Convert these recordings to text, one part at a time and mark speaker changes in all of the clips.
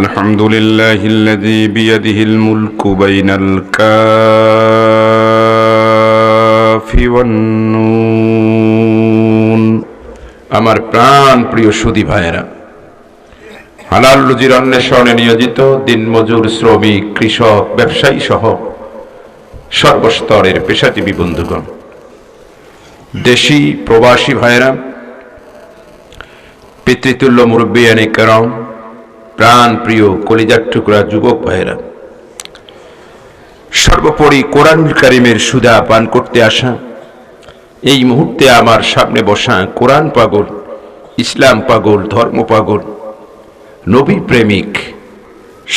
Speaker 1: الحمد لله الذي بيده الملك بين الكاف والنون। আমার প্রাণ প্রিয় সুধী ভাইয়েরা, হালাল রুজির অন্বেষণে নিয়োজিত দিনমজুর, শ্রমিক, কৃষক, ব্যবসায়ী সহ সর্বস্তরের পেশাজীবী বন্ধুগণ, দেশি প্রবাসী ভাইয়েরা, পিতৃতুল্য মুরব্বিয়ানে কেরাম, প্রাণ প্রিয় কলিজার টুকরা যুবক ভাইয়েরা, সর্বোপরি কোরআনুল কারীমের সুধা পান করতে আসা এই মুহূর্তে আমার সামনে বসা কোরআন পাগল, ইসলাম পাগল, ধর্ম পাগল, নবী প্রেমিক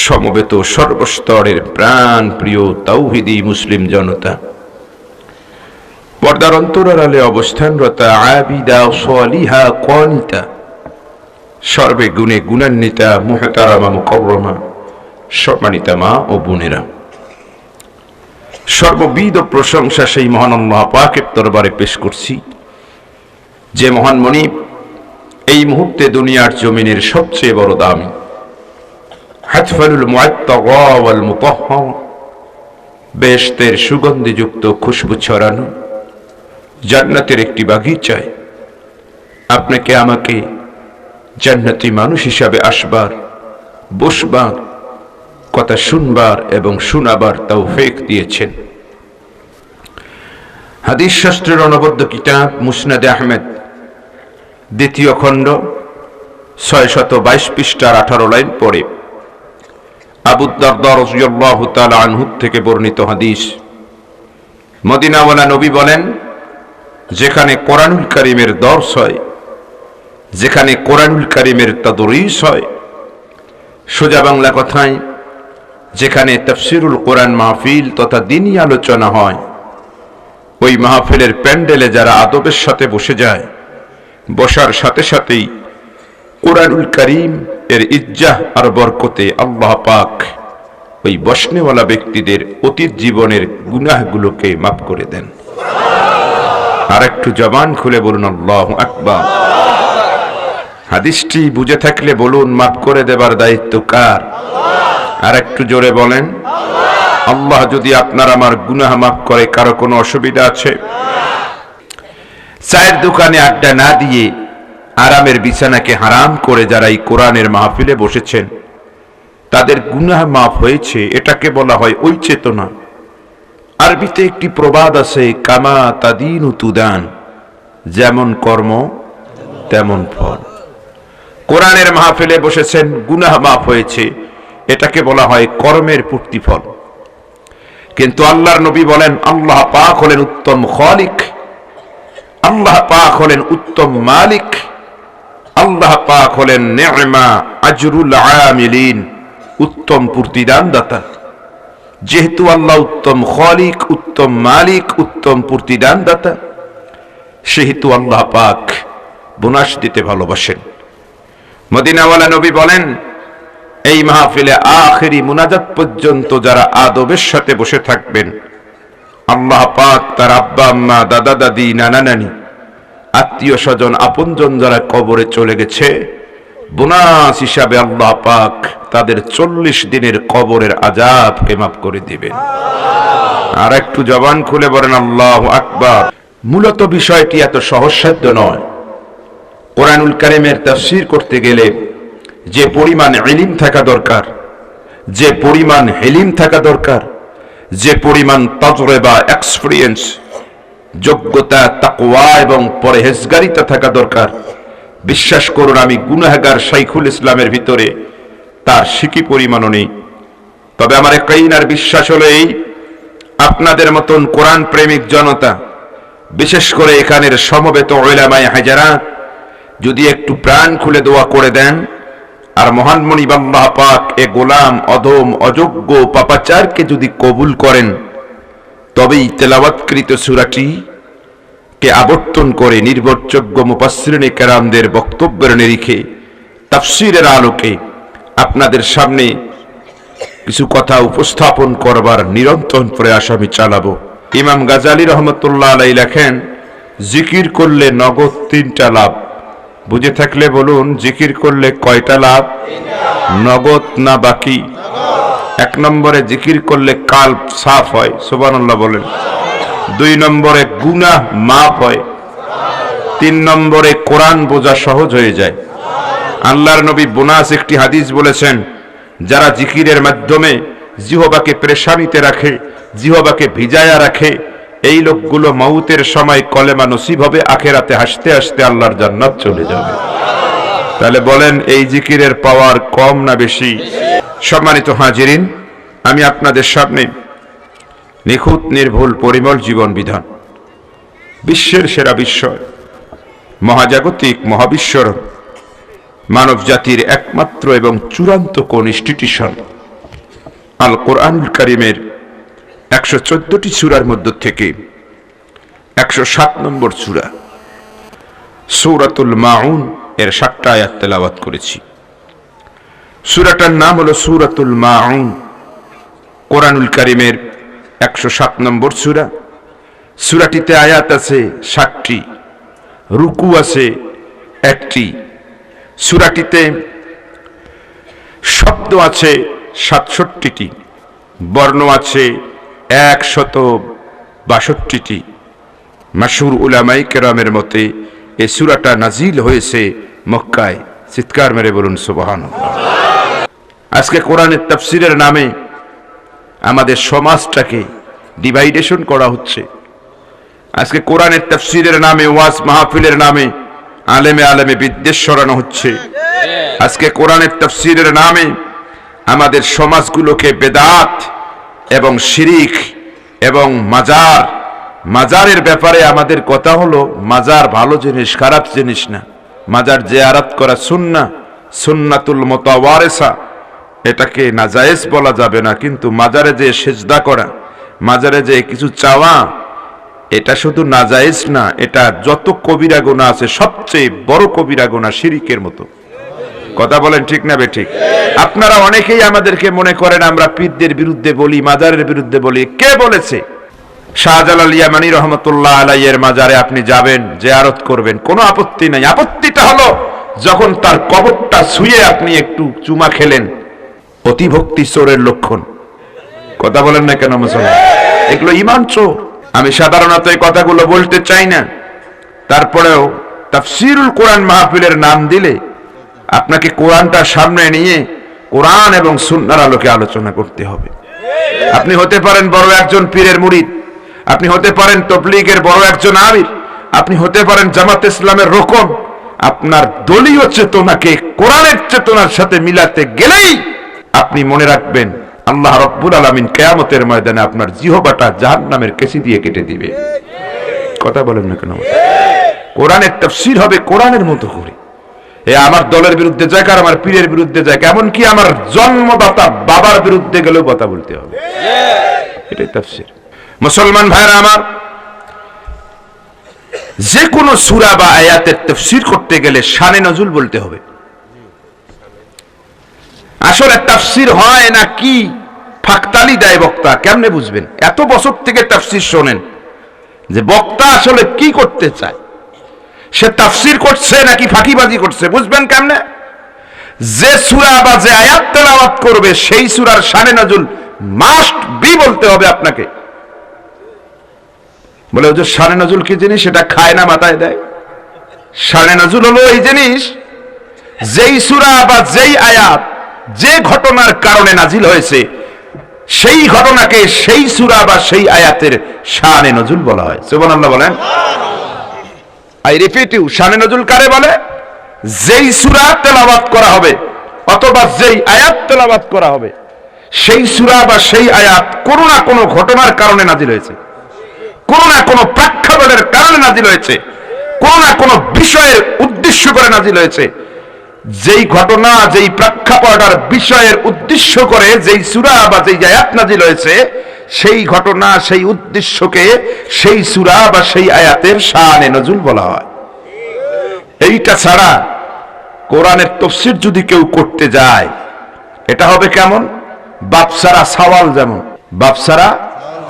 Speaker 1: সমবেত সর্বস্তরের প্রাণ প্রিয় তাওহীদি মুসলিম জনতা, পর্দার অন্তরালে অবস্থানরতা আবিদা, সালিহা, কানিতা, সর্বে গুণে গুণান্বিতা, মুহতারামা, মুকাররমা, সম্মানিতা মা ও বোনেরা, সর্ববিধ প্রশংসা সেই মহান আল্লাহ পাকের দরবারে পেশ করছি, যে মহান মনিব এই মুহূর্তে দুনিয়ার জমিনের সবচেয়ে বড় দামি, হাতফালুল মুআত্তাগা ওয়াল মুতাহহার, বেহেশতের সুগন্ধিযুক্ত খুশবু ছড়ানো জান্নাতের একটি বাগিচায় আপনাকে আমাকে জান্নাতি মানুষ হিসাবে আসবার, বসবার, কথা শুনবার এবং শোনাবার তৌফিক দিয়েছেন। হাদিস শাস্ত্রের অনবদ্য কিতাব মুসনাদে আহমেদ, দ্বিতীয় খণ্ড, 622 পৃষ্ঠার 18 লাইন পরে আবু দারদা রাদিয়াল্লাহু তাআলা আনহু থেকে বর্ণিত হাদিস। মদিনাওয়ালা নবী বলেন, যেখানে কোরআনুল কারীমের দর্স হয়, যেখানে কোরআনুল কারীমের তাদরিস হয়, সোজা বাংলা কথায় যেখানে তাফসিরুল কোরআন মাহফিল তথা দ্বীনি আলোচনা হয়, ওই মাহফিলের প্যান্ডেলে যারা আদবের সাথে বসে যায়, বসার সাথে সাথেই কোরআনুল কারীম এর ইজ্জাহ আর বরকতে আল্লাহ পাক ওই বসনেওয়ালা ব্যক্তিদের অতীত জীবনের গুনাহগুলোকে মাফ করে দেন। আর একটু জবান খুলে বলুন আল্লাহু আকবার। হাদিসটি বুঝে থাকলে বলুন, মাফ করে দেবার দায়িত্ব কার? আর একটু জোরে বলেন আল্লাহ। যদি আপনার আমার গুনাহ মাফ করে, কারো কোনো অসুবিধা আছে? চায়ের দোকানে আড্ডা না দিয়ে আরামের বিছানাকে হারাম করে যারা এই কোরআনের মাহফিলে বসেছেন, তাদের গুনাহ মাফ হয়েছে, এটাকে বলা হয় ওই চেতনা। আরবিতে একটি প্রবাদ আছে, কামা তাদিনু তুদান, যেমন কর্ম তেমন ফল। কোরআনের মাহফিলে বসেছেন, গুনাহ মাফ হয়েছে, এটাকে বলা হয় কর্মের প্রতিফল। কিন্তু আল্লাহর নবী বলেন, আল্লাহ পাক হলেন উত্তম খালিক, আল্লাহ পাক হলেন উত্তম মালিক, আল্লাহ পাক হলেন নি'মা আজরুল আমিলিন, উত্তম প্রতিদানদাতা। যেহেতু আল্লাহ উত্তম খালিক, উত্তম মালিক, উত্তম প্রতিদানদাতা, সেহেতু আল্লাহ পাক বোনাস দিতে ভালোবাসেন। মদিনাওয়ালা নবী বলেন, এই মাহফিলে আখেরি মুনাজাত পর্যন্ত যারা আদবের সাথে বসে থাকবেন, আল্লাহ পাক তার আব্বা আম্মা, দাদা দাদি, নানা নানি, আত্মীয় স্বজন, আপনজন যারা কবরে চলে গেছে, বোনাস হিসাবে আল্লাহ পাক তাদের 40 দিনের কবরের আযাবকে মাফ করে দিবেন। আর একটু জবান খুলে বলেন আল্লাহু আকবার। মূলত বিষয়টি এত সহজসাধ্য নয়। কোরআনুল কারীমের তাফসীর করতে গেলে যে পরিমাণ ইলম থাকা দরকার, যে পরিমাণ হিলিম থাকা দরকার, যে পরিমাণ তাজরিবা, এক্সপেরিয়েন্স, যোগ্যতা, তাকওয়া এবং পরহেজগারিতা থাকা দরকার, বিশ্বাস করুন আমি গুনাহগার শাইখুল ইসলামের ভিতরে তার সিকি পরিমাণও নেই। তবে আমার ইয়াকিন আর বিশ্বাস হলো এই, আপনাদের মতন কোরআন প্রেমিক জনতা, বিশেষ করে এখানের সমবেত উলামায়ে হাজারাত যদি একটু প্রাণ খুলে দোয়া করে দেন, আর মহান মনিব আল্লাহ পাক এ গোলাম, অধম, অযোগ্য, পাপাচারকে যদি কবুল করেন, তবেই তেলাওয়াতকৃত সূরাটি কে আবর্তন করে নির্ভরযোগ্য মুফাসসিরিনে কেরামদের বক্তব্যের নিরিখে, তাফসীরের আলোকে আপনাদের সামনে কিছু কথা উপস্থাপন করবার নিরন্তর প্রয়াস আমি চালাবো। ইমাম গাজালি রহমতুল্লাহ আলাইহি লেখেন, জিকির করলে নগদ 3টা লাভ, বুঝে থাকলে বলুন, জিকির করলে কয়টা লাভ? নগদ না বাকি? 1 নম্বরে জিকির করলে কাল্ব সাফ হয়, সুবহানাল্লাহ বলেন। 2 নম্বরে গুনাহ মাফ হয়। 3 নম্বরে কোরআন বোঝা সহজ হয়ে যায়। আল্লাহর নবী বোনাস একটি হাদিস বলেছেন, যারা জিকিরের মাধ্যমে জিহ্বাকে পেরেশানিতে রাখে, জিহ্বাকে ভিজায়া রাখে, এই লোকগুলো মউতের সময় কলেমা নসিব হবে, আখেরাতে হাসতে হাসতে আল্লাহর জান্নাত চলে যাবে। তাহলে বলেন, এই জিকিরের পাওয়ার কম না বেশি? সম্মানিত হাজিরিন, আমি আপনাদের সামনে নিখুঁত নির্ভুল পরিমল জীবন বিধান, বিশ্বের সেরা বিস্ময়, মহাজাগতিক মহাবিশ্বর মানব জাতির একমাত্র এবং চূড়ান্ত কোন ইনস্টিটিউশন আল কোরআনুল কারীমের 114টি সূরার মধ্য থেকে 107 নম্বর সূরা সূরাতুল মাউন এর 7টা আয়াত তেলাওয়াত করেছি। সূরাটার নাম হলো সূরাতুল মাউন, কোরআনুল কারীমের 107 নম্বর সূরা। সূরাটিতে আয়াত আছে 60টি, রুকু আছে 1টি, সূরাটিতে শব্দ আছে 67টি, বর্ণ আছে 162টি। মাশহুর উলামায়ে কেরামের মতে এই সূরাটা নাজিল হয়েছে মক্কায়। চিৎকার মেরে বলুন সুবহানাল্লাহ। আজকে কোরআনের তাফসীরের নামে আমাদের সমাজটাকে ডিভাইডেশন করা হচ্ছে। আজকে কোরআনের তাফসীরের নামে, ওয়াজ মাহফিলের নামে আলেমে আলেমে বিদ্বেষ ছড়ানো হচ্ছে। আজকে কোরআনের তাফসীরের নামে আমাদের সমাজগুলোকে বেদাত এবং শিরিক এবং মাজারের ব্যাপারে আমাদের কথা হলো, মাজার ভালো জিনিস, খারাপ জিনিস না। মাজার জিয়ারত করা সুন্নাতুল মুতাওয়ারিসা, এটাকে নাজায়েজ বলা যাবে না, কিন্তু মাজারে যে সিজদা করা, মাজারে যে কিছু চাওয়া, এটা শুধু নাজায়েজ না, এটা যত কবিরা গুনাহ আছে সবচেয়ে বড় কবিরা গুনাহ শিরিকের মতো। কথা বলেন ঠিক না বেঠিক? আপনারা অনেকেই আমাদেরকে মনে করেন আমরা পীরদের বিরুদ্ধে বলি, মাজারের বিরুদ্ধে বলি। কে বলেছে? শাহজালাল ইয়ামানী রহমতুল্লাহ আলাইহির মাজারে আপনি যাবেন, জিয়ারত করবেন, কোনো আপত্তি নাই। আপত্তিটা হলো যখন তার কবরটা ছুঁয়ে আপনি একটু চুমা খেলেন, অতিভক্তি চোরের লক্ষণ। কথা বলেন না কেন মুসলমান? এগুলো ঈমান চোর। আমি সাধারণত এই কথাগুলো বলতে চাই না, তারপরেও তাফসীরুল কোরআন মাহফিলের নাম দিলে আপনাকে কোরআনটা সামনে নিয়ে কোরআন এবং সুন্নাহর আলোকে আলোচনা করতে হবে। আপনি হতে পারেন বড় একজন পীরের মুরিদ, আপনি হতে পারেন তাবলীগের বড় একজন আমির, আপনি হতে পারেন জামাত ইসলামের রোকন। আপনার দলীয় চেতনাকে কোরআনের চেতনার সাথে মিলাতে গেলেই আপনি মনে রাখবেন, আল্লাহ রাব্বুল আলামিন কিয়ামতের ময়দানে আপনার জিহ্বাটা জাহান্নামের কেসি দিয়ে কেটে দিবে। কথা বলেন না কেন? কোরআনের তাফসীর হবে কোরআনের মতো করে। এ আমার দলের বিরুদ্ধে যায়, আর আমার পীরের বিরুদ্ধে যায়, এমনকি আমার জন্মদাতা বাবার বিরুদ্ধে গেলেও কথা বলতে হবে। এটাই তাফসীর। মুসলমান ভাইরা আমার, যে কোনো সূরা বা আয়াতের তাফসীর করতে গেলে শানে নজুল বলতে হবে। আসলে তাফসীর হয় না কি ফাঁকতালি দেয় বক্তা, কেমনে বুঝবেন? এত বছর থেকে তাফসীর শোনেন, যে বক্তা আসলে কি করতে চায়, সে তাফসীর করছে নাকি ফাঁকিবাজি করছে, বুঝবেন কেমনে? যে সূরা বা যে আয়াত তেলাওয়াত করবে সেই সূরার শানে নজুল মাস্ট বি বলতে হবে আপনাকে। বলে ওই যে শানে নজুল কি জিনিস, সেটা খায় না মাথায় দেয়। শানে নজুল হলো এই জিনিস, যেই সূরা বা যেই আয়াত যে ঘটনার কারণে নাজিল হয়েছে, সেই ঘটনাকে সেই সূরা বা সেই আয়াতের শানে নজুল বলা হয়। সুবহানাল্লাহ বলেন। আই রিপিট ইউ, শানে নজুল কারে বলে? যেই সূরা তেলাওয়াত করা হবে অথবা যেই আয়াত তেলাওয়াত করা হবে, সেই সূরা বা সেই আয়াত কোনো না কোনো ঘটনার কারণে নাজিল হয়েছে, কোনো না কোনো প্রেক্ষাপটের কারণে নাজিল হয়েছে, কোনো না কোনো বিষয়ের উদ্দেশ্য করে নাজিল হয়েছে। যেই ঘটনা, যেই প্রেক্ষাপট আর বিষয়ের উদ্দেশ্য করে যেই সূরা বা যেই আয়াত নাজিল হয়েছে, সেই ঘটনা, সেই উদ্দেশ্যকে সেই সূরা বা সেই আয়াতের শানে নজুল বলা হয়। এইটা ছাড়া কোরআনের তাফসীর যদি কেউ করতে যায়, এটা হবে কেমন? বাপসারা সওয়াল যেমন, বাপসারা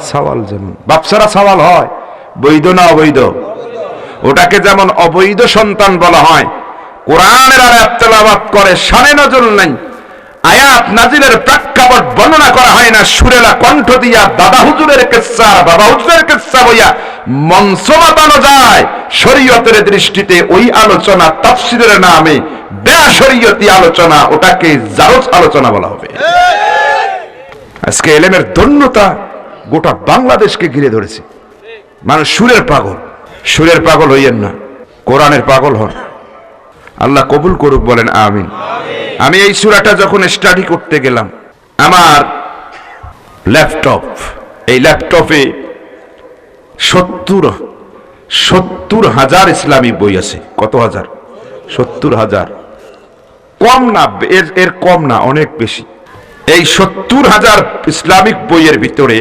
Speaker 1: সওয়াল যেমন, বাপসারা সওয়াল হয় বৈধ না অবৈধ? ওটাকে যেমন অবৈধ সন্তান বলা হয়, কোরআনের আয়াত তেলাওয়াত করে, শানে নজরুল নাই, আয়াত নাজিলের প্রেক্ষাপট বর্ণনা করা হয় না, সুরেলা কণ্ঠ দিয়া দাদা হুজুরের কিসসা বাবা হুজুরের কিসসা বইয়া মঞ্চ মাতানো যায়, শরীয়তের দৃষ্টিতে ওই আলোচনা তাফসীরের নামে বেশরীয়তি আলোচনা, ওটাকে জারজ আলোচনা বলা হবে। আজকে এলেমের ধন্যতা গোটা বাংলাদেশকে ঘিরে ধরেছে। মানুষ সুরের পাগল, সুরের পাগল হইয়েন না, কোরআনের পাগল হন। আল্লাহ কবুল করুক, বলেন আমিন। আমি এই সূরাটা যখন স্টাডি করতে গেলাম, আমার ল্যাপটপ, এই ল্যাপটপে 70,000 ইসলামিক বই আছে। কত হাজার? 70,000। কম না, এর কম না, অনেক বেশি। এই 70,000 ইসলামিক বইয়ের ভিতরে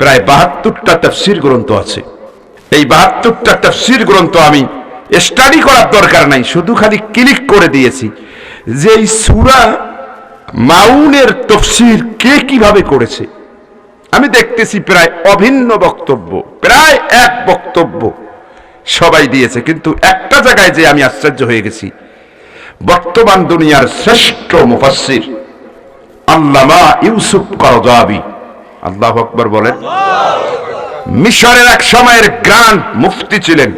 Speaker 1: প্রায় 72টা তাফসীর গ্রন্থ আছে। এই 72টা তাফসীর গ্রন্থ আমি স্টাডি করার দরকার নাই, শুধু খালি ক্লিক করে দিয়েছি যে এই সূরা মাউনের তাফসীর কে কিভাবে করেছে। আমি দেখতেছি প্রায় অভিন্ন বক্তব্য, প্রায় এক বক্তব্য সবাই দিয়েছে, কিন্তু একটা জায়গায় যে আমি আশ্চর্য হয়ে গেছি, বর্তমান দুনিয়ার শ্রেষ্ঠ মুফাসসির আল্লামা ইউসুফ করজাবী, আল্লাহু আকবার বলেন, মিশরের এক সময়ের গ্র্যান্ড মুফতি ছিলেন,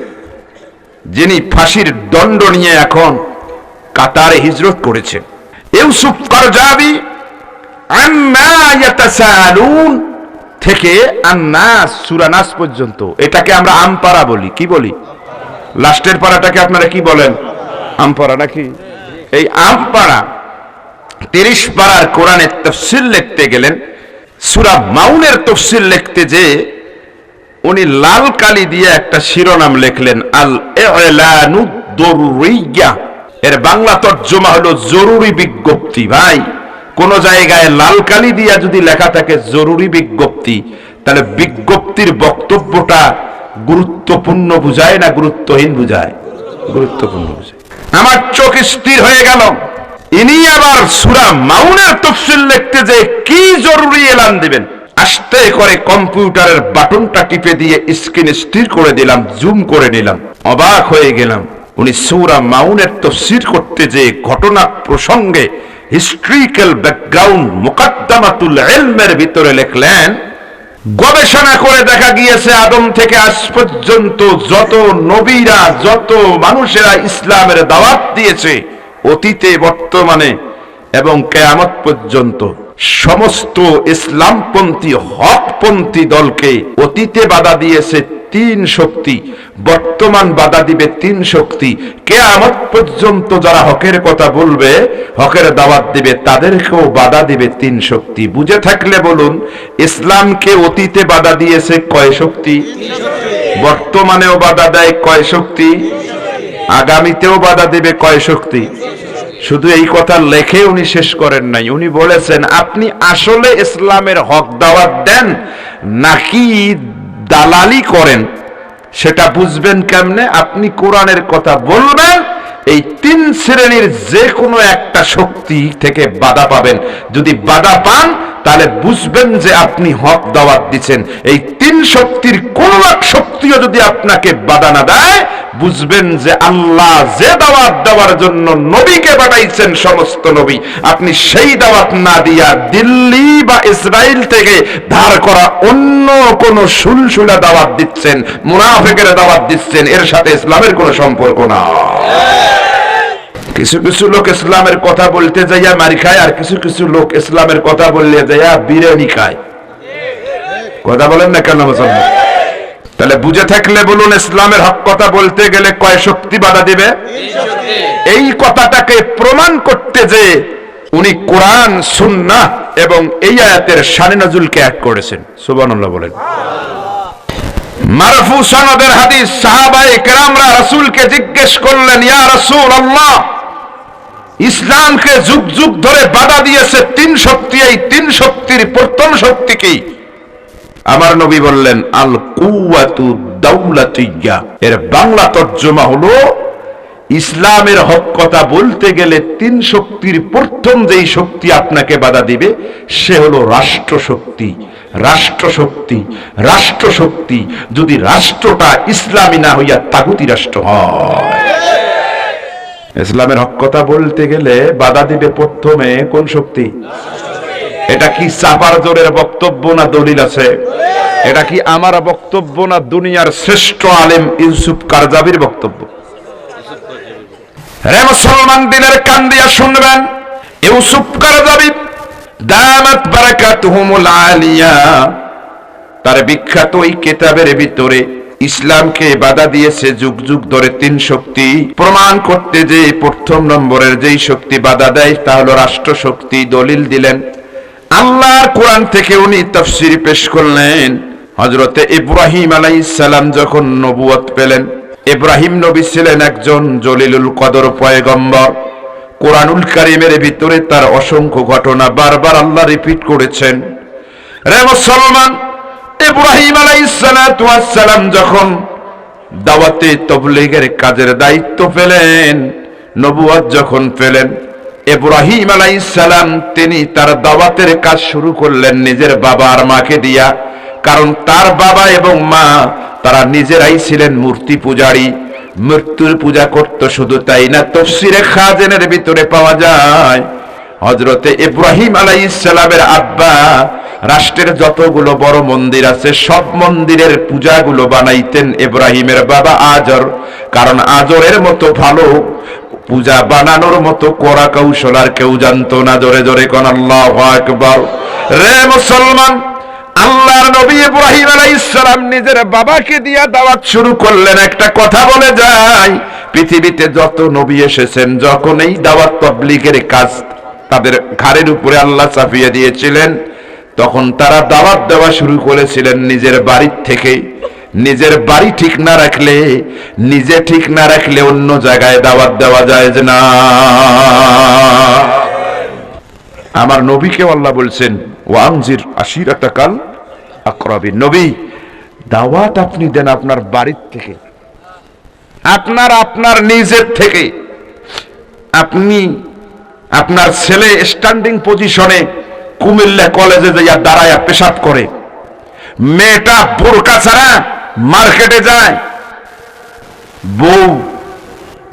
Speaker 1: যিনি ফাঁসির দণ্ড নিয়ে এখন কাতারে হিজরত করেছেন। ইউসুফ করজাবী আম্মা ইয়াতাসালুন থেকে আন-নাস সূরা নাস পর্যন্ত, এটাকে আমরা আমপারা বলি। কি বলি? লাস্টের পারাটাকে আপনারা কি বলেন? আমপারা নাকি? এই আমপারা 30 পারার কোরআনের তাফসীর লিখতে গেলেন, সূরা মাউনের তাফসীর লিখতে যে উনি লাল কালি দিয়ে একটা শিরোনাম লিখলেন, আল ইলানুদ দুররিয়া। এর বাংলা তর্জমা হলো জরুরি বিজ্ঞপ্তি। ভাই, কোন জায়গায় লাল কালি দিয়া যদি লেখা থাকে জরুরি বিজ্ঞপ্তি, তাহলে বিজ্ঞপ্তির বক্তব্যটা গুরুত্বপূর্ণ বুঝায় না গুরুত্বহীন বুঝায়? গুরুত্বপূর্ণ বুঝায়। আমার চোখ স্থির হয়ে গেল, ইনি আবার সূরা মাউনের তাফসীর লিখতে যে কি জরুরি এলান দিবেন। আস্তে করে কম্পিউটারের বাটনটা টিপে দিয়ে স্ক্রিন স্থির করে দিলাম, জুম করে নিলাম, অবাক হয়ে গেলাম। উনি সূরা মাউনের তাফসীর করতে যে ঘটনা প্রসঙ্গে হিস্ট্রিক্যাল ব্যাকগ্রাউন্ড মুকাদ্দামাতুল ইলমের ভিতরে লিখলেন, গবেষণা করে দেখা গিয়েছে আদম থেকে আজ পর্যন্ত যত নবীরা, যত মানুষেরা ইসলামের দাওয়াত দিয়েছে, অতীতে বর্তমানে এবং কিয়ামত পর্যন্ত সমস্ত ইসলামপন্থী হকপন্থী দলকে অতীতে বাধা দিয়েছে 3 শক্তি, বর্তমান বাধা দিবে 3 শক্তি, কিয়ামত পর্যন্ত যারা হকের কথা বলবে, হকের দাওয়াত দিবে, তাদেরকেও বাধা দিবে 3 শক্তি। বুঝে থাকলে বলুন, ইসলামকে অতীতে বাধা দিয়েছে কয় শক্তি? বর্তমানেও বাধা দেয় কয় শক্তি? আগামীতেও বাধা দিবে কয় শক্তি? শুধু এই কথা লেখে উনি শেষ করেন নাই, উনি বলেছেন আপনি আসলে ইসলামের হক দাওয়াত দেন নাকি দালালি করেন, সেটা বুঝবেন কেমনে? আপনি কোরআনের কথা বলবেন, এই 3 শ্রেণীর যে কোনো একটা শক্তি থেকে বাধা পাবেন। যদি বাধা পান তাহলে বুঝবেন যে আপনি হক দাওয়াত দিচ্ছেন। এই 3 শক্তির কোন এক শক্তিও যদি আপনাকে বাধা না দেয়, বুঝবেন যে আল্লাহ যে দাওয়াত দেওয়ার জন্য নবীকে পাঠাইছেন, সমস্ত নবী, আপনি সেই দাওয়াত না দিয়া দিল্লি বা ইসরায়েল থেকে ধার করা অন্য কোন সুলসুলা দাওয়াত দিচ্ছেন, মুনাফিকের দাওয়াত দিচ্ছেন, এর সাথে ইসলামের কোনো সম্পর্ক না। কিছু কিছু লোক ইসলামের কথা বলতে যাইয়া মারি খায়, আর কিছু কিছু লোক ইসলামের কথা বললে যাইয়া বিরিয়ানি খায়। কথা বলেন না কেন মুসলমান? তাহলে বুঝে থাকলে বলুন, ইসলামের হক কথা বলতে গেলে কয় শক্তি বাধা দিবে? এই কথাটাকে প্রমাণ করতে যে উনি কোরআন, সুন্নাহ এবং এই আয়াতের শানে নজুলকে এক করেছেন। সুবহানাল্লাহ বলেন। মারফু সনদের হাদিস, সাহাবায়ে কেরামরা রাসূলকে জিজ্ঞেস করলেন, ইয়া রাসূলুল্লাহ, ইসলামকে যুগ যুগ ধরে বাধা দিয়েছে 3 শক্তি, এই 3 শক্তির প্রথম শক্তি কি? আমার নবী বললেন, আল কুওয়াতু দাওলাতিয়্যা। এর বাংলা তর্জমা হলো, ইসলামের হক কথা বলতে গেলে 3 শক্তির প্রথম যেই শক্তি আপনাকে বাধা দিবে, সে হলো রাষ্ট্রশক্তি। রাষ্ট্রশক্তি, রাষ্ট্রশক্তি, যদি রাষ্ট্রটা ইসলামী না হইয়া তাগুতি রাষ্ট্র হয়। ইসলামের হক কথা বলতে গেলে বাধা দিবে প্রথমে কোন শক্তি? এটা কি চাপার জোরের বক্তব্য না দলিল আছে? এটা কি আমার বক্তব্য না দুনিয়ার শ্রেষ্ঠ আলেম ইউসুফ কারজাবির বক্তব্য? রে মুসলমান, দিনের কান দিয়া শুনবেন। ইউসুফ কারজাবি দামাত বারাকাতুহুমুল আলিয়া, তার বিখ্যাত এই কিতাবের ভিতরে ইসলামকে বাধা দিয়েছে যুগ যুগ ধরে তিন শক্তি প্রমাণ করতে। যে প্রথম নম্বরের যেই শক্তি বাধা দেয় তা হলো রাষ্ট্র শক্তি। দলিল দিলেন আল্লাহর কোরআন থেকে, উনি তাফসীর পেশ করলেন। হযরতে ইব্রাহিম আলাইহিস সালাম যখন নবুয়ত পেলেন, ইব্রাহিম নবী ছিলেন একজন জলিলুল কদর পয়গম্বর। কোরআনুল কারীমের ভিতরে তার অসংখ্য ঘটনা বারবার আল্লাহ রিপিট করেছেন। রে মুসলমান, ইব্রাহিম আলাইহিস সালাতু ওয়াস সালাম যখন দাওয়াতে তাবলীগের কাজের দায়িত্ব পেলেন, নবুয়ত যখন পেলেন, ইব্রাহিম আলাইহিস সালাম তিনি তার দাওয়াতের কাজ শুরু করলেন নিজের বাবা আর মাকে দিয়া। কারণ তার বাবা এবং মা তারা নিজেরাই ছিলেন মূর্তি পূজারী, মৃত্যুর পূজা করত। শুধু তাই না, তাফসীরে খাজেনের ভিতরে পাওয়া যায় হযরতে ইব্রাহিম আলাইহিস সালামের আব্বা রাষ্ট্রের যতগুলো বড় মন্দির আছে সব মন্দিরের পূজাগুলো বানাইতেন ইব্রাহিমের বাবা আজর। কারণ আজরের মতো ভালো পূজা বানানোর মতো কড়া কৌশল আর কেউ জানতো না। জোরে জোরে কোন আল্লাহু আকবার। রে মুসলমান, আল্লাহর নবী ইব্রাহিম আলাইহিস সালাম নিজের বাবাকে দিয়া দাওয়াত শুরু করলেন। একটা কথা বলে যায়, পৃথিবীতে যত নবী এসেছেন যখন এই দাওয়াত তাবলীগের কাজ তাদের ঘাড়ের উপরে আল্লাহ চাপিয়ে দিয়েছিলেন, তখন তারা দাওয়াত দেওয়া শুরু করেছিলেন নিজের বাড়ির থেকে। নিজের বাড়ি ঠিক না রাখলে, নিজে ঠিক না রাখলে অন্য জায়গায় দাওয়াত দেওয়া যায় না। আমার নবীকে আল্লাহ বলছেন ওয়ানজির আশিরাতাকাল আকরাবিন। নবী, দাওয়াত আপনি দেন আপনার বাড়ির থেকে, আপনার নিজের থেকে। আপনি আপনার ছেলে স্ট্যান্ডিং পজিশনে কুমিল্লা কলেজে যাইয়া দাঁড়ায়া পেশাব করে, মেয়েটা বোরকা ছাড়া মার্কেটে যায়, বউ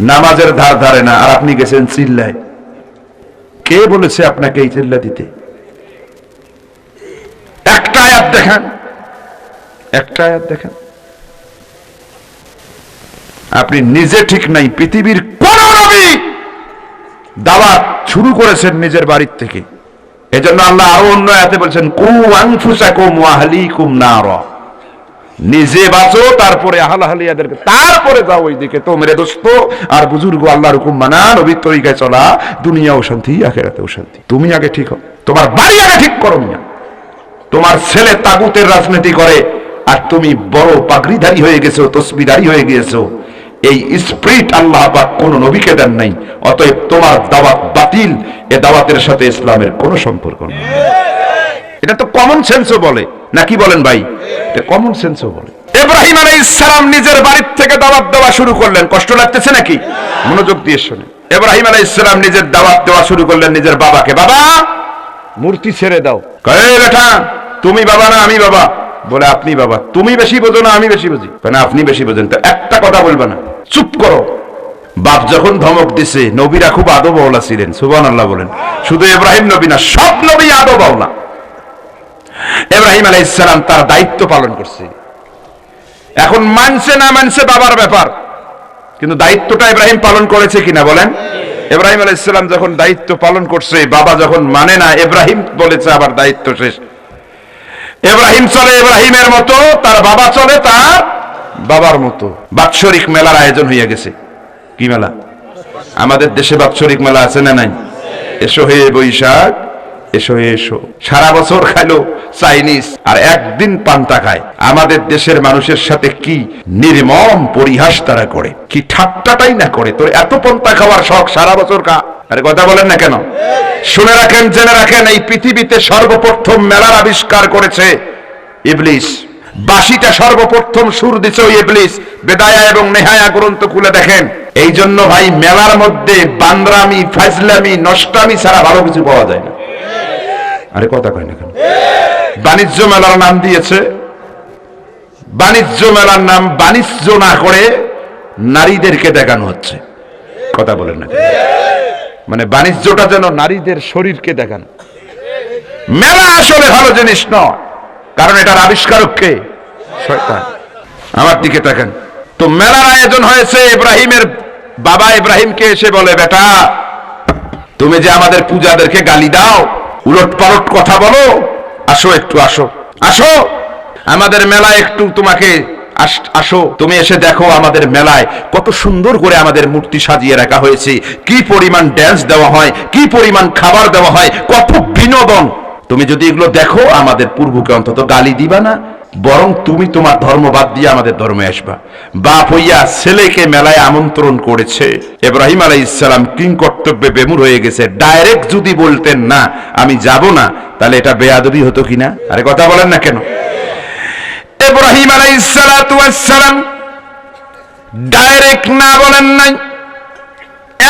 Speaker 1: নামাজের ধার ধারে না, আর আপনি গেছেন চিল্লায়। কে বলেছে আপনাকে এই চিল্লা দিতে? একটা আয়াত দেখান, একটা আয়াত দেখান। আপনি নিজে ঠিক নাই, পৃথিবীর কোন নবী দাওয়াত শুরু করেছেন নিজের বাড়ির থেকে। এজন্য আল্লাহ আরো অন্য আয়াতে বলছেন কু আনফুসাকুম ওয়া আহলিকুম নারা, নিজে বাঁচো তারপরে আহল আহলিয়াদেরকে, তারপরে যাও ওইদিকে। তো মেরে দোস্ত আর বুজুর্গ, আল্লাহর হুকুম মানা, নবীর তরিকায় চলা, দুনিয়াও শান্তি আখিরাতেও শান্তি। তুমি আগে ঠিক হও, তোমার বাড়ি আগে ঠিক করো মিয়া। তোমার ছেলে তাগুতের রাজনীতি করে আর তুমি বড় পাগড়িধারী হয়ে গেছো, তসবিহধারী হয়ে গিয়েছো। এই স্পিরিট আল্লাহ পাক কোন নবীকে দেন নাই। অতএব তোমার দাওয়াত বাতিল, এ দাওয়াতের সাথে ইসলামের কোনো সম্পর্ক নেই। এটা তো কমন সেন্সও বলে, নাকি বলেন ভাই? এটা কমন সেন্সও বলে। ইব্রাহিম আলাইহিস সালাম নিজের বাড়ি থেকে দাওয়াত দেওয়া শুরু করলেন। কষ্ট লাগতেছে নাকি? মনোযোগ দিয়ে শুনে। ইব্রাহিম আলাইহিস সালাম নিজের দাওয়াত দেওয়া শুরু করলেন নিজের বাবাকে। বাবা, মূর্তি ছেড়ে দাও। কয়ে বেটা, তুমি বাবা না আমি বাবা? বলে আপনি বাবা। তুমি বেশি বোঝো না আমি বেশি বুঝি? না, আপনি বেশি বোঝেন। তো একটা কথা বলবে না, চুপ করো। বাপ যখন ধমক দিছে, নবীরা খুব আদবওয়ালা ছিলেন, সুবহানাল্লাহ বলেন। শুধু ইব্রাহিম নবী না, সব নবী আদবওয়ালা। ইব্রাহিম আলাইহিস সালাম তার দায়িত্ব পালন করছে। এখন মানছে না মানছে বাবার ব্যাপার, কিন্তু দায়িত্বটা ইব্রাহিম পালন করেছে কিনা বলেন? ইব্রাহিম আলাইহিস সালাম যখন দায়িত্ব পালন করছে, বাবা যখন মানে না, ইব্রাহিম বলেছে আবার দায়িত্ব শেষ। ইব্রাহিম চলে ইব্রাহিমের মতো, তার বাবা চলে তার বাবার মতো। বাৎসরিক মেলার আয়োজন হয়ে গেছে। কি মেলা? আমাদের দেশে বাৎসরিক মেলা আছে না নাই? এসো হে বৈশাখ, এসো এসো। সারা বছর খাইলো চাইনিজ আর একদিন পান্তা খায়। আমাদের দেশের মানুষের সাথে কি নির্মম পরিহাস তারা করে, কি ঠাট্টাটাই না করে। তোর এত পান্তা খাওয়ার শখ, সারা বছর খা। আরে কথা বলেন না কেন? শুনে রাখেন, জেনে রাখেন, এই পৃথিবীতে সর্বপ্রথম মেলার আবিষ্কার করেছে ইবলিস। বাঁশিটা সর্বপ্রথম সুর দিছে ওই ইবলিস। বেদায়া এবং নেহায়া গ্রন্থ খুলে দেখেন। এই জন্য ভাই, মেলার মধ্যে বান্দরামি, ফাজলামি, নষ্টামি ছাড়া ভালো কিছু পাওয়া যায় না। আরে কথা কয় না কেন? বাণিজ্য মেলার নাম দিয়েছে, বাণিজ্য মেলার নাম বাণিজ্য না করে নারীদেরকে দেখানো হচ্ছে। কথা বলেন না, মানে বাণিজ্যটা যেন নারীদের শরীরকে দেখান। মেলা আসলে ভালো জিনিস নয়, কারণ এটার আবিষ্কারক কে? শয়তান। আমার দিকে তাকান তো, মেলার আয়োজন হয়েছে, ইব্রাহিমের বাবা ইব্রাহিমকে এসে বলে, বেটা তুমি যে আমাদের পূজাদেরকে গালি দাও, উলট পালট কথা বলো, আসো একটু, আসো আসো আমাদের মেলায় একটু, তোমাকে আসো, তুমি এসে দেখো আমাদের মেলায় কত সুন্দর করে আমাদের মূর্তি সাজিয়ে রাখা হয়েছে, কি পরিমাণ ড্যান্স দেওয়া হয়, কি পরিমাণ খাবার দেওয়া হয়, কত বিনোদন। তুমি যদি এগুলো দেখো, আমাদের পূর্বকে অন্তত গালি দিবা না, বরং তুমি তোমার ধর্ম বাদ দিয়ে আমাদের ধর্মে আসবা। বাপ হইয়া ছেলেকে মেলায় আমন্ত্রণ করেছে। ইব্রাহিম আলাইহিস সালাম কিং কর্তব্যে বেমুর হয়ে গেছে। ডাইরেক্ট যদি বলতেন না আমি যাব না, তাহলে এটা বেয়াদবি হতো কিনা? আরে কথা বলেন না কেন? ইব্রাহিম আলাইহিস সালাতু ওয়াস সালাম ডাইরেক্ট না বলেন নাই,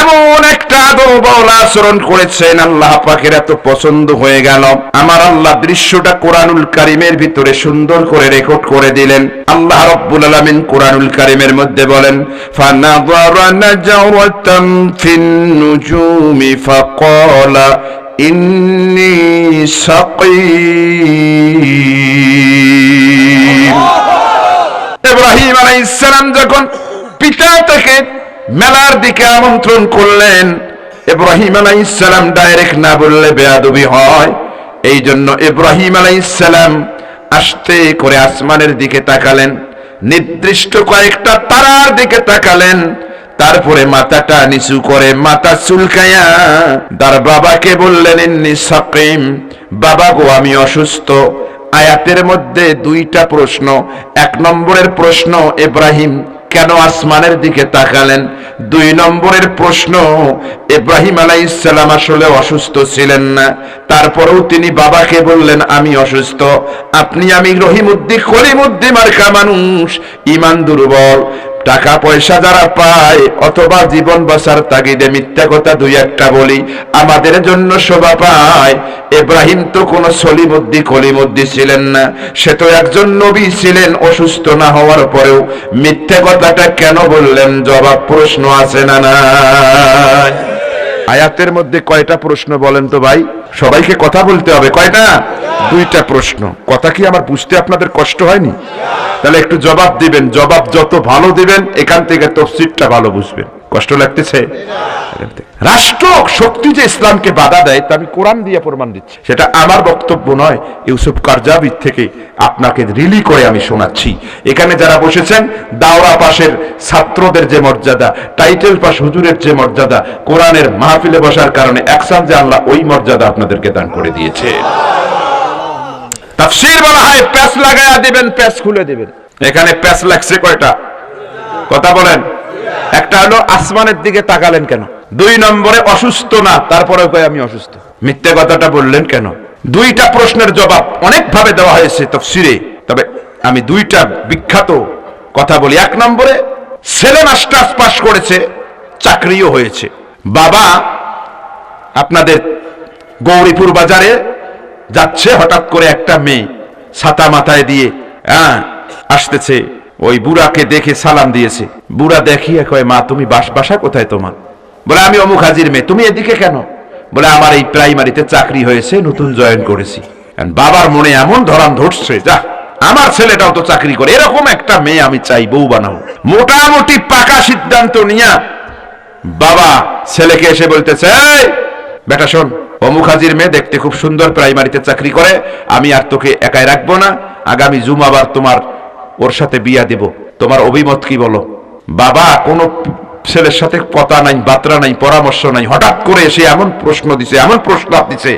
Speaker 1: এমন একটা আদব আচরণ করেছেন, আল্লাহ পাকের এত পছন্দ হয়ে গেল। আমার আল্লাহ দৃশ্যটা কোরআনুল কারীমের ভিতরে সুন্দর করে রেকর্ড করে দিলেন। আল্লাহ রাব্বুল আলামিন কোরআনুল কারীমের মধ্যে বলেন, ফানাযারা নাজারাতাম ফিন নুজুমি ফাকালা ইন্নী সাকীম। ইব্রাহিম আলাইহিস সালাম যখন পিতা থেকে মেলার দিকে আমন্ত্রণ করলেন, ইব্রাহিম আলাইহিস সালাম ডাইরেক্ট না বললে বেয়াদবি হয়। এই জন্য ইব্রাহিম আলাইহিস সালাম আস্তে করে আসমানের দিকে তাকালেন, নির্দিষ্ট কয়েকটা তারার দিকে তাকালেন, তারপরে মাথাটা নিচু করে মাথা চুলকায়া তার বাবাকে বললেন, ইন্নী সাকিম, বাবা গো আমি অসুস্থ। আয়াতের মধ্যে দুইটা প্রশ্ন। এক নম্বরের প্রশ্ন, ইব্রাহিম কেন আসমানের দিকে তাকালেন? দুই নম্বরের প্রশ্ন, ইব্রাহিম আলাইহিস সালাম আসলে অসুস্থ ছিলেন না, তারপরেও তিনি বাবাকে বললেন আমি অসুস্থ। আপনি আমি রহিমউদ্দিন কলিমউদ্দিন মার্কা মানুষ, ঈমান দুর্বল, টাকা পয়সা যারা পায় অথবা জীবন বাঁচার তাগিদে মিথ্যা কথা দুই একটা বলি, আমাদের জন্য শোভা পায়। ইব্রাহিম তো কোন সলিমউদ্দিন কলিমউদ্দিন ছিলেন না, সে তো একজন নবী ছিলেন। অসুস্থ না হওয়ার পরেও মিথ্যা কথাটা কেন বললেন? জবাব প্রশ্ন আছে না নাই? আয়াতের মধ্যে কয়টা প্রশ্ন বলেন তো ভাই? সবাইকে কথা বলতে হবে। কয়টা? দুইটা প্রশ্ন। কথা কি আমার বুঝতে আপনাদের কষ্ট হয়নি? তাহলে একটু জবাব দিবেন। জবাব যত ভালো দিবেন, এখান থেকে তাফসীরটা ভালো বুঝবেন। কষ্ট লাগতেছে? রাষ্ট্র শক্তি যে ইসলামকে বাধা দেয়, তা আমি কোরআন দিয়ে প্রমাণ দিচ্ছি। সেটা আমার বক্তব্য নয়, ইউসুফ কারজাবি থেকে আপনাকে রিলি করে আমি শোনাচ্ছি। এখানে যারা বসেছেন, দাওরা পাশের ছাত্রদের যে মর্যাদা, টাইটেল পাস হুজুরের যে মর্যাদা, কোরআনের মাহফিলে বসার কারণে একসাথে যে আল্লাহ ওই মর্যাদা আপনাদেরকে দান করে দিয়েছে। তাফসীর বলা হয় প্যাচ লাগায়া দিবেন, প্যাচ খুলে দিবেন। এখানে প্যাচ লাগছে কয়টা? কথা বলেন। একটা হলো আসমানের দিকে তাকালেন কেন? দুই নম্বরে অসুস্থ না, তারপরে কয় আমি অসুস্থ। মিথ্যা কথাটা বললেন কেন? দুইটা প্রশ্নের জবাব অনেক ভাবে দেওয়া হয়েছে তাফসীরে, তবে আমি দুইটা বিখ্যাত কথা বলি। এক নম্বরে ছেলে মাস্টার্স পাস করেছে, চাকরিও হয়েছে। বাবা আপনাদের গৌরীপুর বাজারে যাচ্ছে, হঠাৎ করে একটা মেয়ে ছাতা মাথায় দিয়ে আসতেছে, ওই বুড়াকে দেখে সালাম দিয়েছে। বুড়া দেখিয়ে কয়, মা তুমি বাসা কোথায় তোমার? বলে আমি অমুক হাজির মেয়ে। তুমি এদিকে কেন? বলে আমার এই প্রাইমারিতে চাকরি হয়েছে, নতুন জয়েন করেছি। বাবার মনে এমন ধরান ধরছে, যা আমার ছেলেটাও তো চাকরি করে, এরকম একটা মেয়ে আমি চাই বউ বানাবো। মোটামুটি পাকা সিদ্ধান্ত নিয়া বাবা ছেলেকে এসে বলতেছে, এই বেটা শোন, অমুক হাজির মেয়ে দেখতে খুব সুন্দর, প্রাইমারিতে চাকরি করে, আমি আর তোকে একাই রাখবো না, আগামী জুমাবার তোমার ওর সাথে বিয়া দেব, তোমার অভিমত কি বলো? বাবা কোনো ছেলের সাথে কথা নাই, বার্তা নাই, পরামর্শ নাই, হঠাৎ করে এসে এমন প্রশ্ন দিছে, এমন প্রশ্ন দিছে।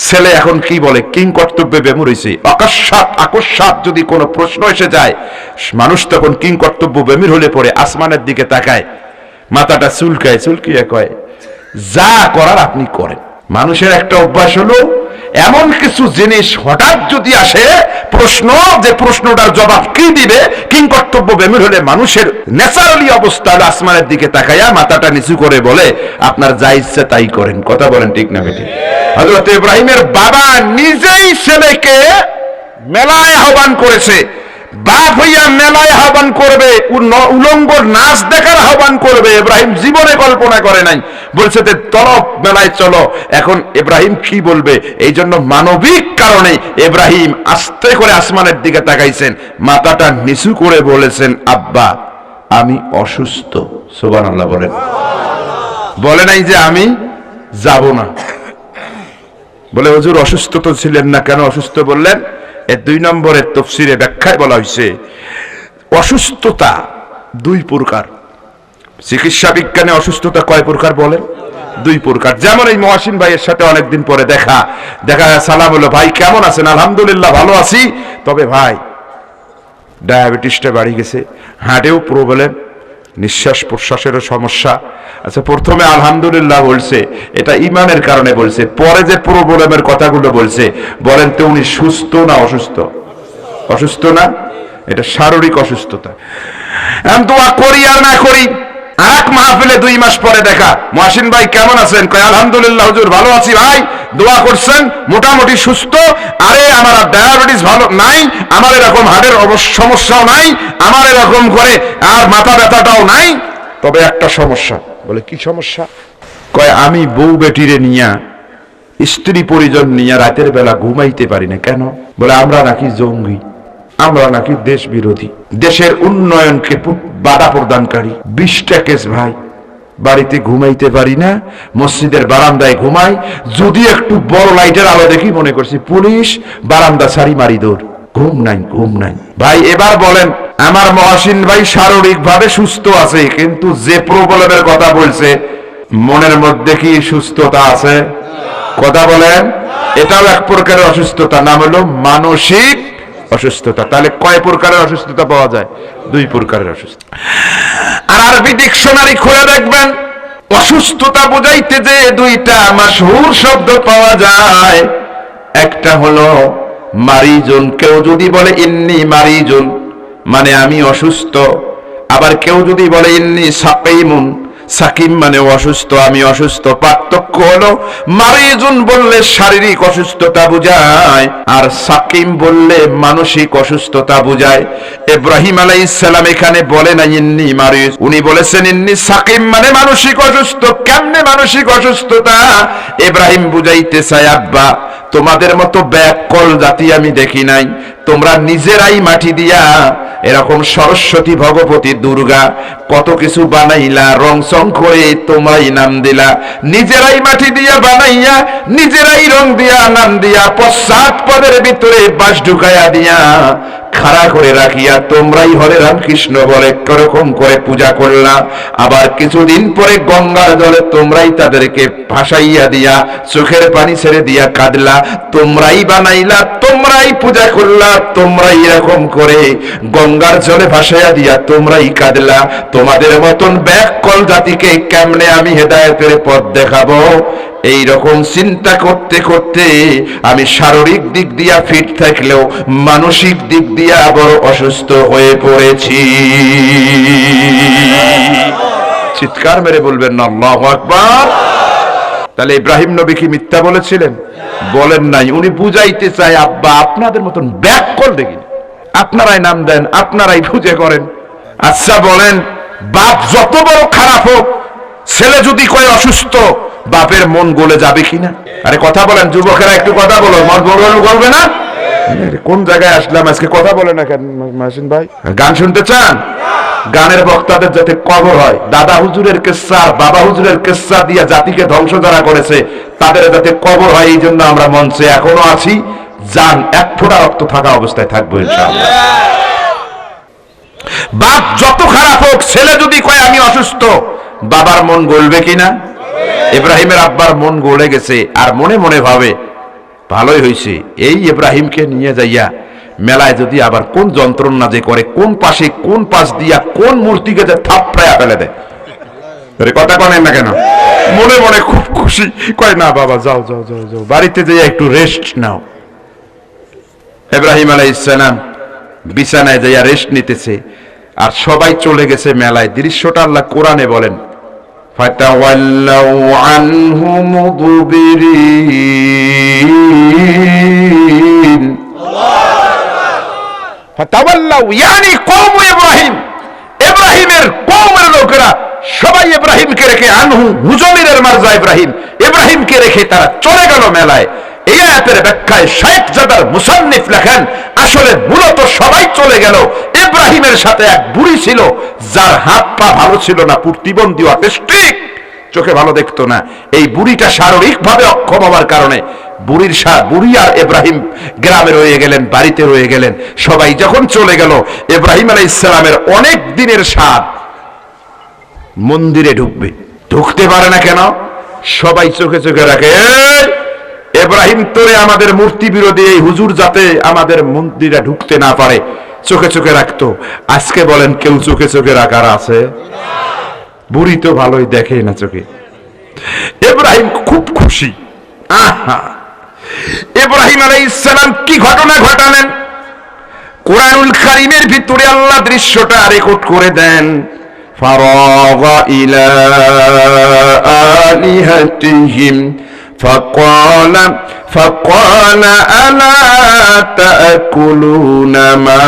Speaker 1: ছেলে এখন কি বলে? কিং কর্তব্যে বেমুর হইছে। আকস্মাৎ যদি কোনো প্রশ্ন এসে যায়, মানুষ তখন কিং কর্তব্য বেমির হলে পড়ে আসমানের দিকে তাকায়, মাথাটা চুলকিয়ে কয়, যা করার আপনি করেন। মানুষের একটা অভ্যাস হলো, এমন কিছু জিনিস হঠাৎ যদি আসে প্রশ্ন, যে প্রশ্নটার জবাব কি দিবে, কিং কর্তব্য বেমির হলে মানুষের ন্যাচারালি অবস্থা হলো আসমানের দিকে তাকাইয়া মাথাটা নিচু করে বলে, আপনার যা ইচ্ছে তাই করেন। কথা বলেন ঠিক না বেঠিক? হযরত ইব্রাহিমের বাবা নিজেই ছেলেকে মেলায় আহ্বান করেছে, বাপ হইয়া মেলায় আহ্বান করবে, উলঙ্গ নাচ দেখার আহ্বান করবে, ইব্রাহিম জীবনে কল্পনা করে নাই। বলছে যে চলো মেলায় চলো। এখন ইব্রাহিম কি বলবে? এই জন্য মানবিক কারণে ইব্রাহিম আস্তে করে আসমানের দিকে তাকাইছেন, মাথাটা নিচু করে বলেছেন, আব্বা আমি অসুস্থ। সুবহানাল্লাহ বলেন। বলে নাই যে আমি যাব না। বলে হুজুর অসুস্থ তো ছিলেন না, কেন অসুস্থ বললেন? এর 2 নম্বরের তাফসীরে ব্যাখ্যায় বলা হয়েছে অসুস্থতা 2 প্রকার। চিকিৎসা বিজ্ঞানে অসুস্থতা কয় প্রকার বলেন? 2 প্রকার। যেমন এই মহসিন ভাইয়ের সাথে অনেকদিন পরে দেখা সালাম হলো, ভাই কেমন আছেন? আলহামদুলিল্লাহ ভালো আছি, তবে ভাই ডায়াবেটিসটা বাড়ি গেছে, হার্টেও প্রবলেম, নিঃশ্বাস প্রশ্বাসেরও সমস্যা। আচ্ছা প্রথমে আলহামদুলিল্লাহ বলছে, এটা ইমানের কারণে বলছে, পরে যে প্রবলেমের কথাগুলো বলছে, বলেন তো উনি সুস্থ না অসুস্থ? অসুস্থ না? এটা শারীরিক অসুস্থতা। আমি দোয়া করি আর না করি, আরেক মাহফিলে 2 মাস পরে দেখা, মহসিন ভাই কেমন আছেন? কয় আলহামদুলিল্লাহ হুজুর ভালো আছি ভাই, দোয়া করছেন, মোটামুটি সুস্থ। আরে আমার ডায়াবেটিস ভালো নাই, আমার এরকম হার্টের সমস্যাও নাই, আমার এরকম করে আর মাথা ব্যথাটাও নাই, তবে একটা সমস্যা। বলে কি সমস্যা? কয় আমি বউ বেটিরে নিয়া, স্ত্রী পরিজন নিয়া রাতের বেলা ঘুমাইতে পারি না। কেন? বলে আমরা নাকি জঙ্গি, আমরা নাকি দেশ বিরোধী, দেশের উন্নয়নকে বাধা প্রদানকারী। 20টা কেস ভাই, বাড়িতে ঘুমাইতে পারি না, মসজিদের বারান্দায় ঘুমাই, যদি একটু বড় লাইটের আলো দেখি মনে করছি পুলিশ, বারান্দা সারি মারি দৌড়, ঘুম নাই ঘুম নাই। ভাই এবার বলেন, আমার মহসিন ভাই শারীরিক ভাবে সুস্থ আছে, কিন্তু যে প্রবলেমের কথা বলছে মনের মধ্যে কি সুস্থতা আছে? কথা বলেন। এটাও এক প্রকারের অসুস্থতা, নাম হলো মানসিক অসুস্থতা। তাহলে কয় প্রকারের অসুস্থতা পাওয়া যায়? 2 প্রকারের অসুস্থতা। আর আরবি ডিকশনারি খুলে দেখবেন, অসুস্থতা বোঝাইতে যে 2টা মাশহুর শব্দ পাওয়া যায়। একটা হলো মারিজুন, কেউ যদি বলে ইন্নি মারিজুন মানে আমি অসুস্থ, আবার কেউ যদি বলে ইন্নি সাকিমুন, সাকিম মানে অসুস্থ, আমি অসুস্থ। পার্থক্য হলো মারিজুন বললে শারীরিক অসুস্থতা বোঝায়, আর সাকিম বললে মানসিক অসুস্থতা বোঝায়। ইব্রাহিম আলাইহিস সালাম এখানে বলে না ইন্নি মারিজ, উনি বলেছেন ইন্নি সাকিম মানে মানসিক অসুস্থ। কেমনে মানসিক অসুস্থতা? ইব্রাহিম বুঝাইতে চায়, আব্বা তোমাদের মতো ব্যাককল জাতি আমি দেখি নাই, তোমরা নিজেরাই মাটি দিয়া এরকম সরস্বতী, ভগবতী, দুর্গা কত কিছু বানাইলা, রং চং করে তোমরাই নাম দিলা, নিজেরাই মাটি দিয়া বানাইয়া, নিজেরাই রং দিয়া নাম দিয়া, পশ্চাৎ পদের ভিতরে বাঁশ ঢুকাইয়া দিয়া খাড়া করে রাখিয়া তোমরাই হরে রাম কৃষ্ণ বলে কিরকম করে পূজা করলা। আবার কিছুদিন পরে গঙ্গার জলে তোমরাই তাদেরকে ভাসাইয়া দিয়া চোখের পানি ছেড়ে দিয়া কাঁদলা, তোমরাই বানাইলা, তোমরাই পূজা করলা, তোমরাই এরকম করে গঙ্গার জলে ভাসাইয়া দিয়া তোমরাই কাঁদলা। তোমাদের মতন ব্যাককল জাতিকে কেমনে আমি হেদায়েতের পথ দেখাবো? এই রকম চিন্তা করতে করতে আমি শারীরিক দিক দিয়া ফিট থাকলেও মানসিক দিক দিয়া বড় অসুস্থ হয়ে পড়েছি। চিৎকার মেরে বলবেন না আল্লাহু আকবার। তাহলে ইব্রাহিম নবী কি মিথ্যা বলেছিলেন? বলেন নাই। উনি বুঝাইতে চায়, আব্বা আপনাদের মতন ব্যাককল দেখি, আপনারাই নাম দেন, আপনারাই পূজা করেন। আচ্ছা বলেন, বাপ যত বড় খারাপ হোক, ছেলে যদি কয় অসুস্থ, বাপের মন গলে যাবে কিনা? আরে কথা বলেন যুবকেরা, একটু কথা বলো, মন গলবে না? কোন জায়গায় আসলাম আজকে? কথা বলে না কেন মাসিন ভাই? গান শুনতে চান? গানের বক্তাদের যাতে কবর হয়, দাদা হুজুরের কিসসা, বাবা হুজুরের কিসসা দিয়া জাতিকে ধ্বংস যারা করেছে তাদের যাতে কবর হয়, এই জন্য আমরা মঞ্চে এখনো আছি। জান এক ফোঁটা রক্ত থাকা অবস্থায় থাকবো ইনশাআল্লাহ। বাপ যত খারাপ হোক, ছেলে যদি কয় আমি অসুস্থ, বাবার মন গলবে কিনা? ইব্রাহিমের আব্বার মন গলে গেছে, আর মনে মনে ভাবে ভালোই হয়েছে, এই ইব্রাহিমকে নিয়ে যাইয়া মেলায় যদি আবার কোন যন্ত্রণা যে করে, কোন পাশ দিয়া কোন মূর্তিকে যে থাপড়ায়া ফেলে দেয়। কথা কনেন না কেন? মনে মনে খুব খুশি, কয় না বাবা যাও যাও যাও যাও, বাড়িতে যাইয়া একটু রেস্ট নাও। ইব্রাহিম আলাইহিস সালাম বিছানায় যাইয়া রেস্ট নিতেছে, আর সবাই চলে গেছে মেলায়। দৃশ্যটা আল্লাহ কোরআনে বলেন, ফাতাওয়াল্লাউ আনহু মুদবিরিন। ফাতাওয়াল্লাউ দাও, ইয়ানি কওম ইব্রাহিম, ইব্রাহিমের কওমের লোকেরা সবাই ইব্রাহিমকে রেখে আনহু হুজমিরের মারজা ইব্রাহিমকে রেখে তারা চলে গেল মেলায়। এই আয়াতের ব্যাখ্যায় শাইখ জাদার মুসান্নিফ লেখেন, আসলে মূলত সবাই চলে গেল, ইব্রাহিমের সাথে এক বুড়ি ছিল যার হাত পা ভালো ছিল না, প্রতিবন্ধী অটিস্টিক, চোখে ভালো দেখতো না। এই বুড়িটা শারীরিকভাবে অক্ষম হওয়ার কারণে বুড়ি আর ইব্রাহিম গ্রামে রয়ে গেলেন, বাড়িতে রয়ে গেলেন। সবাই যখন চলে গেল, ইব্রাহিম আলাইহিস সালামের অনেক দিনের সাধ মন্দিরে ঢুকতে পারে না কেন? সবাই চোখে চোখে রাখে, ইব্রাহিম তোরে আমাদের মূর্তি বিরোধী এই হুজুর যাতে আমাদের মন্দিরে ঢুকতে না পারে, চোখে চোখে রাখতো। আজকে বলেন কেউ চোখে চোখে রাখার আছে? বুড়ি তো ভালোই দেখে না চোখে। ইব্রাহিম খুব খুশি। আহা, ইব্রাহিম আলাইহিস সালাম কি ঘটনা ঘটালেন কোরআনুল কারীমের ভিতরে আল্লাহ দৃশ্যটা রেকর্ড করে দেন। ফারাগা ইলা আলিহাতিহিম فقال ألا تأكلون ما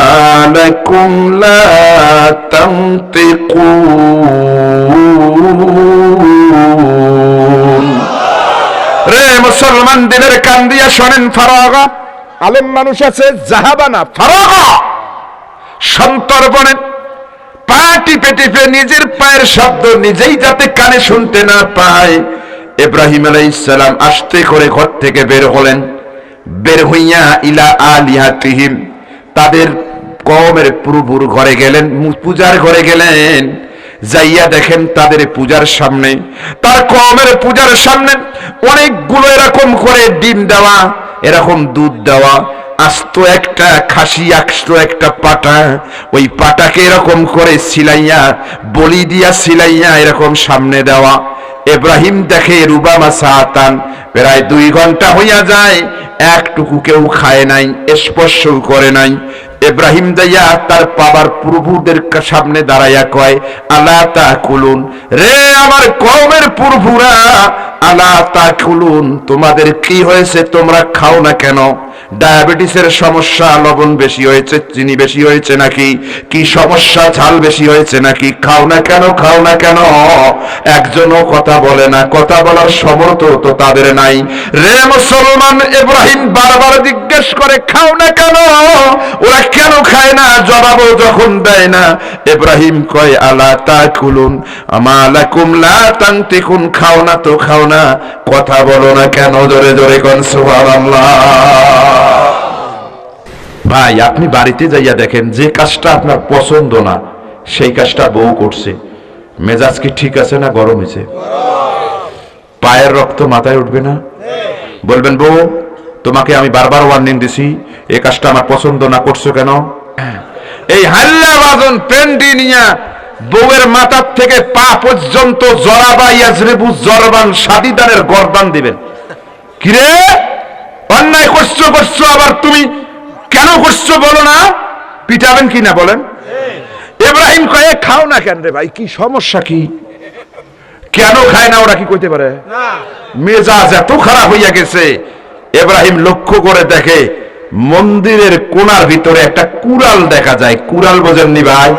Speaker 1: لكم لا تنطقون। রে মুসলমান দিনের কান দিয়া শোনেন, ফারাগা, আলেম মানুষ আছে জাহাবানা, ফারাগা সন্তর্পণে পা টিপে টিপে নিজের পায়ের শব্দ নিজেই যাতে কানে শুনতে না পায়, ইব্রাহিম আলাইহিস সালাম আস্তে করে ঘর থেকে বের হলেন। বের হইয়া ইলা আলিহাতিহিম, তাদের কওমের প্রভুর ঘরে গেলেন, পূজার ঘরে গেলেন। যাইয়া দেখেন তাদের পূজার সামনে, তার কওমের পূজার সামনে অনেকগুলো এরকম করে ডিম দেওয়া, এরকম দুধ দেওয়া, আস্ত একটা খাসি, আস্ত একটা পাটা, ওই পাটাকে এরকম করে সিলাইয়া, বলি দিয়া সিলাইয়া এরকম সামনে দেওয়া। ইব্রাহিম দেখে রুবামা সাআতান, প্রায় 2 ঘন্টা হইয়া যায়, একটুকু কেউ খায় নাই, স্পর্শও করে নাই। ইব্রাহিম যাইয়া তার বাবার প্রভুদের সামনে দাঁড়াইয়া কয়, আলা তাকুলুন, রে আমার কওমের প্রভুরা, আলা তাকুলুন, তোমাদের কি হয়েছে, তোমরা খাও না কেন? ডায়াবেটিসের সমস্যা, লবণ বেশি হয়েছে, চিনি বেশি হয়েছে নাকি? কি সমস্যা, ঝাল বেশি হয়েছে নাকি? খাও না কেন, খাও না কেন? একজনও কথা বলে না, কথা বলার সমর্থ তো তাদের নাই। রে মুসলমান, ইব্রাহিম বারবার জিজ্ঞেস করে, খাও না কেন? ওরা কেন খায় না? জবাবও যখন দেয় না, ইব্রাহিম কয়, আলা তাকুলুন মা লাকুম লা তানতিকুন, খাও না তো খাও না, কথা বলো না কেন? জোরে জোরে কোন সুবহানাল্লাহ। ভাই, আপনি বাড়িতে যাইয়া দেখেন, যে কাজটা আপনার পছন্দ না সেই কাজটা বউ করছে, মেজাজ কি ঠিক আছে না গরম হয়েছে? পায়ের রক্ত মাথায় উঠবে না? বলবেন, বউ তোমাকে আমি বারবার ওয়ার্নিং দিছি, এই কাজটা আমার পছন্দ না, করছো কেন? এই হাল্লা বাজন পেন্ডি নিয়া বউয়ের মাথার থেকে পা পর্যন্ত জরাবা ইয়াজরিবু জরবান, শাদিদানের গর্দান দিবেন। কিরে, অন্যায় করছো, আবার তুমি কেন করছো বলো না? পিটাবেন কি না বলেন? ইব্রাহিম কয়ে, খাও না কেন রে ভাই, কি সমস্যা কি? কেন খায় না ওরা কি কইতে পারে? মেজাজ এত খারাপ হইয়া গেছে। ইব্রাহিম লক্ষ্য করে দেখে মন্দিরের কোণার ভিতরে একটা কুড়াল দেখা যায়। কুড়াল বোঝেননি ভাই?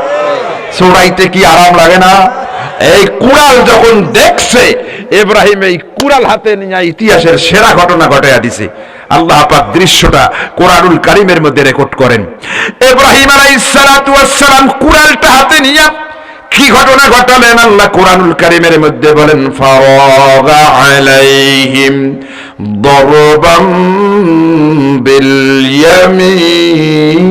Speaker 1: চড়াইতে কি আরাম লাগে না? এই কুড়াল যখন দেখছে, ইব্রাহিম এই কুড়াল হাতে নিয়ে ইতিহাসের সেরা ঘটনা ঘটাইয়া দিছে। আল্লাহ পাক দৃশ্যটা কোরআনুল কারীমের মধ্যে রেকর্ড করেন। ইব্রাহিম আলাইহিস সালাতু ওয়াস সালাম কুড়ালটা হাতে নিয়ে কি ঘটনা ঘটালেন আল্লাহ কোরআনুল কারীমের মধ্যে বলেন, ফারাগা আলাইহিম দরবাম বিল ইয়ামিন।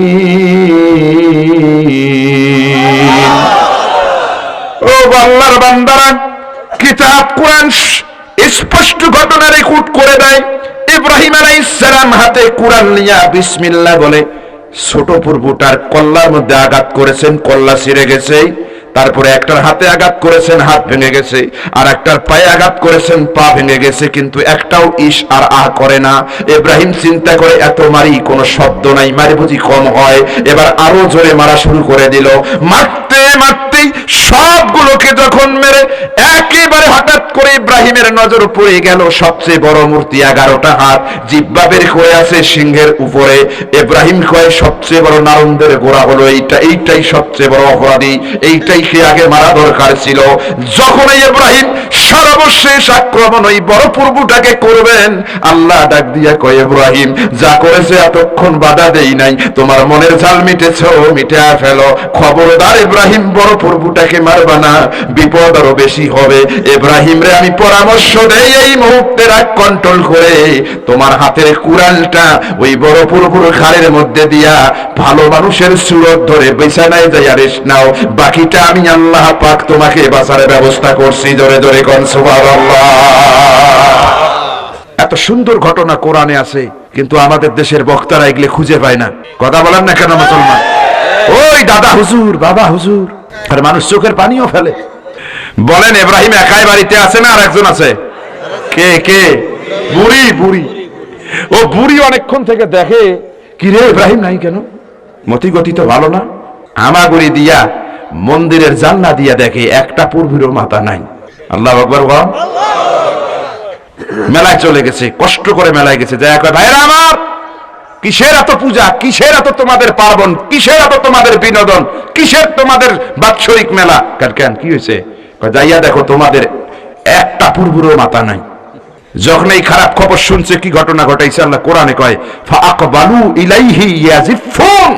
Speaker 1: ও আল্লাহর বান্দারা, কিতাব কোরআন স্পষ্ট ঘটনা রেকর্ড করে দেয়। ইব্রাহিম আলাইহিস সালাম হাতে কোরআন নিয়ে বিসমিল্লাহ বলে ছোট পূর্বটার কল্লার মধ্যে আঘাত করেছেন, কল্লা ছিঁড়ে গেছে। তারপরে একটার হাতে আঘাত করেছেন, হাত ভেঙে গেছে, আর একটার পায়ে আঘাত করেছেন, পা ভেঙে গেছে, কিন্তু একটাও ইস আর আহ করে না। ইব্রাহিম চিন্তা করে, এত মারি, কোনো শব্দ নাই, মারি বুঝি কম হয়। এবার আরো জোরে মারা শুরু করে দিল। মারতে মারতে দিয়েই সবগুলোকে যখন মেরে একেবারে হঠাৎ করে ইব্রাহিমের নজর পড়ে গেল সবচেয়ে বড় মূর্তি, 11টা হাত, জিহ্বা বের করে আছে সিংহের উপরে। ইব্রাহিম কয় সবচেয়ে বড় নারুন্দের গোড়া হলো এইটাই সবচেয়ে বড় অপরাধী, এইটাইকে আগে মারা দরকার ছিল। যখন ইব্রাহিম সর্বশেষ আক্রমণ ওই বড় পূর্বটাকে করবেন, আল্লাহ ডাক দিয়া কয় ইব্রাহিম যা করেছে এতক্ষণ বাধা দেই নাই, তোমার মনের ঝাল মিটেছো, মিটে ফেলো। খবরদার ইব্রাহিম বড় পূর্বটাকে মারবা না, বিপদ আরো বেশি হবে। ইব্রাহিম রে আমি পরামর্শ দেই এই মুহূর্তে রাগ কন্ট্রোল করে তোমার হাতের কুড়ালটা ওই বড় পূর্বর ঘাড়ের মধ্যে দিয়া ভালো মানুষের সুরত ধরে বিছানায় যাইয়া রেস্ট নাও, বাকিটা আমি আল্লাহ পাক তোমাকে বাঁচার ব্যবস্থা করছি। জোরে জোরে কোন সুবহানাল্লাহ। এত সুন্দর ঘটনা কোরআনে আছে, কিন্তু আমাদের দেশের বক্তারা এগুলো খুঁজে পায় না। কথা বলেন না কেন মুসলমান? ওই দাদা হুজুর, বাবা হুজুর, আর মানুষ চোখের পানিও ফেলে। বলেন ইব্রাহিম একাই বাড়িতে আছে না আর একজন আছে? কে কে? বুড়ি। বুড়ি, ও বুড়ি অনেকক্ষণ থেকে দেখে কি রে ইব্রাহিম নাই কেন, মতি গতি তো ভালো না। হামাগুড়ি দিয়া মন্দিরের জানলা দিয়া দেখে একটা পূর্বেরও মাথা নাই। আল্লাহু আকবার। মেলায় চলে গেছে, কষ্ট করে মেলায় গেছে, যায় কয় ভাইরা আমার কিসের এত পূজা, কিসের এত তোমাদের পার্বণ, কিসের এত তোমাদের বিনোদন, কিসের তোমাদের বাৎসরিক মেলা? কেন কি হয়েছে? যাইয়া দেখো তোমাদের একটা পূর্বেরও মাথা নাই। যখন এই খারাপ খবর শুনছে, কি ঘটনা ঘটাইছে আল্লাহ কোরআনে কয় ফাআকবালু ইলাইহি ইয়াজিফুন,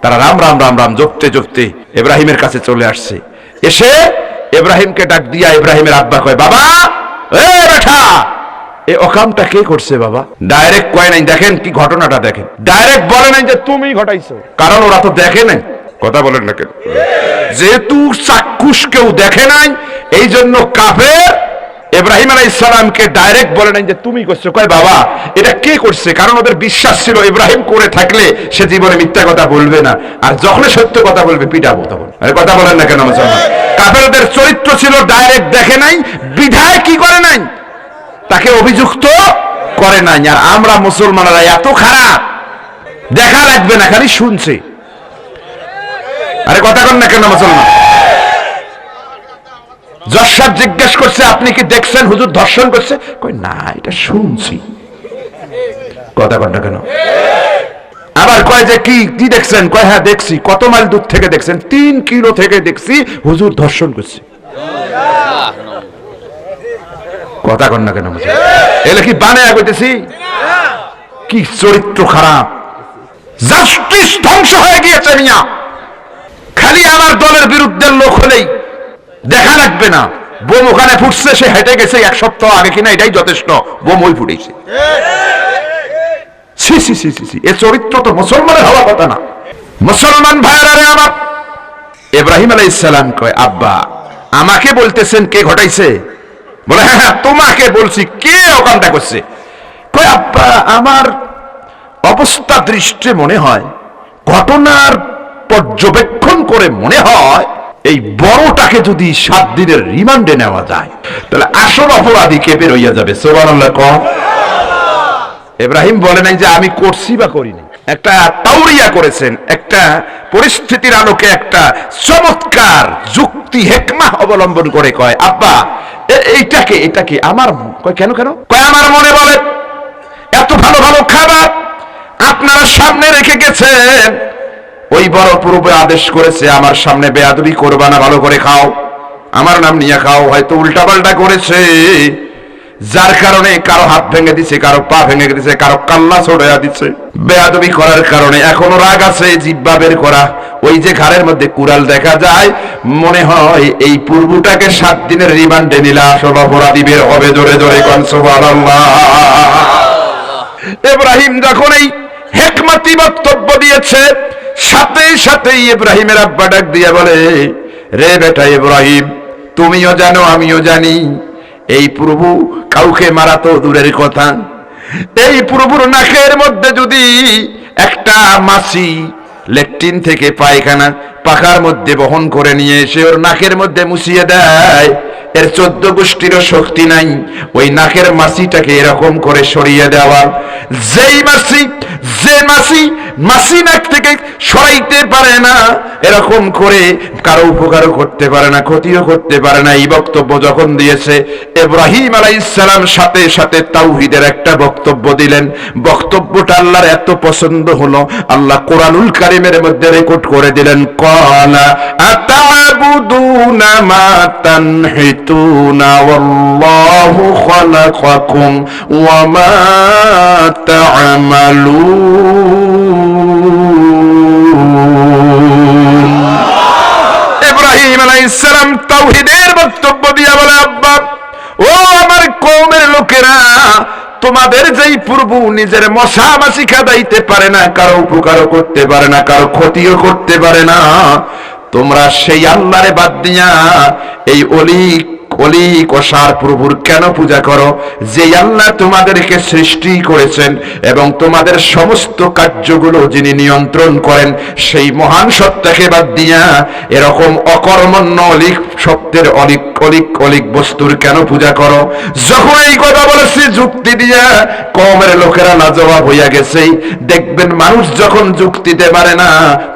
Speaker 1: তারা রাম রাম রাম রাম জপতে জপতে ইব্রাহিমের কাছে চলে আসছে। এসে ইব্রাহিমকে ডাক দিয়া ইব্রাহিমের আব্বা কয় বাবা এ বেটা, এই অকামটা কে করছে বাবা? ডাইরেক্ট কয় নাই, দেখেন কি ঘটনাটা দেখেন, ডাইরেক্ট বলে নাই যে তুমি ঘটাইছো, কারণ ওরা তো দেখে নাই। কথা বলেন না কেন? যেহেতু চাক্ষুষ কেউ দেখে নাই, এই জন্য কাফের ইব্রাহিম আলাইহিস সালামকে ডাইরেক্ট বলে নাই যে তুমি করছো। কয় বাবা এটা কে করছে, কারণ ওদের বিশ্বাস ছিল ইব্রাহিম করে থাকলে সে জীবনে মিথ্যা কথা বলবে না, আর যখন সত্য কথা বলবে পিটাবো। তখন আরে কথা বলেন না কেন মুসলমান? কাফেরদের চরিত্র ছিল ডাইরেক্ট দেখে নাই, বিধায় কি করে নাই, তাকে অভিযুক্ত করে নাই। আর আমরা মুসলমানরা এত খারাপ, দেখা লাগবে না, খালি শুনছে। আরে কথা কন না কেন মুসলমান? জজ সাহেব জিজ্ঞেস করছে আপনি কি দেখছেন হুজুর ধর্ষণ করছে? কই না, এটা শুনছি। কথা কন না কেন? আবার কয় যে কি কি দেখছেন? কয় হ্যাঁ দেখছি। কত মাইল দূর থেকে দেখছেন? 3 কিলো থেকে দেখছি হুজুর ধর্ষণ করছে। কথা কন না কেন? এলে কি বানায়া কইতেছি? কি চরিত্র খারাপ, জাস্টিস ধ্বংস হয়ে গিয়েছে মিয়া। খালি আমার দলের বিরুদ্ধে লোক হলেই দেখা লাগবে না, বোম ওখানে ফুটছে, সে হেঁটে গেছে 1 সপ্তাহ আগে কিনা, এটাই যথেষ্ট, বোম ওই ফুটেছে। এ চরিত্র তো মুসলমানের হওয়া কথা না। মুসলমান ভাইরা রে আমার, ইব্রাহিম আলাইহিস সালাম কয় আব্বা আমাকে বলতেছেন কে ঘটাইছে? বলে হ্যাঁ তোমাকে বলছি। কে ওখানটা করছে? কয় আব্বা আমার অবস্থা দৃষ্টে মনে হয়, ঘটনার পর্যবেক্ষণ করে মনে হয় এই বড়টাকে যদি 7 দিনের রিমান্ডে নেওয়া যায় তাহলে আসল অপরাধী কে বের হইয়া যাবে। সুবহানাল্লাহ কম। ইব্রাহিম বলে নাই যে আমি করছি বা করিনি, একটা তাওরিয়া করেছেন, একটা পরিস্থিতির আলোকে একটা চমৎকার যুক্তি হেকমা অবলম্বন করে কয় আব্বা এটাকে আমার। কয় কেন কেন? কয় আমার মনে বলে এত ভালো ভালো খাবার আপনারা সামনে রেখে গেছেন, ওই বড় পূর্বে আদেশ করেছে আমার সামনে বেয়াদবি করবা না, ভালো করে খাও, আমার নাম নিয়ে খাও। হয়তো উল্টাপাল্টা করেছে, যার কারণে কারো হাত ভেঙে দিছে, কারো পা ভেঙে দিছে, কারো কাল্লা ছড়াইয়া দিছে। বেয়াদবি করার কারণে এখনো রাগ আছে, জিহ্বা বের করা, ওই যে ঘাড়ের মধ্যে কুড়াল দেখা যায়, মনে হয় এই পূর্বটাকে 7 দিনের রিমান্ডে নিলে আসল অপরাধী বের হবে। জোরে জোরে কোন সুবহানাল্লাহ। ইব্রাহিম যখন এই হিকমতি বক্তব্য দিয়েছে, সাথে সাথেই ইব্রাহিমের আব্বা ডাক দিয়া বলে রে বেটা ইব্রাহিম, তুমিও জানো আমিও জানি এই প্রভু কাউকে মারা তো দূরের কথা, এই প্রভুর নাকের মধ্যে যদি একটা মাছি ল্যাট্রিন থেকে পায়খানা পাখার মধ্যে বহন করে নিয়ে এসে ওর নাকের মধ্যে মুছিয়ে দেয়, এর 14 গোষ্ঠীরও শক্তি নাই ওই নাকের মাছিটাকে এরকম করে সরিয়ে দেওয়া। যে মাছি মাছি নাক থেকে সরাইতে পারে না, এরকম করে কারো উপকারও করতে পারে না, ক্ষতিও করতে পারে না। এই বক্তব্য যখন দিয়েছে, ইব্রাহিম আলাইহিস সালাম সাথে সাথে তাওহীদের একটা বক্তব্য দিলেন। বক্তব্যটা আল্লাহর এত পছন্দ হলো, আল্লাহ কোরআনুল কারীমের মধ্যে রেকর্ড করে দিলেন, ক্বালা আতা'বুদুনা মা তানহিতুনা ওয়াল্লাহু খালাকাকুম ওয়া মা তা'মালুন। ইব্রাহিম আলাইহিস সালাম তাওহীদের বক্তব্য দিয়া বলে, আব্বা ও আমার কওমের লোকেরা, তোমাদের যেই পূর্ব নিজের মশা মাছি খাদাইতে পারে না, কারো উপকারও করতে পারে না, কারো ক্ষতিও করতে পারে না, তোমরা সেই আল্লাহরে বাদ দিয়া এই অলি কষার প্রভুর কেন পূজা করো? যে আল্লাহ তোমাদেরকে সৃষ্টি করেছেন এবং তোমাদের সমস্ত কার্যগুলো যিনি নিয়ন্ত্রণ করেন, সেই মহান সত্তাকে বাদ দিয়া এরকম অকর্মণ্য অলিক সত্যের অলিক বস্তুর কেন পূজা করো? যখন এই কথা বলেছে যুক্তি দিয়া, কওমের লোকেরা লাজবাব হইয়া গেছে। দেখবেন মানুষ যখন যুক্তিতে পারে না,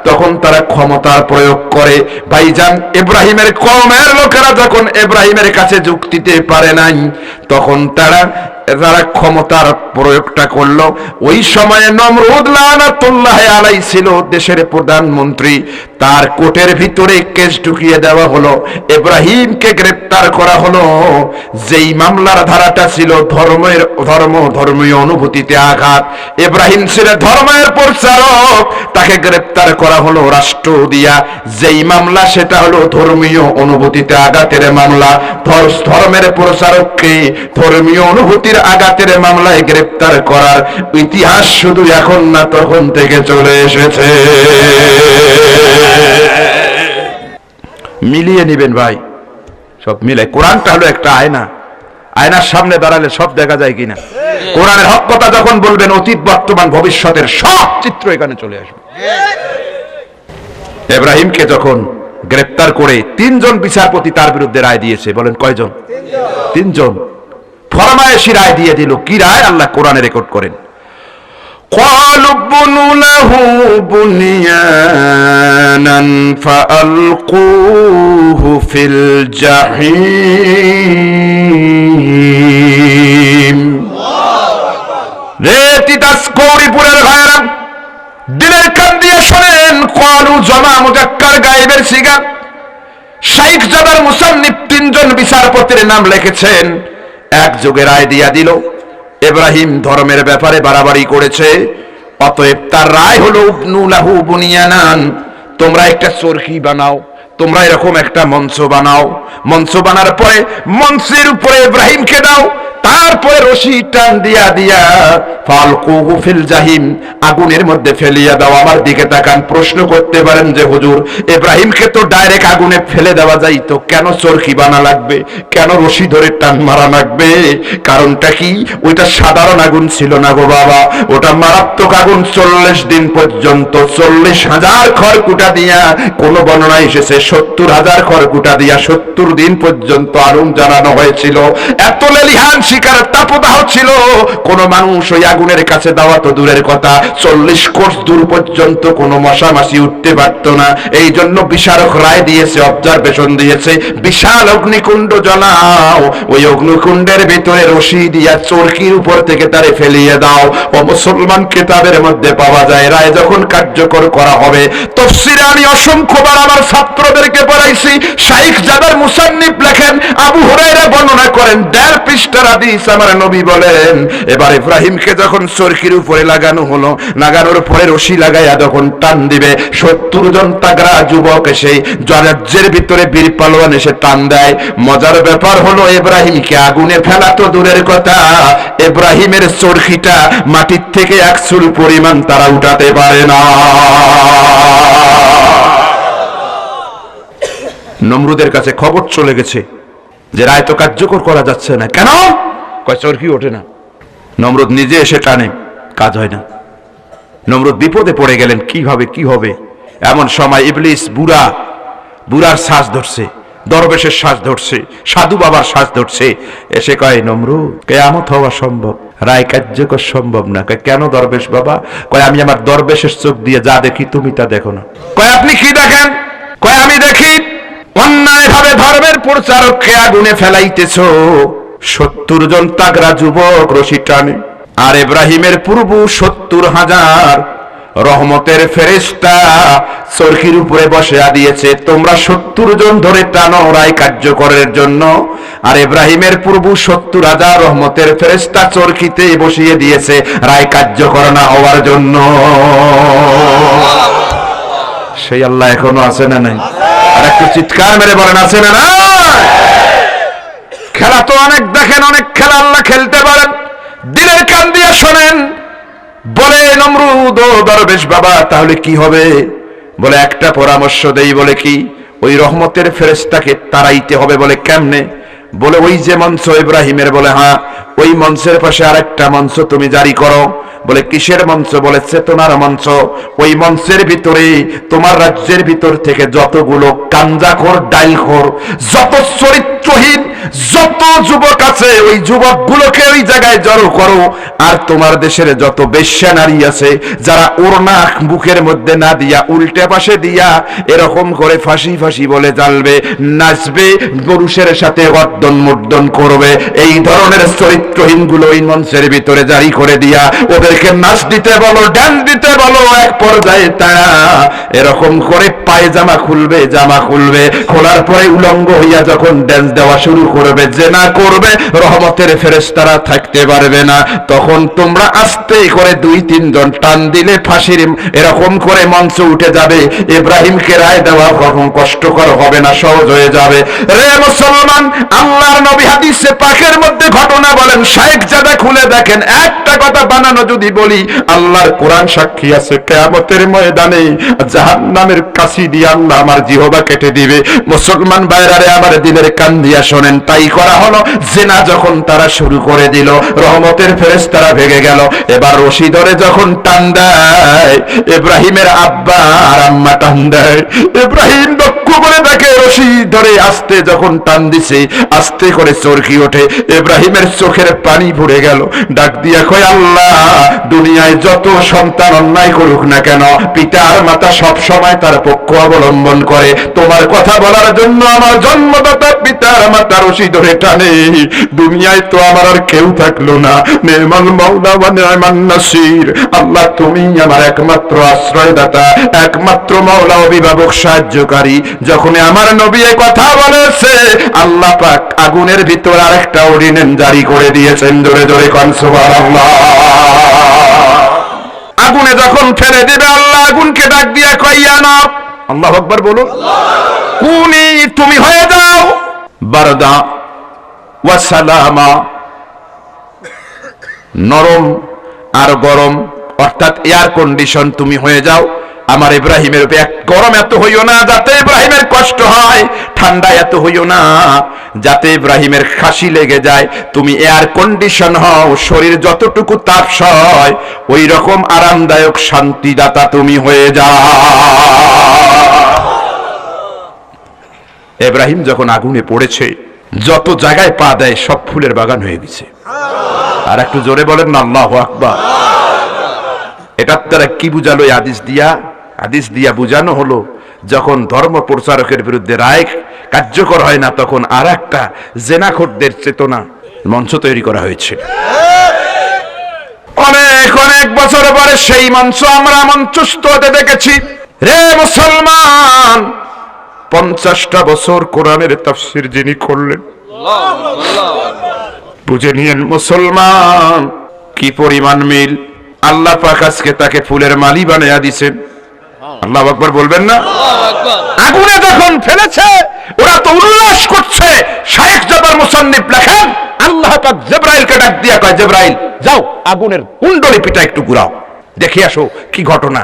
Speaker 1: তখন তারা ক্ষমতার প্রয়োগ করে। ভাইজান, ইব্রাহিমের কওমের লোকেরা যখন ইব্রাহিমের কাছে যুক্তিতে পারে নাই, তখন তারা ক্ষমতার প্রয়োগটা করলো। ওই সময়ে নমরুদ লানাতুল্লাহি আলাইহি ছিল দেশের প্রধানমন্ত্রী, তার কোটের ভিতরে কেস ঢুকিয়ে দেওয়া হলো, ইব্রাহিমকে গ্রেফতার করা হলো। যেই মামলার ধারাটা ছিল ধর্মীয় অনুভূতিতে আঘাত, ইব্রাহিম ছিল ধর্মের প্রচারক, তাকে গ্রেফতার করা হলো রাষ্ট্র দিয়া। যেই মামলা সেটা হলো ধর্মীয় অনুভূতিতে আঘাতের মামলা। ধর্মের প্রচারককে ধর্মীয় অনুভূতির আঘাতের মামলায় গ্রেফতার করার ইতিহাস শুধু এখন না, তখন থেকে চলে এসেছে। মিলিয়ে নিবেন ভাই, সব মিলে। কোরআনটা হলো একটা আয়না, আয়নার সামনে দাঁড়ালে সব দেখা যায় কিনা। কোরআনের হক কথা যখন বলবেন, অতীত বর্তমান ভবিষ্যতের সব চিত্র এখানে চলে আসবে। ইব্রাহিমকে যখন গ্রেফতার করে 3 জন বিচারপতি তার বিরুদ্ধে রায় দিয়েছে। বলেন কয়জন? 3 জন। ফরমায়েশি রায় দিয়ে দিল। কি রায়? আল্লাহ কোরআনে রেকর্ড করেন, قالوا ابنوا له بنيانا فألقوه في الجحيم। গৌরীপুরের ভাইরা, দিলের কান দিয়ে শোনেন। ক্বালু জমা মুজাক্কার গায়েবের সিগা। শাইখ জাদার মুসান্নিফ 3 জন বিচারপতির নাম লিখেছেন, একযোগে রায় দিয়া দিল ইব্রাহিম ধর্মের ব্যাপারে বাড়াবাড়ি করেছে, অতএব তার রায় হলো উবনু লাহু বুনিয়ানান, তোমরা একটা চরকি বানাও, তোমরা এরকম একটা মঞ্চ বানাও। মঞ্চ বানার পরে মঞ্চের উপরে ইব্রাহিমকে দাও, তারপরে রশি টান দিয়া দিয়া ফালকুহু ফিল জাহিম, আগুনের মধ্যে ফেলিয়া দাও। আমার দিকে তাকান, প্রশ্ন করতে পারেন যে হুজুর, ইব্রাহিমকে তো ডাইরেক্ট আগুনে ফেলে দেওয়া যায়, তো কেন চরকি বানা লাগবে, কেন রশি ধরে টান মারা লাগবে? কারণটা কি? ওইটা সাধারণ আগুন ছিল না গো বাবা, ওটা মারাত্মক আগুন। 40 দিন পর্যন্ত 40,000 খড়কুটা দিয়া, কোন বর্ণনা এসেছে 70,000 খড়কুটা দিয়া 70 দিন পর্যন্ত আগুন জ্বালানো হয়েছিল। এত লেলিহান শিকার তাপদাহ ছিল, কোন মানুষ ওই আগুনের কাছে দেওয়া তো দূরের কথা, 40 কোষ দূর পর্যন্ত কোনো মশা মাছি উঠতে পারত না। এই জন্য বিচারক রায় দিয়েছে, অবজারভেশন দিয়েছে, বিশাল অগ্নিকুণ্ড জ্বালাও, ওই অগ্নিকুণ্ডের ভিতরে রশি দিয়া চরকির উপর থেকে তারে ফেলিয়ে দাও। ও মুসলমান কিতাবের মধ্যে পাওয়া যায়, রায় যখন কার্যকর করা হবে। তাফসীরে আমি অসংখ্যবার আমার ছাত্রদেরকে পড়াইছি। শাইখ জাদার মুসান্নিফ লেখেন, আবু হুরায়রা বর্ণনা করেন, 1.5 পৃষ্ঠার হাদিস, আমার নবী বলেন, এবার ইব্রাহিমকে যখন চরকির উপরে লাগানো হলো, লাগানোর পরে রশি লাগাইয়া যখন টান দিবে, 70 জন তাগড়া যুবক এসে জরাজ্যের ভিতরে বীর পালোয়ান এসে টান দেয়। মজার ব্যাপার হলো, ইব্রাহিমকে আগুনে ফেলা তো দূরের কথা, ইব্রাহিমের চরকিটা মাটির থেকে 1 চুল পরিমাণ তারা উঠাতে পারে না। নমরুদের কাছে খবর চলে গেছে যে রায় তো কার্যকর করা যাচ্ছে না। কেন? কয় চরকি ওঠে না। নমরুদ নিজে এসে টানে, কাজ হয় না। নমরুদ বিপদে পড়ে গেলেন, কিভাবে কি হবে। এমন সময় ইবলিস বুড়ার শ্বাস ধরছে, দরবেশের শ্বাস ধরছে, সাধু বাবার শ্বাস ধরছে, এসে কয়, নমরুদ কিয়ামত হওয়া সম্ভব, রায় কার্যকর সম্ভব না। কয় কেন দরবেশ বাবা? কয় আমি আমার দরবেশের চোখ দিয়ে যা দেখি তুমি তা দেখো না। কয় আপনি কি দেখেন? কয় আমি দেখি অন্যায় ভাবে ধর্মের প্রচারককে আগুনে ফেলাইতেছো। 70 জন তাগড়া যুবক রশি টানে, আর ইব্রাহিমের পূর্ব 70,000 রহমতের ফেরেশতা চরকির উপরে বসে দিয়েছে। তোমরা 70 জন ধরে টানো রায় কার্যকরের জন্য, আর ইব্রাহিমের পূর্ব 70,000 রহমতের ফেরেশতা চরকিতে বসিয়ে দিয়েছে রায় কার্যকর না হওয়ার জন্য। সেই আল্লাহ এখনো আছে না নাই? আর একটু চিৎকার মেরে বলেন আছে না নাই? খেলা তো অনেক দেখেন, অনেক খেলা আল্লাহ খেলতে পারেন। দিলের কান দিয়ে শোনেন। বলে নমরুদ, ও দরবেশ বাবা তাহলে কি হবে? বলে একটা পরামর্শ দেই। বলে কি? ওই রহমতের ফেরেশতাকে তাড়াইতে হবে। বলে কেমনে? বলে ওই যে মঞ্চ ইব্রাহিমের, বলে হ্যাঁ, ওই মঞ্চের পাশে আরেকটা মঞ্চ তুমি জারি করো। বলে কিসের মঞ্চ? বলে চেতনার মঞ্চ। ওই মঞ্চের ভিতরে তোমার রাজ্যের ভিতর থেকে যতগুলো কাঞ্জাখোর, ডাইলখোর, যত চরিত্রহীন যত যুবক আছে, ওই যুবকগুলোকে ওই জায়গায় জড়ো করো। আর তোমার দেশের যত বেশ্যা নারী আছে, যারা ওড়না বুকের মধ্যে না দিয়া উল্টে পাশে দিয়া এরকম করে ফাঁসি ফাঁসি বলে জ্বালবে, নাচবে, পুরুষের সাথে গর্দন মুর্দন করবে, এই ধরনের চরিত্রহীন গুলো ওই মঞ্চের ভিতরে জারি করে দিয়া ওদেরকে নাচ দিতে বলো, ড্যান্স দিতে বলো। এক পর্যায়ে তারা এরকম করে পায়জামা খুলবে, জামা খুলবে, খোলার পরে উলঙ্গ হইয়া যখন ড্যান্স দেওয়া শুরু করবে, জেনা করবে, রহমতের ফেরেশতারা থাকতে পারবে না। তখন তোমরা আস্তে করে 2-3 জন টান দিলে ফাঁসির এরকম করে মঞ্চ উঠে যাবে। ইব্রাহিমকে রায় দেওয়া কখন কষ্টকর হবে না, সহজ হয়ে যাবে। রে মুসলমান, আল্লাহর নবী হাদিসে পাকের মধ্যে ঘটনা বলেন, শাইখ জাদা খুলে দেখেন। একটা কথা বানানো যদি বলি, আল্লাহর কোরআন সাক্ষী আছে, কিয়ামতের ময়দানে জাহান্নামের কাছি দিয়ে আল্লাহ আমার জিহবা কেটে দিবে। মুসলমান ভাইরারে আমার দিলের কান দিয়া শোনেন। তাই করা হলো, জিনা যখন তারা শুরু করে দিল, রহমতের ফেরেশতারা ভেগে গেল। এবার রশি ধরে যখন টান দেয়, ইব্রাহিমের আব্বা আর আম্মা টান দেয়। ইব্রাহিম লক্ষ্য করে দেখে রশি ধরে আস্তে যখন টান দিছে, আস্তে করে চরকি ওঠে। ইব্রাহিমের চোখের পানি ভরে গেল। ডাক দিয়া কয়, আল্লাহ, দুনিয়ায় যত সন্তান অন্যায় করুক না কেন, পিতা আর মাতা সব সময় তার পক্ষ অবলম্বন করে। তোমার কথা বলার জন্য আমার জন্মদাতা পিতা আর মাতা রশি ধরে টানে। দুনিয়ায় তো আমার আর কেউ থাকলো না। নি'মাল মাওলা ওয়া নি'মান নাসির। আল্লাহ, তুমি আমার একমাত্র আশ্রয়দাতা, একমাত্র মাওলা, অভিভাবক, সাহায্যকারী। যখন আমার নবী এই কথা বলেছে, আল্লাহ পাক আগুনের ভিতর আরেকটা অর্ডিন্যান্স জারি করে দিয়েছেন। জোরে জোরে কোন সুবহানাল্লাহ। আগুনে যখন ফেলে দিবে, আল্লাহ আগুনকে ডাক দিয়া কয়, ইয়া নার, আল্লাহু আকবার বলো, কুনি, তুমি হয়ে যাও বারদা ওয়া সালামা, নরম আর গরম, অর্থাৎ এয়ার কন্ডিশন তুমি হয়ে যাও আমার ইব্রাহিমের উপরে। গরম এত হইও না যাতে ইব্রাহিমের কষ্ট হয়, ঠান্ডা এত হইও না যাতে ইব্রাহিমের খাসি লেগে যায়। তুমি এয়ার কন্ডিশন হও, শরীর যতটুকু তাপ সয় ওই রকম আরামদায়ক শান্তিদাতা তুমি হয়ে যাও। ইব্রাহিম যখন আগুনে পড়েছে, যত জায়গায় পা দেয় সব ফুলের বাগান হয়ে গেছে। আর একটু জোরে বলেন না আল্লাহু আকবার। এটার দ্বারা কি বুঝালো? হাদিস দিয়া বুঝানো হলো, যখন ধর্ম প্রচারকের বিরুদ্ধে রায় কার্যকর হয় না, তখন আর একটা জেনাখোরদের চেতনা মঞ্চ তৈরি করা হয়েছে। অনেক অনেক বছর পরে সেই মঞ্চ আমরা মঞ্চস্থ হতে দেখেছি। রে মুসলমান, 50টা বছর কোরআনের তাফসীর যিনি করলেন, বুঝে নিয়েন মুসলমান কি পরিমাণ মিল। আল্লাহ পাক আজকে তাকে ফুলের মালি বানায়া দিয়েছেন। আল্লাহু আকবার বলবেন না? আগুনে যখন ফেলেছে, ওরা তো উল্লাস করছে। শাইখ জাদার মুসান্নিফ লেখেন, আল্লাহ পাক জিবরাইলকে ডাক দিয়া কয়, জিবরাইল যাও আগুনের কুণ্ডলি পিটা একটু ঘুরাও, দেখে আসো কি ঘটনা।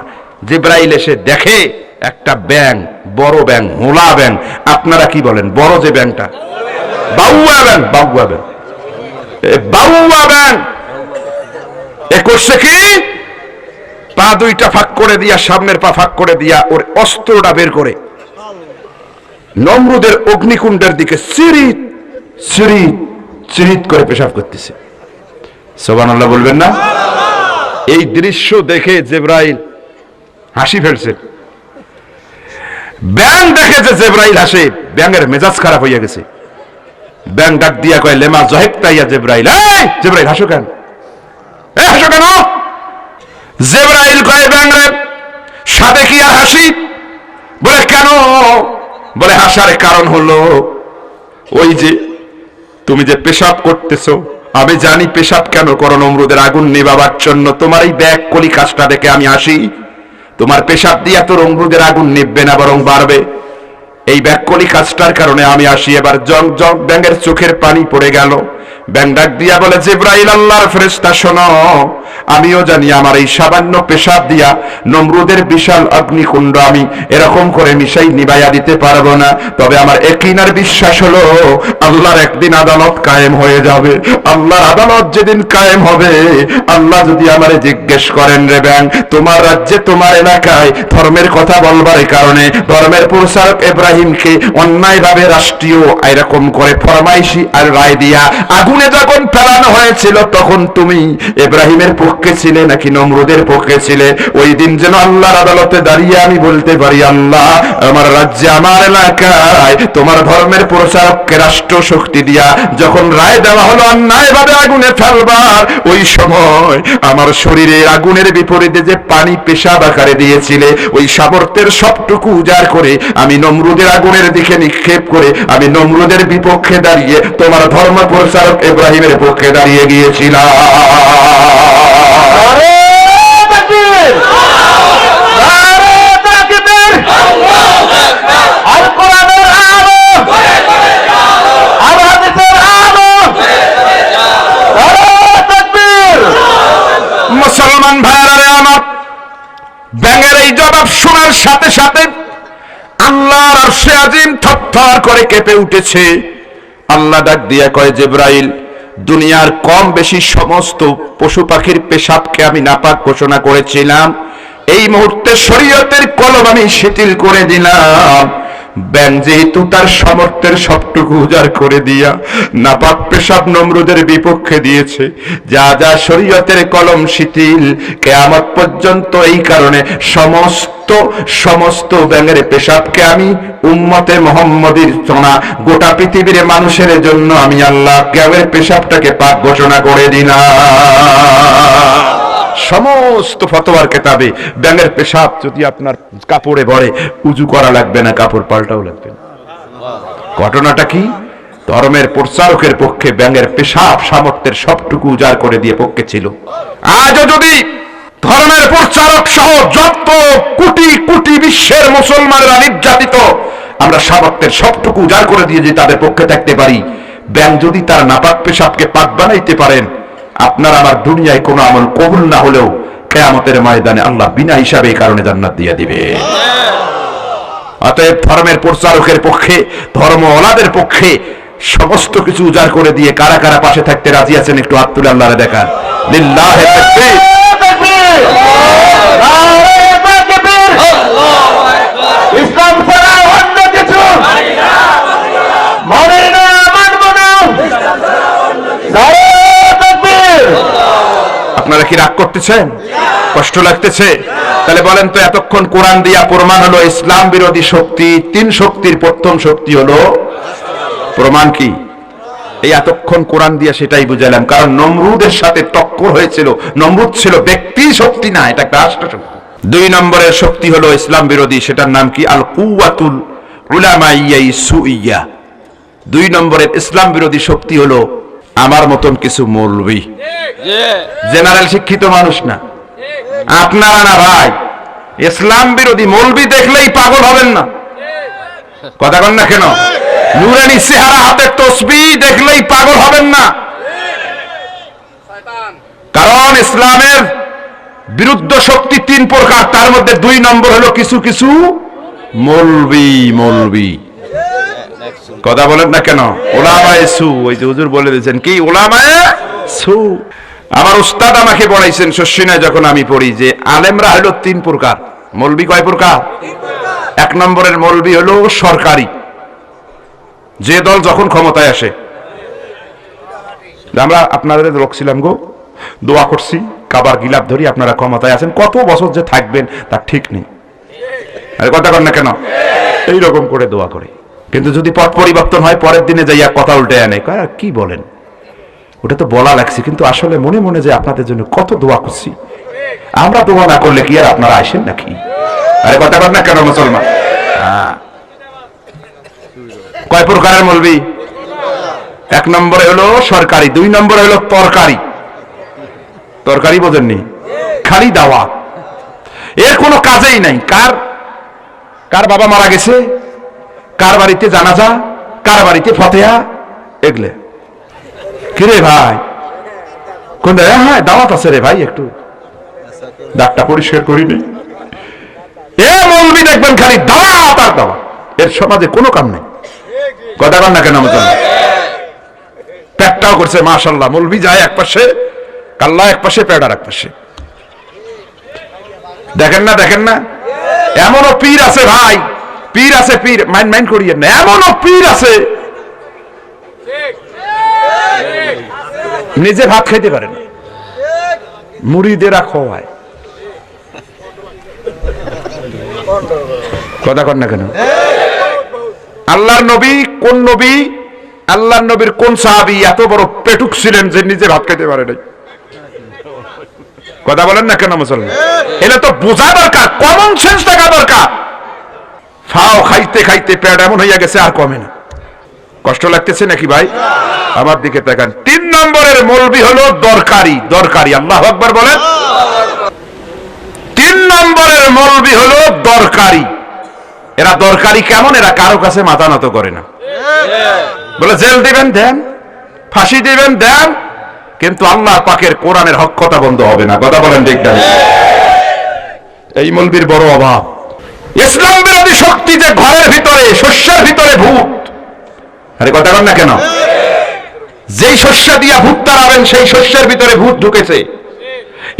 Speaker 1: জিবরাইল এসে দেখে একটা ব্যাঙ, বড় ব্যাঙ, হোলা ব্যাঙ। আপনারা কি বলেন? বড় যে ব্যাঙটা, বাউয়া ব্যাঙ, বাউয়া ব্যাঙ, বাউয়া ব্যাঙ। এ করছে কি? পা দুইটা ফাঁক করে দিয়া, সামনের পা ফাঁক করে দিয়া ওর অস্ত্রটা বের করে নমরুদের অগ্নিকুণ্ডের দিকে চিরিত চিরিত চিরিত করে পেশাব করতেছে। সুবহানাল্লাহ বলবেন না? এই দৃশ্য দেখে জিবরাইল হাসি ফেলছে। ব্যাং দেখে যে জিবরাইল হাসে, ব্যাঙের মেজাজ খারাপ হইয়া গেছে। ব্যাং ডাক দিয়া কয়, লেমা জহিকতা ইয়া জিবরাইল। এই জিবরাইল হাসো কেন? হাসো কেন? জিবরাইল কয়, ব্যাং রে সাথে কি আর হাসি? বলে কেন? বলে হাসার কারণ হলো ওই যে তুমি যে পেশাব করতেছো, আমি জানি পেশাব কেন করো, নমরুদের আগুন নেভাবার জন্য। তোমার এই ব্যাগ কলি কাজটা দেখে আমি হাসি। তোমার পেশাব দিয়া তো নমরুদের আগুন নিববে না, বরং বাড়বে। এই ব্যাককলি কাজটার কারণে আমি আসি। এবার জং জং ব্যাঙের চোখের পানি পড়ে গেল। ব্যাং ডাক দিয়া বলে, জিবরাইল আল্লাহর ফেরেশতা শোনো, আমিও জানি আমার এই সামান্য পেশাব দিয়া নমরুদের বিশাল অগ্নিকুণ্ড আমি এরকম করে মিশাই নিবাইয়া দিতে পারবো না। তবে আমার ইয়াকিন আর বিশ্বাস হলো আল্লাহর একদিন আদালত কায়েম হয়ে যাবে। আল্লাহর আদালত যেদিন কায়েম হবে, আল্লাহ যদি আমারে জিজ্ঞেস করেন, রে ব্যাং তোমার রাজ্যে তোমার এলাকায় ধর্মের কথা বলবার কারণে ধর্মের প্রচারক ইব্রাহিমকে অন্যায়ভাবে রাষ্ট্রীয় এরকম করে ফরমাইশি আর রায় দিয়া আগুনে যখন ফেলানো হয়েছিল, তখন তুমি ইব্রাহিমের পক্ষে ছিলে নাকি নমরুদের পক্ষে ছিলে? ওই দিন যেন আল্লাহর আদালতে দাঁড়িয়ে আমি বলতে পারি, আল্লাহ আমার রাজ্যে আমার এলাকায় তোমার ধর্মের প্রচারককে রাষ্ট্র শক্তি দিয়া যখন রায় দেওয়া হলো অন্যায়ভাবে আগুনে ফেলবার, ওই সময় আমার শরীরের আগুনের বিপরীতে যে পানি পেশাব আকারে দিয়েছিলে, ওই সামর্থ্যের সবটুকু উজাড় করে আমি নমরুদের আগুনের দিকে নিক্ষেপ করে আমি নমরুদের বিপক্ষে দাঁড়িয়ে তোমার ধর্ম প্রচারক ইব্রাহিমের পক্ষে দাঁড়িয়ে গিয়েছিলাম। মুসলমান ভাইরা আমার, ব্যাঙের এই জবাব শোনার সাথে সাথে আল্লাহর আরশে আজিম থরথর করে কেঁপে উঠেছে। আল্লাহ ডাক দিয়া কয়, জিবরাইল দুনিয়ার কম বেশি সমস্ত পশু পাখির পেশাবকে আমি নাপাক ঘোষণা করেছিলাম। এই মুহূর্তে শরীয়তের কলম আমি শিথিল করে দিলাম। ব্যাং যেহেতু তার সামর্থ্যের সবটুকু উজাড় করে দিয়া নাপাক পেশাব নমরুদের বিপক্ষে দিয়েছে, যা যা শরীয়তের কলম শিথিল কিয়ামত পর্যন্ত, এই কারণে সমস্ত ব্যাঙের পেশাবকে আমি উম্মতে মুহাম্মদীর চনা গোটা পৃথিবীর মানুষের জন্য আমি আল্লাহ ব্যাঙের পেশাবটাকে পাক ঘোষণা করে দিলাম। সমস্ত ফতোয়ার কিতাবে ব্যাঙের পেশাব যদি আপনার কাপড়ে ভরে, উজু করা লাগবে না, কাপড় পাল্টাও লাগবে না। ঘটনাটা কি? ধর্মের প্রচারকের পক্ষে ব্যাঙের পেশাব সামর্থ্যের সবটুকু উজাড় করে দিয়ে পক্ষে ছিল। আজও যদি ধর্মের প্রচারক সহ যত কোটি কোটি বিশ্বের মুসলমানেরা নির্যাতিত, আমরা সামর্থ্যের সবটুকু উজাড় করে দিয়ে যে তাদের পক্ষে থাকতে পারি, ব্যাঙ যদি তার নাপাক পেশাবকে পাক বানাইতে পারেন, আপনার আমার দুনিয়ায় কোনো আমল কবুল না হলেও কিয়ামতের ময়দানে আল্লাহ বিনা হিসাবে এই কারণে জান্নাত দিয়ে দিবে। অতএব ধর্মের প্রচারকের পক্ষে, ধর্মওয়ালাদের পক্ষে সমস্ত কিছু উজাড় করে দিয়ে কারা কারা পাশে থাকতে রাজি আছেন? একটু হাত তুলে আল্লাহরে দেখান। লিল্লাহি তাকবীর। ইসলাম ছাড়া অন্য কিছু মানে না, মানব না। আপনারা কি রাগ করতেছেন? কষ্ট লাগতেছে? তাহলে বলেন তো, এতক্ষণ কোরআন দিয়া প্রমাণ হলো ইসলাম বিরোধী শক্তি, তিন শক্তির প্রথম শক্তি হলো প্রমাণ কি? এই এতক্ষণ কোরআন দিয়া সেটাই বুঝালাম। কারণ নমরুদের সাথে টক্কর হয়েছিল। নমরুদ ছিল ব্যক্তি শক্তি না, এটা একটা রাষ্ট্র শক্তি। দুই নম্বরের শক্তি হলো ইসলাম বিরোধী, সেটার নাম কি? আল কুওয়াতুল উলামাইয়া সুইয়া। দুই নম্বরের ইসলাম বিরোধী শক্তি হলো আমার মতন কিছু মৌলবি, জেনারেল শিক্ষিত মানুষ না, আপনারা না ভাই। ইসলাম বিরোধী মৌলবি দেখলেই পাগল হবেন না, কথা বলেন না কেন? নুরানি চেহারা, হাতে তসবিহ দেখলেই পাগল হবেন না। কারণ ইসলামের বিরুদ্ধ শক্তি তিন প্রকার, তার মধ্যে দুই নম্বর হলো কিছু কিছু মৌলবি। কথা বলেন না কেন? ওলামায়ে সু, ওই যে হুজুর বলে দিয়েছেন কি ওলামায়ে সু। আমার উস্তাদ আমাকে পড়াইছেন শশিনায় যখন আমি পড়ি, যে আলেমরা হলো তিন প্রকার। মৌলবি কয় প্রকার? এক নম্বরের মৌলবি হলো সরকারি, যে দল যখন ক্ষমতায় আসে। আমরা আপনাদের লোক ছিলাম গো, দোয়া করছি কাবার গিলাপ ধরি, আপনারা ক্ষমতায় আছেন, কত বছর যে থাকবেন তার ঠিক নেই। আরে কথা কর না কেন? এইরকম করে দোয়া করে। কিন্তু যদি পথ পরিবর্তন হয়, পরের দিনে যাইয়া কথা উল্টে আনে, কি বলেন? ওটা তো বলা লাগছে, কিন্তু আসলে মনে মনে যে আপনাদের জন্য কত দোয়া করছি। আমরা দোয়া না করলে কি আর আপনারা আসেন নাকি? আরে কথা কর না কেন মুসলমান? কয় প্রকারের মৌলবি? এক নম্বরে হলো সরকারি, দুই নম্বরে হলো তরকারি। তরকারি বোঝেননি? খালি দাওয়া, এর কোনো কাজেই নাই। কার বাবা মারা গেছে, কার বাড়িতে জানাজা, কার বাড়িতে ফতেহা, এগলে কিরে ভাই কোন? হ্যাঁ দাওয়াত আছে রে ভাই, একটু দাগটা পরিষ্কার করিনি। এ মৌলবি দেখবেন খালি দাওয়াত আর দাওয়াত, এর সমাজে কোনো কাম নেই। কথা বল না কেন? পেটটাও করছে মাশাআল্লাহ, মৌলবি যায় এক পাশে, কাল্লা এক পাশে, পেট আর এক পাশে। দেখেন না এমনও পীর আছে ভাই, পীর আছে, পীর মাইন্ড করিয়েন না, এমনও পীর আছে নিজে ভাত খাইতে পারেন, মুরিদেরা খাওয়ায়। কথা কর না কেন? আল্লাহর নবী কোন নবী, আল্লাহর নবীর কোন সাহাবী এত বড় পেটুক ছিলেন যে নিজে ভাত খাইতে পারে নাই? কথা বলেন না কেন মুসলমান? এটা তো বোঝা দরকার, কমন সেন্স থাকা দরকার। ফাও খাইতে খাইতে পেট এমন হইয়া গেছে আর কমে না। কষ্ট লাগতেছে নাকি ভাই? আমার দিকে তাকান। 3 নম্বরের মৌলবি হলো দরকারি। আল্লাহু আকবার বলেন। 3 নম্বরের মৌলবি হলো দরকারি। এরা দরকারি কেমন? এরা কারো কাছে মাথা নত করে না। বলে জেল দিবেন দেন, ফাঁসি দিবেন দেন, কিন্তু আল্লাহ পাকের কোরআনের হক কথা বন্ধ হবে না। কথা বলেন ঠিক না? এই মৌলবীর বড় অভাব। ইসলাম বিরোধী শক্তি যে ঘরের ভিতরে, শস্যের ভিতরে ভূত। আরে কথা বলেন না কেন? যেই শস্য দিয়া ভূত তাড়াবেন, সেই শস্যের ভিতরে ভূত ঢুকেছে।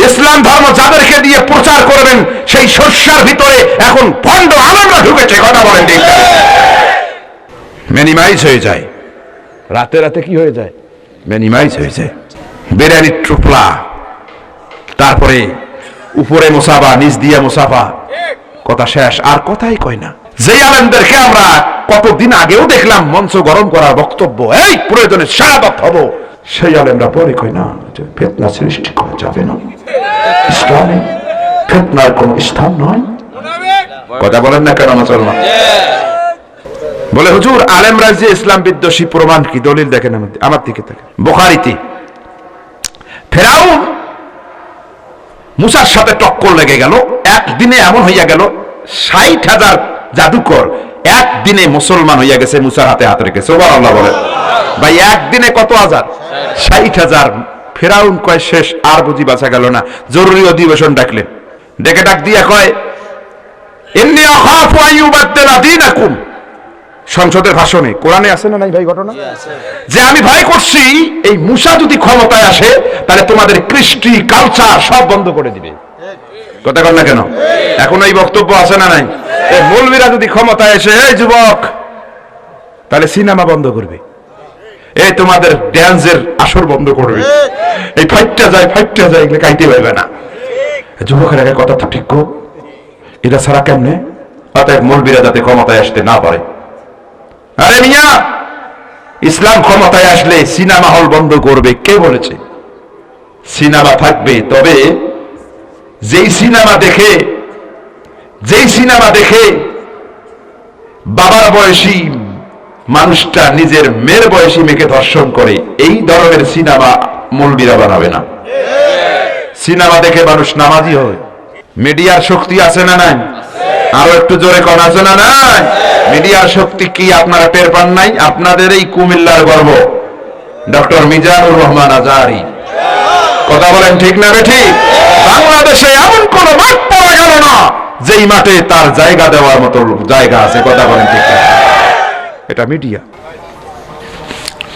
Speaker 1: ইসলাম ধর্ম যাদেরকে দিয়ে প্রচার করবেন, সেই শস্যের ভিতরে এখন ভণ্ড আলেমরা ঢুকেছে। কথা বলেন ঠিক না? মিনিমাইজ হয়ে যায়, রাতে রাতে কি হয়ে যায়? মিনিমাইজ হয়ে যায়। বিরিয়ানির টুপলা, তারপরে উপরে মুসাফা, নিচ দিয়ে মুসাফা, কথা শেষ, আর কথাই কয় না। যেই আলেমদেরকে আমরা কতদিন আগেও দেখলাম মঞ্চ গরম করার বক্তব্য, এই প্রয়োজনে শাহাদাত হব, সেই আলেমরা পরে কয় না, ফিতনা সৃষ্টি করা যাবে না, ইসলামে ফিতনার কোন স্থান নয়। কথা বলেন না কেন মুসলমান? বলে হুজুর আলেমরা যে ইসলাম বিদ্বেষী, প্রমাণ কি? দলিল দেখেন আমার দিকে দেখেন। বুখারীতে ফেরাউন মুসার সাথে টক্কর লেগে গেল। একদিনে এমন হইয়া গেল 60,000 জাদুকর একদিনে মুসলমান হইয়া গেছে মুসার হাতে হাত রেখে। সুবহানাল্লাহ বলেন ভাই, একদিনে কত হাজার? 60,000। ফেরাউন কয় শেষ, আর বুঝি বাঁচা গেল না। জরুরি অধিবেশন ডাকলেন, ডেকে ডাক দিয়া কয় ইন্নী আখাফু আন ইউবাদদিলা দীনাকুম। সংসদের ভাষণে, কোরআনে আছে না নাই ভাই ঘটনা? যে আমি ভয় করছি এই মুসা যদি ক্ষমতায় আসে তাহলে তোমাদের কৃষ্টি কালচার সব বন্ধ করে দিবে। কথা কর না কেন? এখন এই বক্তব্য আছে না নাই? এই মৌলবীরা যদি ক্ষমতায় এসে, এই যুবক, তাহলে সিনেমা বন্ধ করবে, এই তোমাদের ড্যান্সের আসর বন্ধ করবে, এই ফাইটটা যায় এগুলো কাইতে পারবে না। যুবকের আগে কথা তো ঠিক, এটা ছাড়া কেমনে? অতএব মৌলবীরা যাতে ক্ষমতায় আসতে না পারে। আরে মিয়া, ইসলাম ক্ষমতায় আসলে সিনেমা হল বন্ধ করবে কে বলেছে? সিনেমা থাকবে, তবে যেই সিনেমা দেখে বাবার বয়সী মানুষটা নিজের মেয়ের বয়সী মেয়েকে ধর্ষণ করে, এই ধরনের সিনেমা মৌলবীরা বানাবে না। সিনেমা দেখে মানুষ নামাজি হয়। মিডিয়ার শক্তি আছে না নাই? আরো একটু জোরে কোন আছে না নাই? মিডিয়ার শক্তি কি আপনারা টের পান নাই? আপনাদের এই কুমিল্লার গর্ব ডক্টর মিজানুর রহমান আজহারী। কথা বলেন ঠিক না বেঠিক? বাংলাদেশে এমন কোন মাঠ পাওয়া গেল না যেই মাঠে তার জায়গা দেওয়ার মতো জায়গা আছে। কথা বলেন ঠিক না? এটা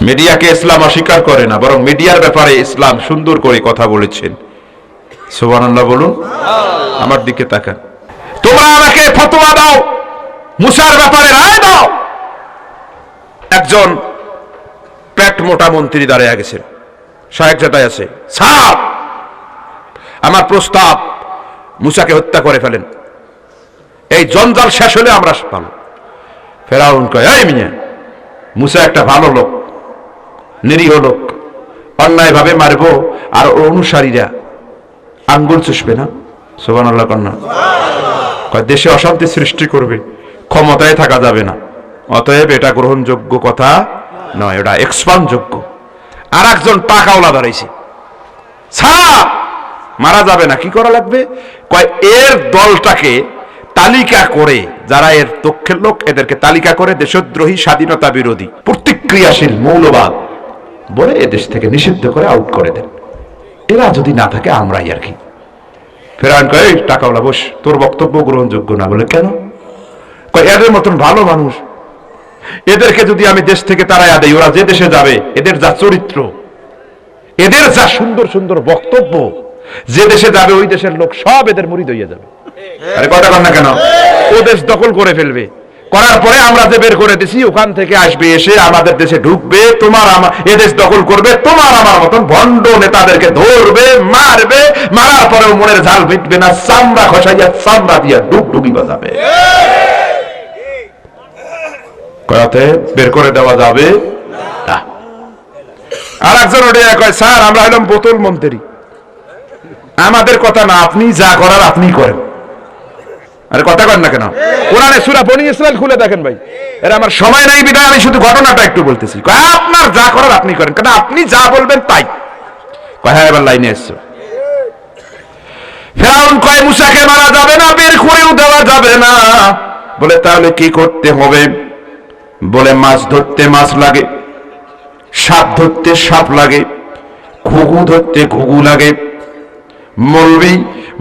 Speaker 1: মিডিয়াকে ইসলাম অস্বীকার করে না, বরং মিডিয়ার ব্যাপারে ইসলাম সুন্দর করে কথা বলেছেন। সুবহানাল্লাহ বলুন। আমার দিকে তাকান। তোমরা আমাকে ফতোয়া দাও, মুসার ব্যাপারে রায় দাও। একজন পেট মোটা মন্ত্রী দাঁড়িয়ে গেছেন, শায়েক যেটাই আছে, সাপ আমার প্রস্তাব, মুসাকে হত্যা করে ফেলেন, এই জঞ্জাল শেষ হলে আমরা পাবো। ফেরাউন কয়, এই মিয়া, মুসা একটা ভালো লোক, নিরীহ লোক, অন্যায় ভাবে মারবো আর অনুসারীরা আঙ্গুল চুষবে না? সুবহানাল্লাহ কন্যা। কয় দেশে অশান্তি সৃষ্টি করবে, ক্ষমতায় থাকা যাবে না, অতএব এটা গ্রহণযোগ্য কথা নয়, এটা এক্সপান্ড যোগ্য। আর একজন টাকাওয়ালা দাঁড়াইছে, মারা যাবে না, কি করা লাগবে? কয় এর দলটাকে তালিকা করে, যারা এর দক্ষের লোক, এদেরকে তালিকা করে দেশদ্রোহী, স্বাধীনতা বিরোধী, প্রতিক্রিয়াশীল, মৌলবাদ বলে এদেশ থেকে নিষিদ্ধ করে আউট করে দেন। এরা যদি না থাকে আমরাই আর কি। ফেরাউন কয়, টাকাওয়ালা বস, তোর বক্তব্য গ্রহণযোগ্য না। বলে কেন? কয় এদের মতন ভালো মানুষ, এদেরকে যদি আমি দেশ থেকে তাড়াইয়া দেই, ওরা যে দেশে যাবে, এদের যা চরিত্র, এদের যা সুন্দর সুন্দর বক্তব্য, যে দেশে যাবে ওই দেশের লোক সব এদের মুরিদ হইয়া যাবে। আরে কথা কর না কেন? ও দেশ দখল করে ফেলবে, করার পরে আমরা যে বের করে দিছি, ওখান থেকে আসবে, এসে আমাদের দেশে ঢুকবে, তোমার আমার এদেশ দখল করবে, তোমার আমার মতন ভণ্ড নেতাদেরকে ধরবে, মারবে, মারার পরেও মনের ঝাল মিটবে না, চামড়া খসাইয়া চামড়া দিয়া ডুগডুগি বাজাবে। কয়াতে বের করে দেওয়া যাবে না। আর একজন ওটা কয়, স্যার আমরা হলাম বোতল মন্ত্রী, আমাদের কথা না, আপনি যা করার আপনি করেন। আরে কথা কর না কেন? কোরআনে সূরা বনী ইসরাইল খুলে দেখেন ভাই। এর আমার সময় নাই বিধায় আমি শুধু ঘটনাটা একটু বলতেছি। আপনার যা করার আপনি করেন, কারণ আপনি যা বলবেন তাই। হ্যাঁ, এবার লাইনে এসছো। ফেরাউন কয়, মুসাকে মারা যাবে না, বের করেও দেওয়া যাবে না। বলে তাহলে কি করতে হবে? বলে মাছ ধরতে মাছ লাগে, সাপ ধরতে সাপ লাগে, ঘুঘু ধরতে ঘুঘু লাগে। মৌলবী,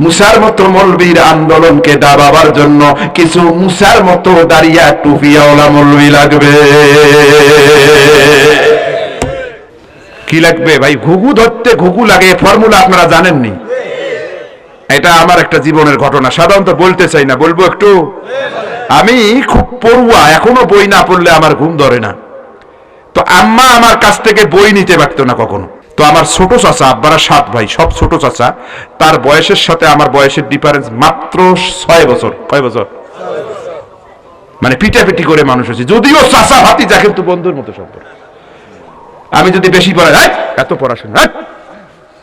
Speaker 1: মুসার মতো মৌলবীর আন্দোলনকে দাবাবার জন্য কিছু মুসার মতো দাঁড়িয়া টুপিয়াওয়ালা মৌলবী লাগবে। কি লাগবে ভাই? ঘুঘু ধরতে ঘুঘু লাগে, ফর্মুলা আপনারা জানেননি? এটা আমার একটা জীবনের ঘটনা, সাধারণত বলতে চাই না, বলবো একটু। আমি খুব পড়ুয়া, এখনো বই না পড়লে আমার ঘুম ধরে না। তো আম্মা আমার কাছ থেকে বই নিতে পারতো না কখনো। তো আমার ছোট চাচা, আব্বারা 7 ভাই, সব ছোট চাচা, তার বয়সের সাথে আমার বয়সের ডিফারেন্স মাত্র 6 বছর। কয় বছর? মানে পিটাপিটি করে মানুষ হয়েছে, যদিও চাচা ভাতিজা, কিন্তু বন্ধুর মতো সম্পর্ক। আমি যদি বেশি পড়াই, এত পড়াশোনা,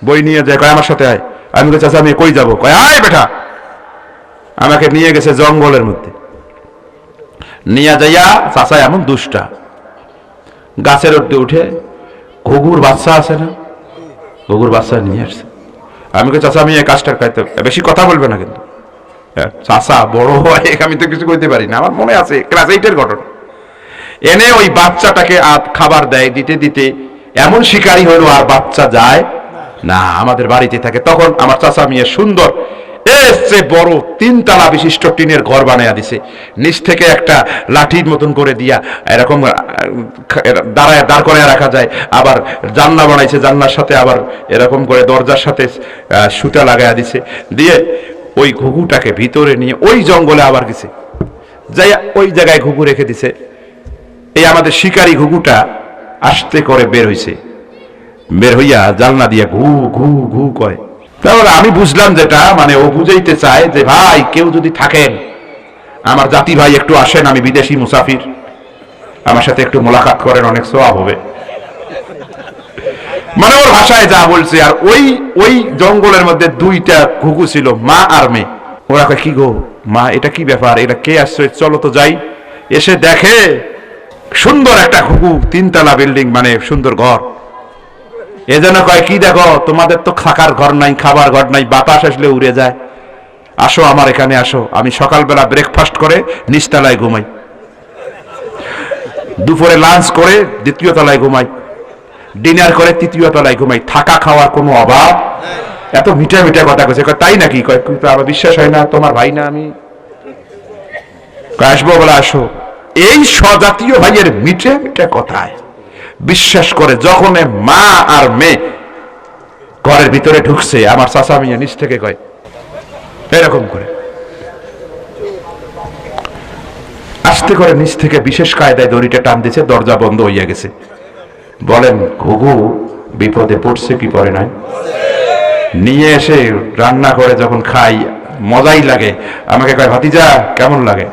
Speaker 1: বই নিয়ে যায়, কয় আমার সাথে আয়। আমি বলি, চাচা আমি কই যাবো? কয় আয় বেটা। আমাকে নিয়ে গেছে জঙ্গলের মধ্যে, নিয়ে যাইয়া, চাচা এমন দুষ্টা, গাছের উপরে উঠে ঘুঘুর বাচ্চা আছে না, ঘুঘুর বাচ্চা নিয়ে আসছে। আমি কে, চাচা আমি এই কাজটা খাইতে, বেশি কথা বলবে না কিন্তু। চাচা বড় হয়, আমি তো কিছু করতে পারি না। আমার মনে আছে ক্লাস 8-এর ঘটনা। এনে ওই বাচ্চাটাকে খাবার দেয়, দিতে দিতে এমন শিকারী হলো, আর বাচ্চা যায় না, আমাদের বাড়িতে থাকে। তখন আমার চাচা মিয়া সুন্দর এসে বড় 3 তলা বিশিষ্ট টিনের ঘর বানাইয়া দিছে, নিচ থেকে একটা লাঠির মতন করে দিয়া এরকম দাঁড় করে রাখা যায়। আবার জানলা বানাইছে, জানলার সাথে আবার এরকম করে দরজার সাথে সুতা লাগাইয়া দিছে, দিয়ে ওই ঘুঘুটাকে ভিতরে নিয়ে ওই জঙ্গলে আবার গেছে, যাই ওই জায়গায় ঘুঘু রেখে দিছে। এই আমাদের শিকারী ঘুঘুটা আস্তে করে বের হইছে, বের হইয়া জানলা দিয়ে ঘু ঘু ঘু কয়। তাহলে আমি বুঝলাম যেটা, মানে ও বুঝাইতে চায় যে ভাই কেউ যদি থাকেন, আমার জাতি ভাই একটু আসেন, আমি বিদেশি মুসাফির, আমার সাথে একটু মোলাকাত করেন, অনেক সওয়াব হবে। মানে ওর ভাষায় যা বলছে। আর ওই জঙ্গলের মধ্যে 2টা ঘুঘু ছিল, মা আর মেয়ে। ওরা কয়, কি গো মা, এটা কি ব্যাপার, এটা কে আসছে, চলো তো যাই। এসে দেখে সুন্দর একটা ঘুঘু, 3 তলা বিল্ডিং, মানে সুন্দর ঘর। এজন্য কয়, কি দেখো, তোমাদের তো থাকার ঘর নাই, খাবার ঘর নাই, বাতাস আসলে উড়ে যায়, আসো আমার এখানে আসো। আমি সকালবেলা ব্রেকফাস্ট করে নিচতলায় ঘুমাই, দুপুরে লাঞ্চ করে 2য় তলায় ঘুমাই, ডিনার করে 3য় তলায় ঘুমাই, থাকা খাওয়ার কোনো অভাব। এত মিঠা মিঠা কথা কইছে। তাই নাকি? কয়, কিন্তু আমার বিশ্বাস হয় না, তোমার ভাই না আমি। আসবো বলে আসো। এই স্বজাতীয় ভাইয়ের মিঠে মিঠে কথায় বিশ্বাস করে যখন মা আর মেয়ে ঘরের ভিতরে ঢুকছে, আমার চাচা মিয়া নিচ থেকে কয়, এরকম করে আস্তে করে নিচ থেকে বিশেষ কায়দায় দড়িটা টান দিছে, দরজা বন্ধ হইয়া গেছে। বলেন ঘুঘু বিপদে পড়ছে কি পড়ে নাই? নিয়ে এসে রান্না করে যখন খাই মজাই লাগে। আমাকে কয়, ভাতিজা কেমন লাগে?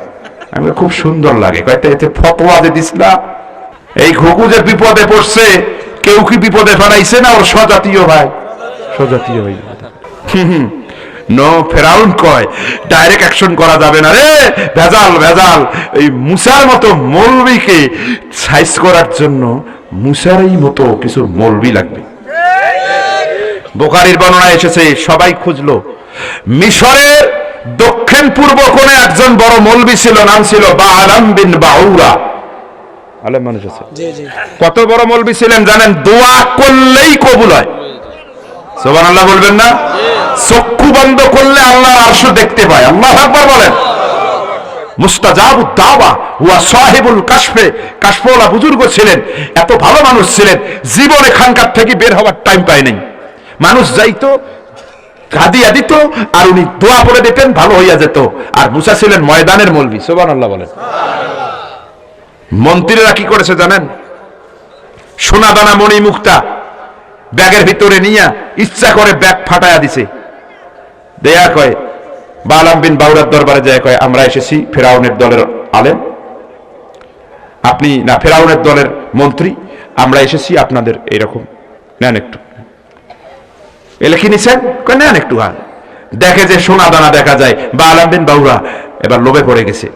Speaker 1: আমি খুব সুন্দর লাগে। কয়টা এতে ফতোয়া যে দিসলা, এই ঘুঘু যে বিপদে পড়ছে, কেউ কি বিপদে ফেলাইছে না ওর স্বজাতীয় ভাই? স্বজাতীয় ভাই। নো, ফেরাউন কয় ডাইরেক্ট অ্যাকশন করা যাবে না রে, ভেজাল ভেজাল। এই মুসার মতো মৌলবীকে সাইজ করার জন্য মুসারই মতো কিছু মৌলবী লাগবে। বুখারীর বর্ণনা এসেছে, সবাই খুঁজলো, মিশরের দক্ষিণ পূর্ব কোণে একজন বড় মৌলবী ছিল, নাম ছিল বালাম বিন বাউরা। আলেম মানুষ আছে। কত বড় মৌলবী ছিলেন জানেন? দোয়া করলেই কবুল হয়। সুবহানাল্লাহ বলবেন না? চক্ষু বন্ধ করলে আল্লাহর আরশ দেখতে পায়। আল্লাহু আকবার বলেন। মুস্তাজাবুদ দাওয়া ওয়া সাহিবুল কাশফে, কাশফওয়ালা বুজুর্গ ছিলেন, এত ভালো মানুষ ছিলেন, জীবনে খানকার থেকে বের হওয়ার টাইম পায় নাই। মানুষ যাইতো, হাদিয়া দিত, আর উনি দোয়া পড়ে দিতেন, ভালো হইয়া যেত। আর মুসা ছিলেন ময়দানের মৌলবী। সুবহানাল্লাহ বলেন। মন্ত্রীরা কি করেছে জানেন? সোনা দানা মণি মুক্তা ব্যাগের ভিতরে নিয়ে ইচ্ছা করে ব্যাগ ফাটায়া দিছে। দেয়া কয় বালাম বিন বাউরার দরবারে যায়, কয় আমরা এসেছি ফেরাউনের দলের আলেম, আপনি না ফেরাউনের দলের মন্ত্রী, আমরা এসেছি আপনাদের এইরকম, নেন একটু। এলে কি নিছেন? কয় নেন একটু। হ্যাঁ, দেখে যে সোনা দানা দেখা যায়। বালাম বিন বাউরা এবার লোভে পড়ে গেছে,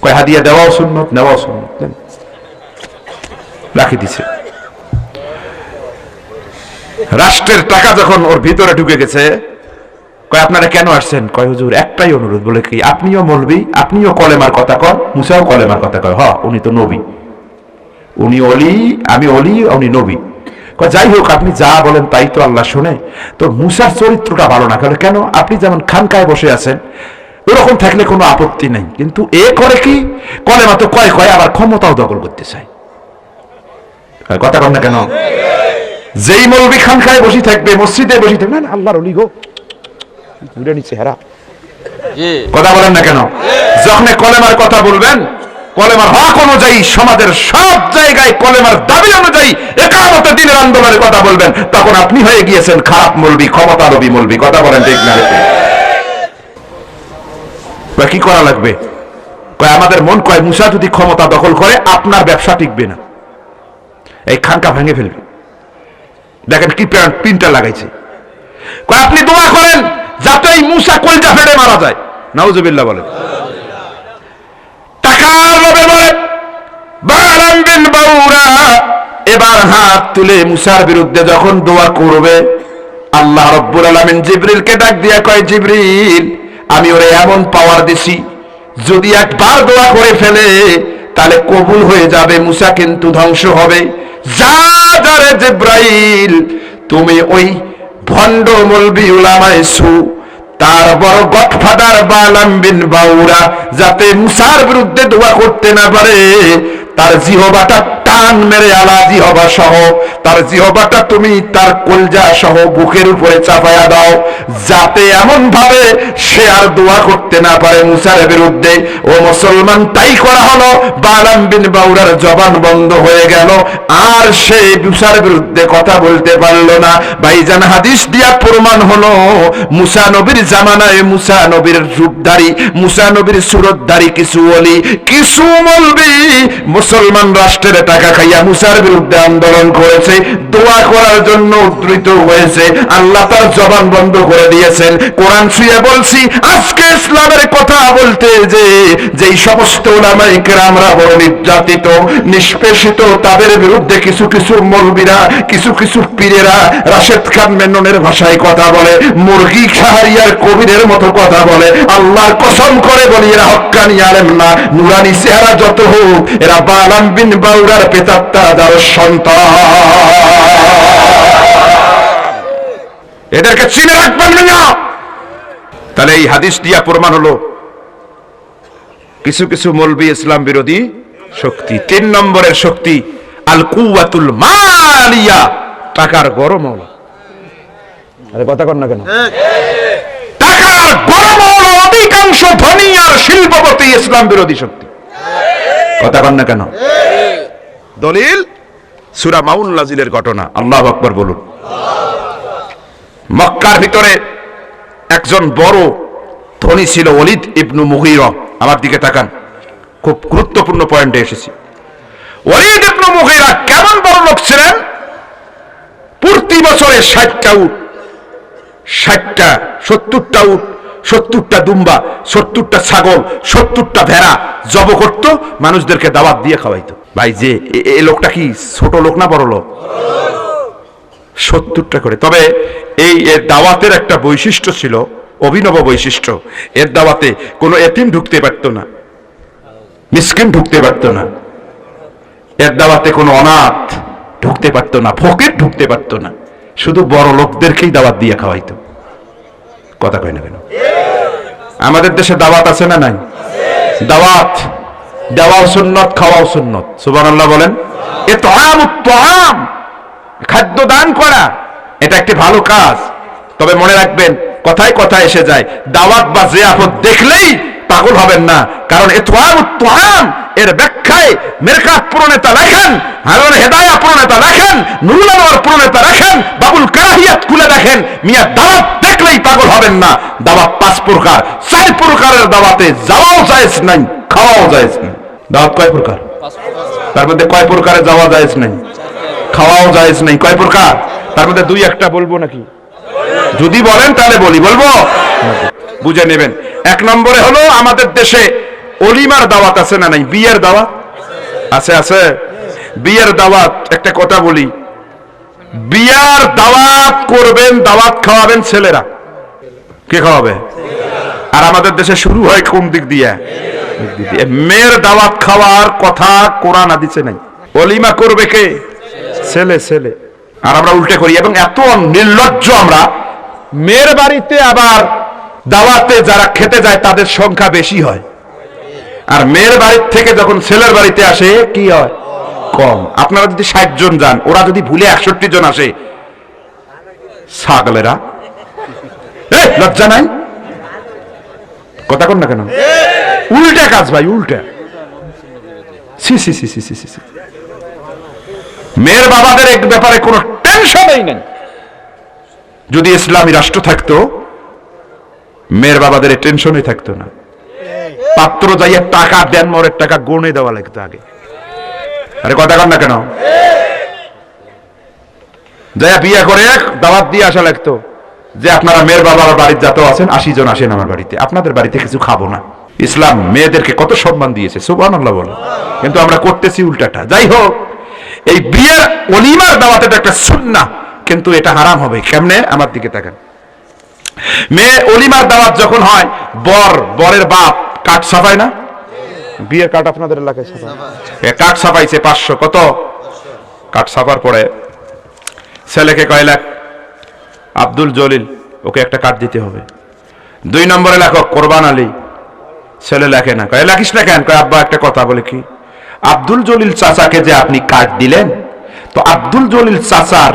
Speaker 1: কয় হাদিয়া দেওয়াও সুন্নত, নেওয়াও সুন্নত, রাখি দিছে। রাষ্ট্রের টাকা যখন ওর ভিতরে ঢুকে গেছে, কয় আপনারা কেন আসছেন? কয় হুজুর একটাই অনুরোধ। বলে কি? আপনিও মৌলবী, আপনিও কলেমার কথা কন, মুসাও কলেমার কথা কয়। হ, উনি তো নবী, উনি অলি, আমি অলি, উনি নবী। কয় যাই হোক, আপনি যা বলেন তাই তো আল্লাহ শোনে। তো মুসার চরিত্রটা ভালো না। কেন? আপনি যেমন খানকায় বসে আছেন ওরকম থাকলে কোনো আপত্তি নেই, কিন্তু এ করে কি? কলেমা তো কয় কয়, আবার ক্ষমতাও দখল করতে চায়। কথা কন না কেন? যেই মৌলবী খানকায় বসে থাকবে, মসজিদে বসে থাকবে, না আল্লাহর ওলি গো, ঘুরে নিচ্ছে হেরা। কথা বলেন না কেন? যখন কলেমার কথা বলবেন, কলেমার হক অনুযায়ী সমাজের সব জায়গায় কলেমার দাবি অনুযায়ী একামতে দ্বীনের আন্দোলনের কথা বলবেন, তখন আপনি হয়ে গিয়েছেন খারাপ মৌলবী, ক্ষমতালোভী মৌলবী। কথা বলেন ঠিক না? কি করা লাগবে? কয় আমাদের মন কয় মুসা যদি ক্ষমতা দখল করে আপনার ব্যবসা টিকবে না, এই খানকা ভেঙে ফেলবে। দেখেন কি পিনটা লাগাইছে। কয় আপনি দোয়া করেন যাতে এই মুসা কলজা ফেটে মারা যায়। নাউজুবিল্লাহ বলেন। টাকার লোভে বলে বালাম বিন বাউরা এবার হাত তুলে মুসার বিরুদ্ধে যখন দোয়া করবে, আল্লাহ রাব্বুল আলামিন জিবরিলকে ডাক দিয়া কয়, জিবরিল আমি ওরে এমন পাওয়ার দিছি, যদি একবার দোয়া করে ফেলে তাহলে কবুল হয়ে যাবে, মুসা কিন্তু ধ্বংস হবে। যা যারে জিব্রাইল, তুমি ওই ভণ্ড মৌলবী উলামায়ে সু তার বড় গডফাদার বালাম বিন বাউরা যাতে মুসার বিরুদ্ধে দোয়া করতে না পারে, তার জিহবাটা টান মেরে আলা জিহবা সহ তার জিহবাটা তুমি তার কলজা সহ বুকের উপরে চাপায়া দাও, যাতে এমন ভাবে সে আর দোয়া করতে না পারে মুসার বিরুদ্ধে। ও মুসলমান, তাই করা হলো। বালাম বিন বাউরার জবান বন্ধ হয়ে গেল, আর সে মুসার বিরুদ্ধে কথা বলতে পারলো না। ভাইজান, হাদিস দিয়া প্রমাণ হলো মুসা নবীর জামানায় মুসা নবীর রূপধারী, মুসা নবীর সুরতধারী কিছু ওলি, কিছু মৌলবী মুসলমান রাষ্ট্রের টাকা খাইয়া মুসার বিরুদ্ধে আন্দোলন করেছে, দোয়া করার জন্য উদ্ধৃত হয়েছে। আল্লাহ তার জবান বন্ধ করে দিয়েছেন। কোরআন ছুঁয়ে বলছি, আজকে ইসলামের কথা বলতে যেই সমস্ত উলামায়ে কেরামরা বড় নির্যাতিত, নিষ্পেষিত, তাদের বিরুদ্ধে কিছু কিছু মৌলবীরা, কিছু কিছু পীরেরা রাশেদ খান মেননের ভাষায় কথা বলে, মুরগি শাহরিয়ার কবিরের মতো কথা বলে। আল্লাহর কসম করে বলি, এরা হক্কানি আলেম না। নুরানি চেহারা যত হোক, এরা বালাম বিন বাউরার পেতাত্তা যার সন্তান। এদেরকে চিনে রাখবেন না। তাহলে এই হাদিস দিয়া প্রমাণ হলো কিছু কিছু মৌলবী ইসলাম বিরোধী শক্তি। 3 নম্বরের শক্তি আল কুওয়াতুল মালিয়া, টাকার গরম হলো। আরে কথা কর না কেন? টাকার গরম হলো অধিকাংশ ধনী আর শিল্পপতি ইসলাম বিরোধী শক্তি। কথা কর না কেন? দলিল সূরা মাউন নাজিলের ঘটনা। আল্লাহু আকবার বলুন। মক্কার ভিতরে একজন বড় ধনী ছিল ওলীদ ইবনু মুগীরা। আমার দিকে তাকান, খুব গুরুত্বপূর্ণ পয়েন্টে এসেছি। ওলীদ ইবনু মুগীরা কেমন বড় লোক ছিলেন? প্রতি বছরে 60টা উট, 60টা 70টা উট, 70টা দুম্বা, 70টা ছাগল, 70টা ভেড়া জব করত, মানুষদেরকে দাওয়াত দিয়ে খাওয়াইতো। ভাই যে এই লোকটা কি ছোট লোক না বড় লোক? 70টা করে। তবে এই দাওয়াতের একটা বৈশিষ্ট্য ছিল, অভিনব বৈশিষ্ট্য। এর দাওয়াতে কোনো এতিম ঢুকতে পারতো না, মিসকিন ঢুকতে পারতো না। এর দাওয়াতে কোনো অনাথ ঢুকতে পারতো না, ফকির ঢুকতে পারতো না। শুধু বড় লোকদেরকেই দাওয়াত দিয়ে খাওয়াইতো। কথা কয় না কেন? আমাদের দেশে দাওয়াত আছে না নাই? দাওয়াত দেওয়াও সুন্নত, খাওয়াও সুন্নত। সুবহানাল্লাহ বলেন। এ তাআম, খাদ্য দান করা এটা একটি ভালো কাজ। তবে মনে রাখবেন, কথায় কথায় এসে যায়, দাওয়াত বা জিয়াফত দেখলেই পাগল হবেন না। কারণ ইতআম এর ব্যাখ্যায় মেরকাত প্রণেতা লেখেন, হারুন হেদায়া প্রণেতা লেখেন, নুরুল আনোয়ার প্রণেতা লেখেন, বাবুল কারাহিয়াত খুলে দেখেন। মিয়া দাওয়াত দেখলেই পাগল হবেন না। দাওয়াত 5 প্রকার, 4 প্রকারের দাওয়াতে যাওয়াও জায়েজ নাই, খাওয়াও জায়েজ নাই। দাওয়াত কয় প্রকার? তার মধ্যে কয় প্রকারে যাওয়া জায়েজ নাই, খাওয়াও জায়েজ নাই? কয় প্রকার? তার মধ্যে 2-1টা বলবো নাকি? যদি বলেন তাহলে বলবো, বুঝে নেবেন। 1 নম্বরে হলো আমাদের দেশে অলিমার দাওয়াত আছে না নাই? বিয়ের দাওয়াত আছে, আছে। বিয়ের দাওয়াত, একটা কথা বলি, বিয়ার দাওয়াত করবেন, দাওয়াত খাওয়াবেন ছেলেরা। কে খাওয়াবে? আর আমাদের দেশে শুরু হয় কোন দিক দিয়ে? মেয়ের দাওয়াত খাওয়ার কথা কোরআন হাদিসে নাই। অলিমা করবে কে? ছেলে, ছেলে। আর আমরা উল্টে করি, এবং এত নির্লজ্জ আমরা, মেয়ের বাড়িতে আবার দাওয়াতে যারা খেতে যায় তাদের সংখ্যা বেশি হয়, আর মেয়ের বাড়ির থেকে যখন ছেলের বাড়িতে আসে কি হয়? কম। আপনারা যদি 60 জন যান, ওরা যদি ভুলে 61 জন আসে, ছাগলেরা, লজ্জা নাই? কথা কন না কেন? উল্টা কাজ ভাই, উল্টা। সি সি সি সি সি। মেয়ের বাবাদের এক ব্যাপারে কোনো টেনশনই নেই। যদি ইসলামী রাষ্ট্র থাকতো, মেয়ের বাবাদের টেনশনই থাকতো না। পাত্র যাইয়া টাকা দেন, মরের টাকা গণে দেওয়া লাগতো আগে। আরে কথা কন না কেন? যাইয়া বিয়ে করে দাওয়াত দিয়ে আসা লাগতো যে আপনারা মেয়ের বাবার বাড়িতে যাতে আছেন, 80 জন আসেন আমার বাড়িতে, আপনাদের বাড়িতে কিছু খাবো না। ইসলাম মেয়েদেরকে কত সম্মান দিয়েছে, সুবহানাল্লাহ বলো। কিন্তু আমরা করতেছি উল্টাটা। যাই হোক, এই বিয়ের ওলিমার দাওয়াত এটা একটা সুন্নাহ, কিন্তু এটা হারাম হবে। কেমনে? আমার দিকে তাকান। মেয়ে ওলিমার দাওয়াত যখন হয়, বরের বাপ কাঠ ছাপায় না? বিয়ের কাঠ আপনাদের এলাকায় ছাপায়? কাঠ ছাপাইছে 500। কত? কাঠ ছাপার পরে ছেলেকে কয়, লাখ আব্দুল জলিল, ওকে একটা কাঠ দিতে হবে। 2 নম্বরে লেখক কোরবান আলী। ছেলে লেখে না। কয় লেখিস না কেন? কয় আব্বা একটা কথা বলে কি, আব্দুল জলিল চাচাকে যে আপনি কাঠ দিলেন, তো আব্দুল জলিল চাচার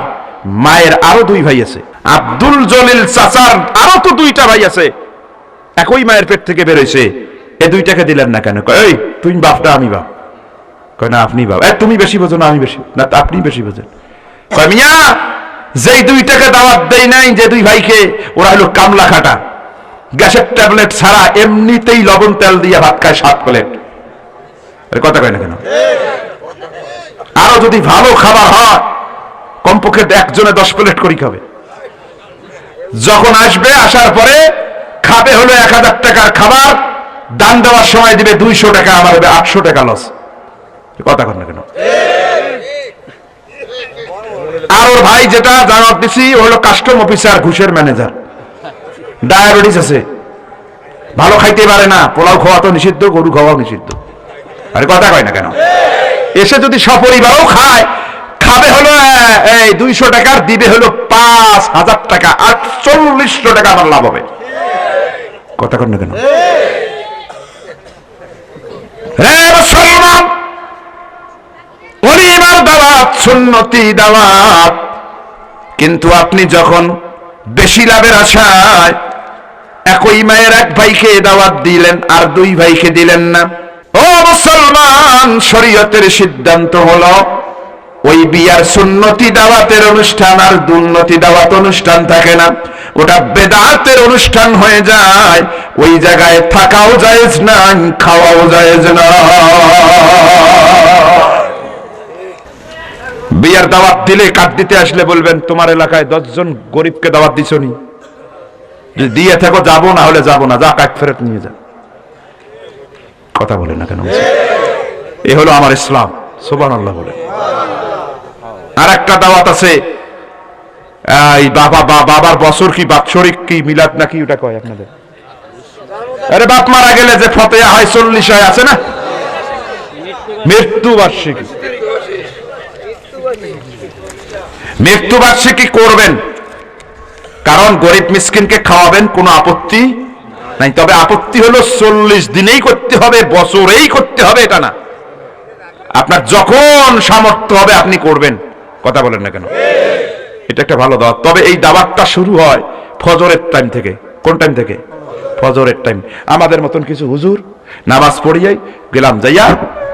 Speaker 1: মায়ের আরো 2 ভাই আছে। আব্দুল জলিল চাচার আরো তো 2টা ভাই আছে, একই মায়ের পেট থেকে বেরোইছে। এই 2টাকে দিলেন না কেন? কয়, এই তুই বাপটা, আমি বাপ। কয় না, আপনি বাপ। তুমি বেশি বোঝো না, আমি বেশি না, আপনি বেশি বোঝেন। কয় মিয়া, যেই 2টাকে দাওয়াত দেই নাই, যে 2 ভাইকে, ওরা হলো কামলা খাটা, গ্যাসের ট্যাবলেট ছাড়া এমনিতেই লবণ তেল দিয়ে ভাত খায় 7 প্লেট। কথা কয় না কেন? আরো যদি ভালো খাবার হয়, কমপক্ষে একজনে 10 প্লেট করে খাবে। যখন আসবে, আসার পরে খাবে হলো 1000 টাকার খাবার, দান দেওয়ার সময় দিবে 200 টাকা, আমার হবে 800 টাকা লস। কথা কন না কেন? আর ওর ভাই যেটা জানাত দিছি, ও হলো কাস্টম অফিসার, ঘুষের ম্যানেজার, ডায়াবেটিস আছে, ভালো খাইতে পারে না, পোলাও খাওয়া তো নিষিদ্ধ, গরু খাওয়াও নিষিদ্ধ। আরে কথা কয় না কেন? এসে যদি সপরিবারও খায়, খাবে হলো এই 200 টাকার, দিবে হলো 5000 টাকা, 4800 টাকা আমার লাভ হবে। কথা কন না কেন? মুসলমান, ওলিমার দাওয়াত সুন্নতি দাওয়াত, কিন্তু আপনি যখন বেশি লাভের আশায় একই মায়ের 1 ভাইকে দাওয়াত দিলেন আর 2 ভাইকে দিলেন না। ও মুসলমান, শরীয়তের সিদ্ধান্ত হলো ওই বিয়ার সুন্নতি দাওয়াতের অনুষ্ঠান আর দুন্নতি দাওয়াত অনুষ্ঠান থাকে না, ওটা বেদাতের অনুষ্ঠান হয়ে যায়। ওই জায়গায় থাকাও জায়েজ না, খাওয়াও জায়েজ না। বিয়ার দাওয়াত দিলে কাট দিতে আসলে বলবেন তোমার এলাকায় 10 জন গরিবকে দাওয়াত দিছনি, যদি দিয়ে থাকো যাবো, না হলে যাবো না, যা কাট ফেরত নিয়ে যা। কথা বলেন না কেন? এ হলো আমার ইসলাম। সুবহানাল্লাহ বলে। আর একটা দাওয়াত আছে, এই বাবার বছর কি বাৎসরিক কি মিলাদ নাকি ওটা কয় আপনাদের? আরে বাপ মারা গেলে যে ফতেয়া হয় 40 হয়, আছে না? মৃত্যুবার্ষিকী, মৃত্যুবার্ষিকী করবেন, কারণ গরিব মিসকিনকে খাওয়াবেন, কোনো আপত্তি নাই। তবে আপত্তি হলো 40 দিনেই করতে হবে, বছরেই করতে হবে, এটা না। আপনার যখন সামর্থ্য হবে আপনি করবেন। কথা বলেন না কেন? এটা একটা ভালো দাওয়াত। তবে এই দাওয়াতটা শুরু হয় ফজরের টাইম থেকে। কোন টাইম থেকে? ফজরের টাইম। আমাদের মতন কিছু হুজুর নামাজ পড়িয়াই গেলাম, যাইয়া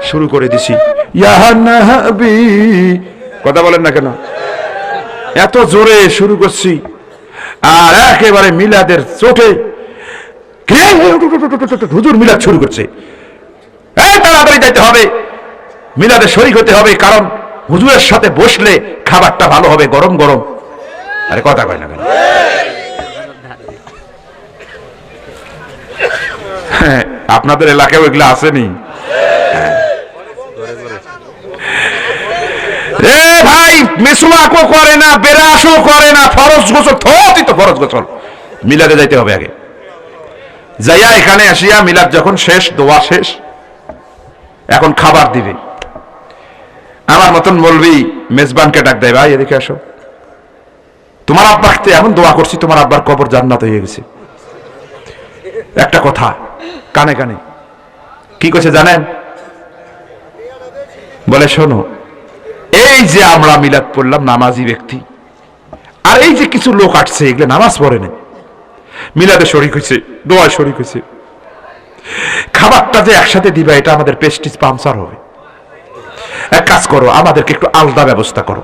Speaker 1: শুরু করে দিছি ইয়া নবী। কথা বলেন না কেন? এত জোরে শুরু করছি, আর একেবারে মিলাদের চোটে হুজুর মিলাদ শুরু করছে। তাড়াতাড়ি যাইতে হবে, মিলাদে শরীক হতে হবে, কারণ হুজুরের সাথে বসলে খাবারটা ভালো হবে, গরম গরম। আরে কথা কয় না কেন? হ্যাঁ, আপনাদের এলাকায় এগুলো আসেনি? এ ভাই, মেসওয়াকও করে না, বেরাসও করে না, ফরজ গোসল তো ফরজ গোসল। মিলাদে যাইতে হবে আগে। যাইয়া এখানে আসিয়া মিলাদ যখন শেষ, দোয়া শেষ, এখন খাবার দিবে। আমার মতন মৌলবি মেজবানকে ডাক দেয়, ভাই এদিকে আসো, তোমার আব্বাকে এমন দোয়া করছি তোমার আব্বার কবর জান্নাত হয়ে গেছে। একটা কথা কানে কানে কি কইছে জানেন? বলে শোনো, এই যে আমরা মিলাদ পড়লাম, নামাজি ব্যক্তি, আর এই যে কিছু লোক আসছে, এগুলো নামাজ পড়ে না, মিলাদে শরীক হয়েছে, দোয়া শরীক হয়েছে, খাবারটা যে একসাথে দিবা, এটা আমাদের প্রেস্টিজ পাংচার হবে। এক কাজ করো, আমাদেরকে একটু আলাদা ব্যবস্থা করো।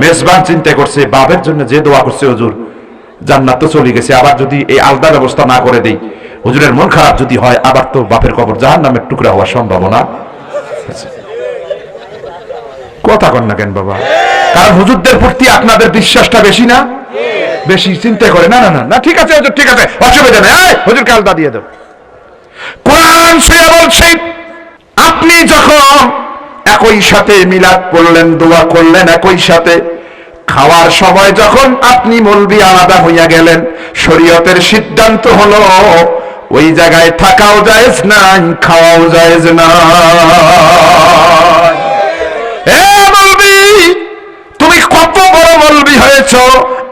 Speaker 1: মেজবান চিন্তা করছে, বাপের জন্য যে দোয়া করছে হুজুর, জান্নাত তো চলে গেছে, আবার যদি এই আলাদা ব্যবস্থা না করে দেই, হুজুরের মন খারাপ যদি হয়, আবার তো বাপের কবর জাহান্নামের টুকরা হওয়ার সম্ভাবনা। কথা কন না কেন বাবা? কারণ হুজুরদের প্রতি আপনাদের বিশ্বাসটা বেশি না? বেশি। চিন্তা করে না না না না, ঠিক আছে হুজুর, ঠিক আছে, অসুবিধা নেই, হুজুরকে আলাদা দিয়ে দাও। কোরআন শুয়ে বলছে, আপনি যখন একই সাথে মিলাদ পড়লেন, দোয়া করলেন একই সাথে, খাওয়ার সময় যখন আপনি মৌলবি আলাদা হইয়া গেলেন, শরীয়তের সিদ্ধান্ত হলো ওই জায়গায় থাকাও জায়েজ না, খাওয়াও জায়েজ না। তুমি কত বড় মৌলবি হয়েছ,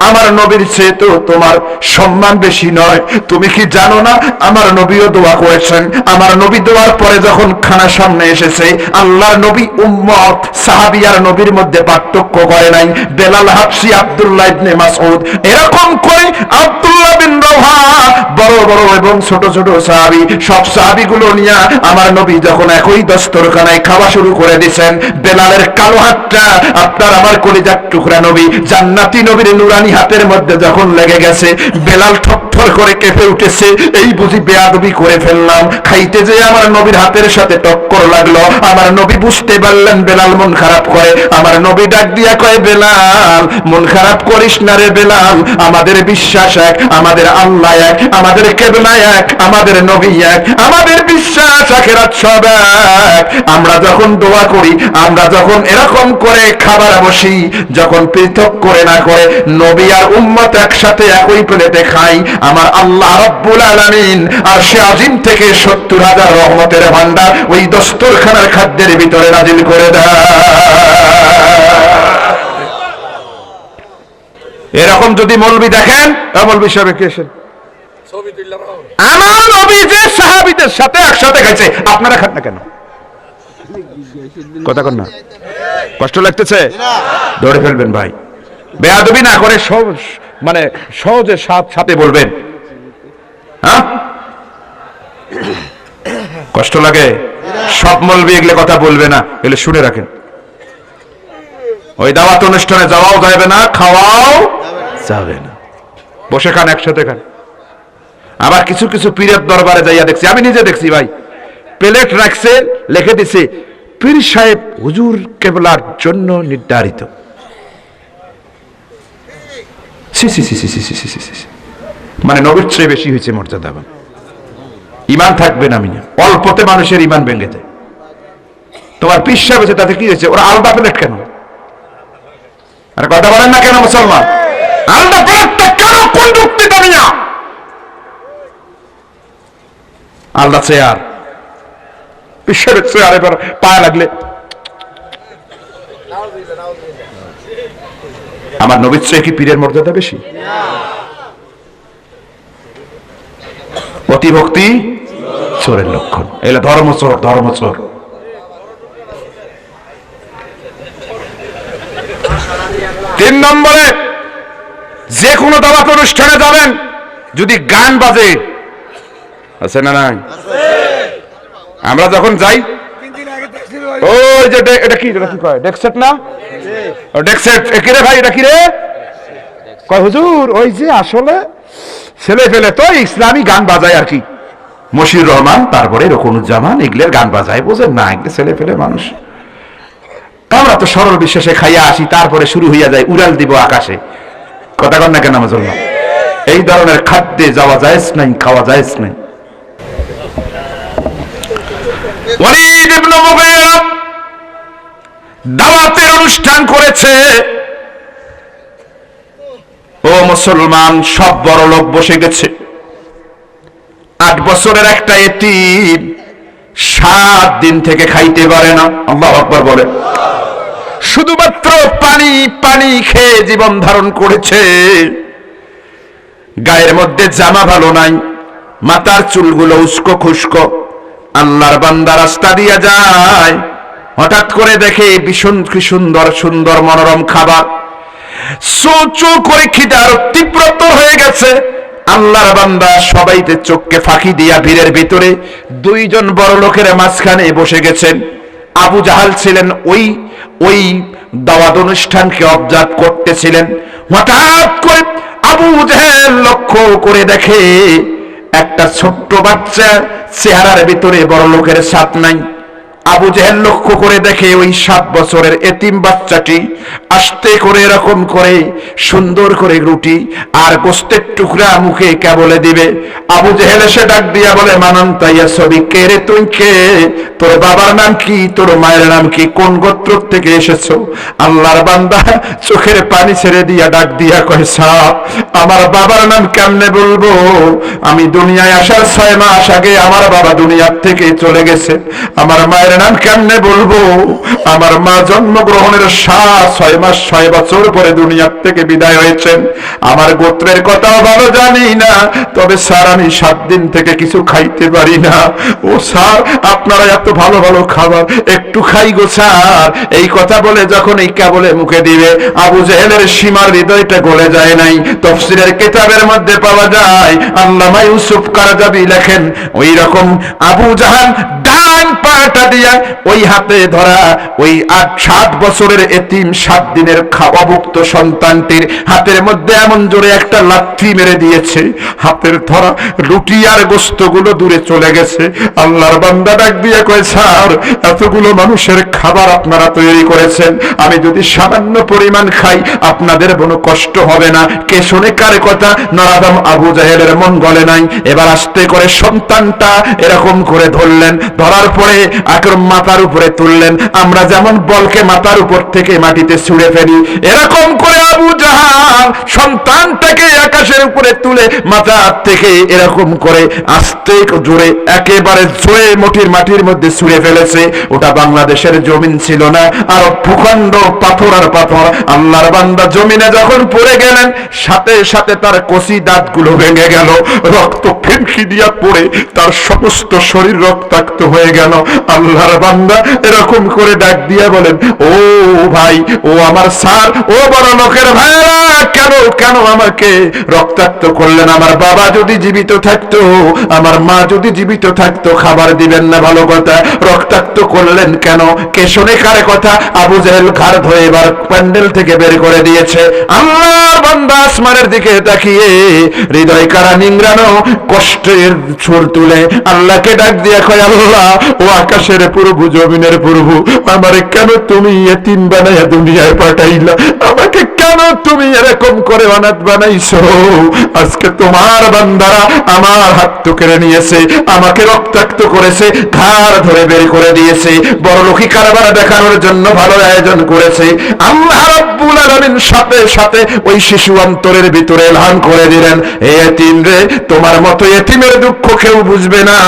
Speaker 1: আমার নবীর চেয়ে তো তোমার সম্মান বেশি নয়। তুমি কি জানো না আমার নবীও দোয়া করেছেন? আমার নবী দোয়ার পরে যখন খানা সামনে এসেছে, আল্লাহর নবী উম্মত সাহাবী আর নবীর মধ্যে পার্থক্য করে নাই। বেলাল হাবশী, আব্দুল্লাহ ইবনে মাসউদ, এরকম করে আব্দুল্লাহ বিন রাওহা, বড় বড় এবং ছোট ছোট সাহাবী, সব সাহাবীগুলো নিয়ে আমার নবী যখন একই দস্তরখানায় খাওয়া শুরু করে দিয়েছেন, বেলালের কালো হাতটা আপনার আমার কলিজার টুকরা নবী জান্নাতি নবীর নুরানি হাতের মধ্যে যখন লেগে গেছে, বেলাল ঠকঠর করে কেঁপে উঠেছে। এই বুঝি বেয়াদবি করে ফেললাম, খাইতে যে আমার নবীর হাতের সাথে টক্কর লাগলো। আমার নবী বুঝতে পারলেন বেলাল মন খারাপ করে। আমার নবী ডাক দিয়া কয়, বেলাল মন খারাপ করিস না রে বেলাল, আমাদের বিশ্বাস এক, আমাদের আল্লাহ এক, আমাদের কেবলা এক, আমাদের নবী এক, আমাদের বিশ্বাস আখিরাত সব এক। আমরা যখন দোয়া করি, আমরা যখন এরকম করে খাবার বসি, যখন পৃথক করে না করে নবী আর উম্মত একসাথে একই প্লেটে খাই, আমার আল্লাহ রাব্বুল আলামিন আরশে আজিম থেকে 70,000 রহমতের ভান্ডার ওই দস্তরখানার খাদ্যের ভিতরে নাজিল করে দেয়। এরকম যদি মৌলবি দেখেন, মৌলবি সাহেব কে এসেন, আমার নবী যে সাহাবীদের সাথে একসাথে খাইছে, আপনারা খান না কেন? কথা কন না, কষ্ট লাগতেছে? ধরে ফেলবেন ভাই, বেয়াদবি না করে মানে সহজে সাথে বলবেন। হ্যাঁ, কষ্ট লাগে? সব মৌলবি এগুলো কথা বলবে না, এগুলো শুনে রাখেন। ওই দাওয়াত অনুষ্ঠানে যাওয়াও যাবে না, খাওয়াও যাবে না, বসে খান, একসাথে খান। আবার কিছু কিছু পীরের দরবারে যাইয়া দেখছি, আমি নিজে দেখছি ভাই, প্লেট রাখছে, লিখে দিছে পীর সাহেব হুজুর কেবলার জন্য নির্ধারিত। মানে নবীর চেয়ে বেশি হয়েছে মর্যাদা। ইমান থাকবে না, মিয়া অল্পতে মানুষের ইমান ভেঙে যায়। তোমার পীর সাহেব আছে, তাতে কি হয়েছে? ওরা আলাদা প্লেট কেন? আর কথা বলেন না কেন মুসলমান? আলাদা প্লেটটা কেন? কোন যুক্তিটা মিয়া? আলাদা চেয়ার, পীর সাহেবের চেয়ার এবার পায়ে লাগলে। আমার নবীর চেয়ে কি পীরের মর্যাদা বেশি? অতিভক্তি চোরের লক্ষণ। এগুলো ধর্মচোর, ধর্মচোর। তিন নম্বরে, যে কোনো দাওয়াত অনুষ্ঠানে যাবেন, যদি গান বাজে, আছে না নাই? আমরা যখন যাই, ওই যে এটা কি কয়, ডেকসেট না? ডেকসেট কি রে ভাই, এটা কি রে? কয় হুজুর ওই যে আসলে ছেলে ফেলে তো ইসলামী গান বাজায় আর কি, মশিউর রহমান, তারপরে রকুনুজ্জামান, এগুলোর গান বাজায়, বোঝেন না? এগুলো ছেলে ফেলে মানুষ। আমরা তো সরল বিশ্বাসে খাইয়া আসি, তারপরে শুরু হইয়া যায় উড়াল দিব আকাশে। কথা কন না কেন মুসলমান? এই ধরনের খাদ্যে যাওয়া জায়েজ নাই, খাওয়া জায়েজ নাই। ওয়ালিদ ইবনে মুগীরা দাওয়াতের অনুষ্ঠান করেছে। ও মুসলমান, সব বড় লোক বসে গেছে। 8 বছরের একটা এতিম 7 দিন থেকে খাইতে পারে না। আল্লাহু আকবার বলে। শুধুমাত্র পানি পানি খেয়ে জীবন ধারণ করেছে। গায়ের মধ্যে জামা ভালো নাই, মাথার চুলগুলো উস্কো খুস্কো। আল্লাহর বান্দা রাস্তা দিয়ে যায়, হঠাৎ করে দেখে ভীষণ কি সুন্দর সুন্দর মনোরম খাবার। চো করে খিদার তীব্রতর হয়ে গেছে। আল্লাহর বান্দা সবাইতে চোখকে ফাঁকি দিয়া ভিড়ের ভিতরে 2 জন বড় লোকের মাঝখানে বসে গেছেন। আবু জাহাল ছিলেন ওই দাওয়াত অনুষ্ঠানকে অবজার্ভ করতেছিলেন। হঠাৎ করে আবু জাহেল লক্ষ্য করে দেখে একটা ছোট্ট বাচ্চা, চেহারার ভিতরে বড় লোকের ছাপ নাই। আবু জাহেল লক্ষ্য করে দেখে ওই 7 বছরের এতিম বাচ্চাটি আস্তে করে এরকম করে সুন্দর করে রুটি আর গোস্তের টুকরা মুখে কেবলে দিবে। আবু জাহেল এসে ডাক দিয়া বলে, মানান্তাইয়া ছবি, কে রে তুই? কে? তোর বাবার নাম কি? তোর মায়ের নাম কি? কোন গোত্র থেকে এসেছো? আল্লাহর বান্দা চোখের পানি ছেড়ে দিয়া ডাক দিয়া কয়, সাপ, আমার বাবার নাম কেমনে বলবো? আমি দুনিয়ায় আসার 6 মাস আগে আমার বাবা দুনিয়ার থেকে চলে গেছে। আমার মায়ের নাম কেমনে বলবো? আমার মা জন্মগ্রহণের 6 মাস 6 বছর পরে দুনিয়ার থেকে বিদায় হয়েছেন। আমার গোত্রের কথাও ভালো জানি না, তবে স্যার আমি 7 দিন থেকে কিছু খাইতে পারি না। ও স্যার, আপনারা এত ভালো ভালো খাবার, একটু খাই গো স্যার। এই কথা বলে যখন এই কেবলে মুখে দিবে, আবু জাহেলের সীমার হৃদয়টা গলে যায় নাই। তাফসীরের কিতাবের মধ্যে পাওয়া যায়, আল্লামা ইউসুফ কারজাবি লেখেন, ওই রকম আবু জাহাল ডান পাটা দিয়া ওই হাতে ধরা ওই 7 বছরের এতিম 7 দিনের অভুক্ত সন্তানটির হাতের মধ্যে এমন জোরে একটা লাথি মেরে দিয়েছে, হাতের ধরা রুটি আর গোস্তগুলো দূরে চলে গেছে। আল্লাহর বান্দা ডাক দিয়ে কয়, স্যার, এতগুলো মানুষের খাবার আপনারা তৈরি করেছেন, আমি যদি সামান্য পরিমাণ খাই আপনাদের কোনো কষ্ট হবে না। কে শোনে কার কথা? নরাদম আবু জাহেলের মন গলে নাই। এবার আস্তে করে সন্তানটা এরকম করে ধরলেন, ধরার পরে আকরম মাথার উপরে তুললেন। আমরা যেমন বলকে মাথার উপর থেকে মাটিতে ছুঁড়ে ফেলি, এরকম করে আবু জাহাল সন্তানটাকে আকাশের উপরে তুলে মাথা থেকে এরকম করে আস্তে জোরে, একেবারে জোরে মাটির মধ্যে ছুঁড়ে ফেলেছে। ওটা বাংলাদেশের জমিন ছিল না, আর ভূখণ্ড, পাথর আর পাথর। আল্লাহর বান্দা জমিনে যখন পড়ে গেলেন, সাথে সাথে তার কচি দাঁতগুলো ভেঙে গেল, রক্ত লাঠি দিয়া পড়ে তার সমস্ত শরীর রক্তাক্ত হয়ে গেল। আল্লাহর বান্দা এরকম করে ডাক দিয়া বলেন, ও ভাই, ও আমার স্যার, ও বড় লোকের ভাইরা, কেন কেন আমাকে রক্তাক্ত করলেন? আমার বাবা যদি জীবিত থাকতো, আমার মা যদি জীবিত থাকতো, খাবার দিবেন না, ভালো কথা, রক্তাক্ত করলেন কেন? কে শোনে কার কথা? আবু জেহেল ঘাড় ধরে এবার প্যান্ডেল থেকে বের করে দিয়েছে। আল্লাহর বান্দা আসমানের দিকে তাকিয়ে হৃদয় কারা নিংড়ানো কষ্টের সুর তুলে আল্লাহকে ডাক দিয়ে কয়, আল্লাহ, ও আকাশের প্রভু, জমিনের প্রভু, আমারে কেন তুমি এতিম বানাইয়া দুনিয়ায় পাঠাইলা? আমাকে কেন তুমি এরকম করে অনাথ বানাইছো? আজকে তোমার বান্দারা আমার হাত তো কেড়ে নিয়েছে, আমাকে রক্তাক্ত করেছে, ঘাড় ধরে বের করে দিয়েছে, বড়লোকি কারবার দেখানোর জন্য ভালো আয়োজন করেছে। আল্লাহ রাব্বুল আলামিন সাথে সাথে ওই শিশু অন্তরের ভিতরে এলান করে দিলেন, এই এতিম রে, তোমার মতো এতিমের দুঃখ কেউ বুঝবে না,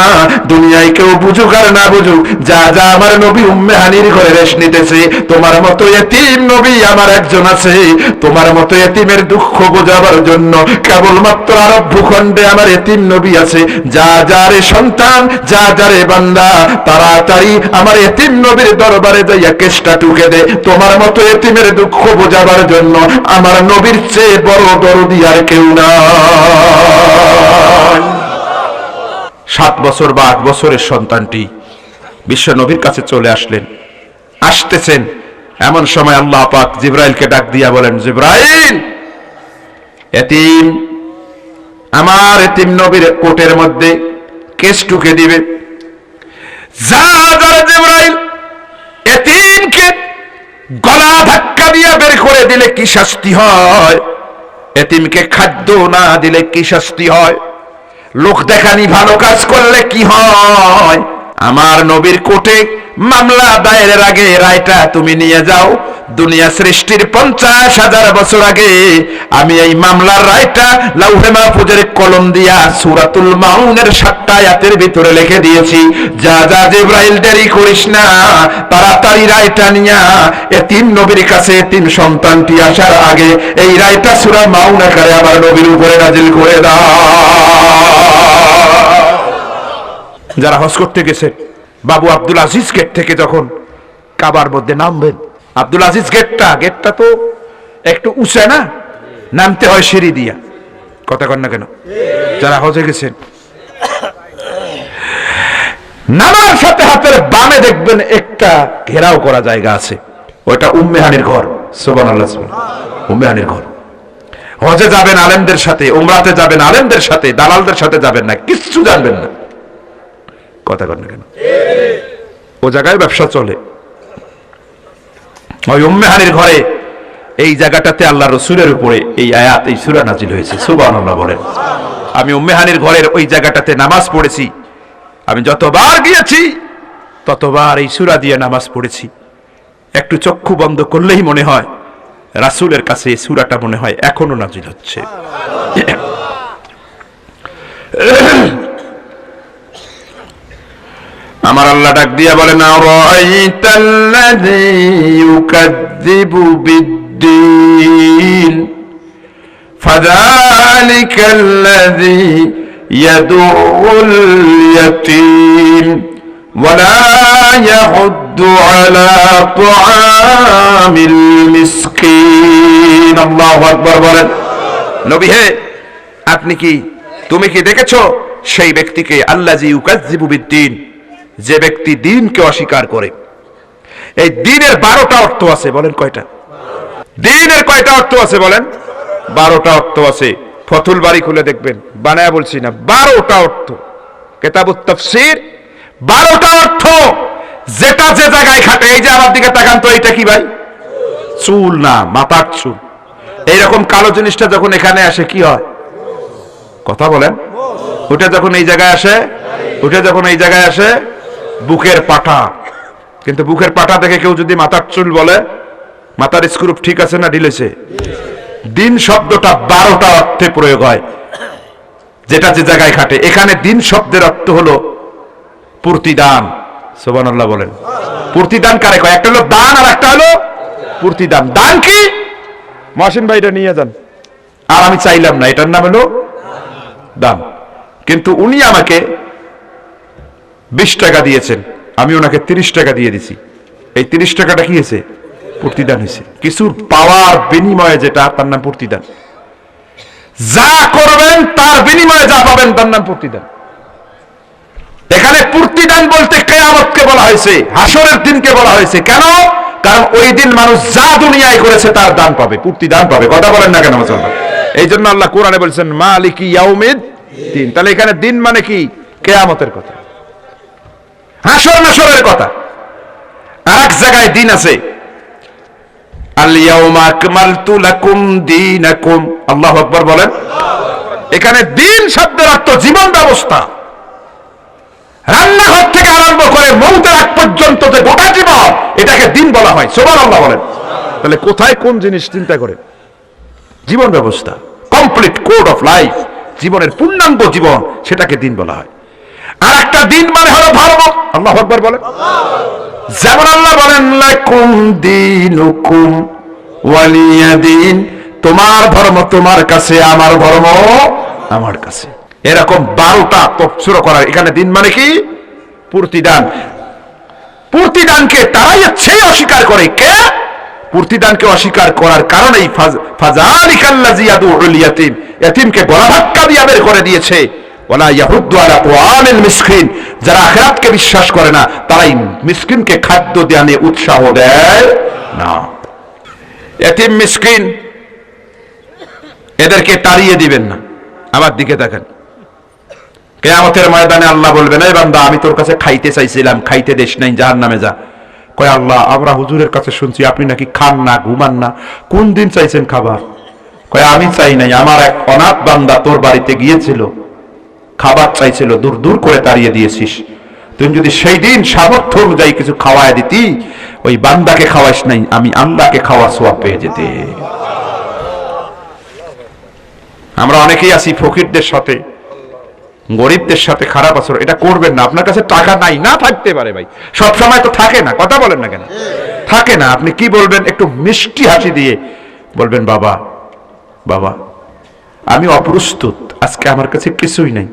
Speaker 1: দুনিয়ায় কেউ বুঝুক আর না বুঝুক, যা যা আমার নবী উম্মে হানির ঘরে রেস্ট নিতেছে, তোমার মতো এতিম নবী আমার একজন আছে, তোমার মতো এতিমের দুঃখ বোঝাবার জন্য কেবলমাত্র আরব ভূখণ্ডে আমার এতিম নবী আছে। যা যারে সন্তান, যা যারে বান্দা, তাড়াতাড়ি আমার এতিম নবীর দরবারে যাইয়া কেষ্টা টুকে দে, তোমার মতো এতিমের দুঃখ বোঝাবার জন্য আমার নবীর চেয়ে বড় দরদি আর কেউ না। 7 বছর বা 8 বছরের সন্তানটি বিশ্ব নবীর কাছে চলে আসতেছেন। এমন সময় আল্লাহ পাক জিবরাইলকে ডাক দিয়া বলেন, জিবরাইল, এতিম, আমার এতিম নবীর কোটের মধ্যে কেশ টুকে দিবে। যা জিবরাইল, এতিমকে গলা ধাক্কা দিয়ে বের করে দিলে কি শাস্তি হয়? এতিমকে খাদ্য না দিলে কি শাস্তি হয়? লোক দেখানি ভালো কাজ করলে কি হয়? আমার নবীর কোর্টে মামলা দায়েরের আগে রায়টা তুমি নিয়ে যাও। দুনিয়া সৃষ্টির 50,000 বছর আগে আমি এই মামলার রায়টা লাউহে মাহফুজের কলম দিয়া সূরাতুল মাউনের 7টা আয়াতের ভিতরে লিখে দিয়েছি। যা যা জিবরাইল, দেরি করিস না, তাড়াতাড়ি রায়টা নিয়া এতিম নবীর কাছে এতিম সন্তানটি আসার আগে এই রায়টা সূরা মাউন আকারে আমার নবীর উপরে নাজিল করে দাও। যারা হজ করতে গেছে, বাবু আব্দুল আজিজ গেট থেকে যখন কাবার মধ্যে নামবেন, আব্দুল আজিজ গেটটা তো একটু উঁচা না, নামতে হয় সিঁড়ি দিয়া, কথা কন না কেন? যারা হজে গেছেন, নামার সাথে হাতের বামে দেখবেন একটা ঘেরাও করা জায়গা আছে, ওটা উম্মে হানির ঘর। সুবহানাল্লাহ, উম্মে হানির ঘর। হজে যাবেন আলেমদের সাথে, উমরাতে যাবেন আলেমদের সাথে, দালালদের সাথে যাবেন না, কিচ্ছু জানবেন না, কথা কন না কেন? ও জায়গায় ব্যবসা চলে। ওই উম্মে হানির ঘরে, এই জায়গাটাতে আল্লাহ রসুলের উপরে এই আয়াত, এই সূরা নাজিল হয়েছে। সুবহানাল্লাহ বলেন। আমি উম্মে হানির ঘরের ওই জায়গাটাতে নামাজ পড়েছি। আমি যতবার গিয়েছি ততবার এই সূরা দিয়ে নামাজ পড়েছি। একটু চক্ষু বন্ধ করলেই মনে হয় রাসূলের কাছে এই সূরাটা মনে হয় এখনো নাজিল হচ্ছে। আমার আল্লাহ ডাক দিয়া বলেন, আরাআইতাল্লাযী ইউকাযযিবু বিদ্দীন ফাযালিকাল্লাযী ইয়াদুউল ইয়াতীম ওয়ালা ইয়াহুদ্দু আলা তুআমিল মিসকিন। আল্লাহু আকবার বলেন। নবী হে, তুমি কি দেখেছো সেই ব্যক্তিকে, আল্লাযী ইউকাযযিবু বিদ্দীন, যে ব্যক্তি দ্বীনকে অস্বীকার করে? এই দ্বীনের 12টা অর্থ আছে, বলেন কয়টা? দ্বীনের কয়টা অর্থ আছে বলেন? 12টা অর্থ আছে। ফতুল বাড়ি খুলে দেখবেন, বানায়া বলছি না, 12টা অর্থ। কিতাবুত তাফসীর, 12টা অর্থ, যেটা যে জায়গায় খাটে। এই যে আমার দিকে তাকান তো, এটা কি ভাই? চুল না, মাথার চুল। এইরকম কালো জিনিসটা যখন এখানে আসে কি হয়? কথা বলেন। ওটা যখন এই জায়গায় আসে, বুকের পাটা। কিন্তু বুকের পাটা দেখে কেউ যদি মাথার চুল বলে, মাথার স্ক্রুপ ঠিক আছে না ঢিলেছে? দিন শব্দটা 12টা অর্থে প্রয়োগ হয়, যেটা যে জায়গায় খাটে। এখানে দিন শব্দের অর্থ হলো প্রতিদান। সুবহানাল্লাহ বলেন। প্রতিদান কারে কয়? একটা হলো দান আর একটা হলো প্রতিদান। দান কি? মহসিন ভাই এটা নিয়ে যান। আর আমি চাইলাম না, এটার নাম হলো দান। কিন্তু উনি আমাকে 20 টাকা দিয়েছেন, আমি ওনাকে 30 টাকা দিয়ে দিছি। এই 30 টাকাটা কি হয়েছে? প্রতিদান হয়েছে। কিছুর পাওয়ার বিনিময়ে যেটা, তার নাম প্রতিদান। যা করবেন তার বিনিময়ে যা পাবেন তার নাম প্রতিদান। এখানে প্রতিদান বলতে কিয়ামতকে বলা হয়েছে, হাসরের দিনকে বলা হয়েছে। কেন? কারণ ওই দিন মানুষ যা দুনিয়ায় করেছে তার দান পাবে, প্রতিদান পাবে। কথা বলেন না কেন মুসলমান? এই জন্য আল্লাহ কোরআনে বলছেন মালিকি ইয়াউমিদ দিন। তাহলে এখানে দিন মানে কি? কিয়ামতের কথা, হাসর নাসরের কথা। আর এক জায়গায় দিন আছে, আল ইয়াউমা আকমালতু লাকুম দীনাকুম। আল্লাহু আকবার বলেন। এখানে দিন শব্দের অর্থ জীবন ব্যবস্থা। রান্নাঘর থেকে আরম্ভ করে মৌতের আগ পর্যন্ত যে গোটা জীবন, এটাকে দিন বলা হয়। সুবহানাল্লাহ বলেন। তাহলে কোথায় কোন জিনিস চিন্তা করেন? জীবন ব্যবস্থা, কমপ্লিট কোড অফ লাইফ, জীবনের পূর্ণাঙ্গ জীবন, সেটাকে দিন বলা হয়। আর একটা দিন মানে হলো ধর্ম। আল্লাহু আকবার বলেন। যেমন আল্লাহ বলেন লাকুম দীনুকুম ওয়ালিয়া দিন, তোমার ধর্ম তোমার কাছে, আমার ধর্ম আমার কাছে। এরকম 12টা তফসির করা। এখানে দিন মানে কি? প্রতিদান। প্রতিদানকে তারাই সেই অস্বীকার করে। কে? প্রতিদানকে অস্বীকার করার কারণেই ফাযালিকাল্লাযী ইয়াদউল ইয়াতীম, ইয়াতীমকে গলা ধাক্কা দিয়ে বের করে দিয়েছে। ওয়ালা ইয়াহুদ্দু আলা তাআমিল মিসকিন, যারা আখিরাতকে বিশ্বাস করে না তারাই মিসকিনকে খাদ্য দানে উৎসাহ দেয় না। ইয়াতীম মিসকিন এদেরকে তাড়িয়ে দিবেন না। আমার দিকে দেখেন, কিয়ামতের ময়দানে আল্লাহ বলবেন, এই বান্দা আমি তোর কাছে খাইতে চাইছিলাম, খাইতে দেশ নাই, জাহান্নামে যা। কয় আল্লাহ, আমরা হুজুরের কাছে শুনছি আপনি নাকি খান না, ঘুমান না, কোন দিন চাইছেন খাবার? কয় আমি চাই নাই, আমার এক অনাথ বান্দা তোর বাড়িতে গিয়েছিল, খাবার চাইছিল, দূর দূর করে তাড়িয়ে দিয়েছিস। তুমি যদি সেই দিন সামর্থ্য অনুযায়ী কিছু খাওয়ায় দিতি, ওই বান্দাকে খাওয়াইস নাই, আমি আল্লাহকে খাওয়ার সোয়াব পেয়ে যেতে। আমরা অনেকেই আছি ফকিরদের সাথে, গরিবদের সাথে খারাপ আচরণ। এটা করবেন না। আপনার কাছে টাকা নাই, না থাকতে পারে ভাই, সব সময় তো থাকে না। কথা বলেন না কেন? থাকে না। আপনি কি বলবেন? একটু মিষ্টি হাসি দিয়ে বলবেন, বাবা বাবা আমি অপ্রস্তুত, আজকে আমার কাছে কিছুই নাই।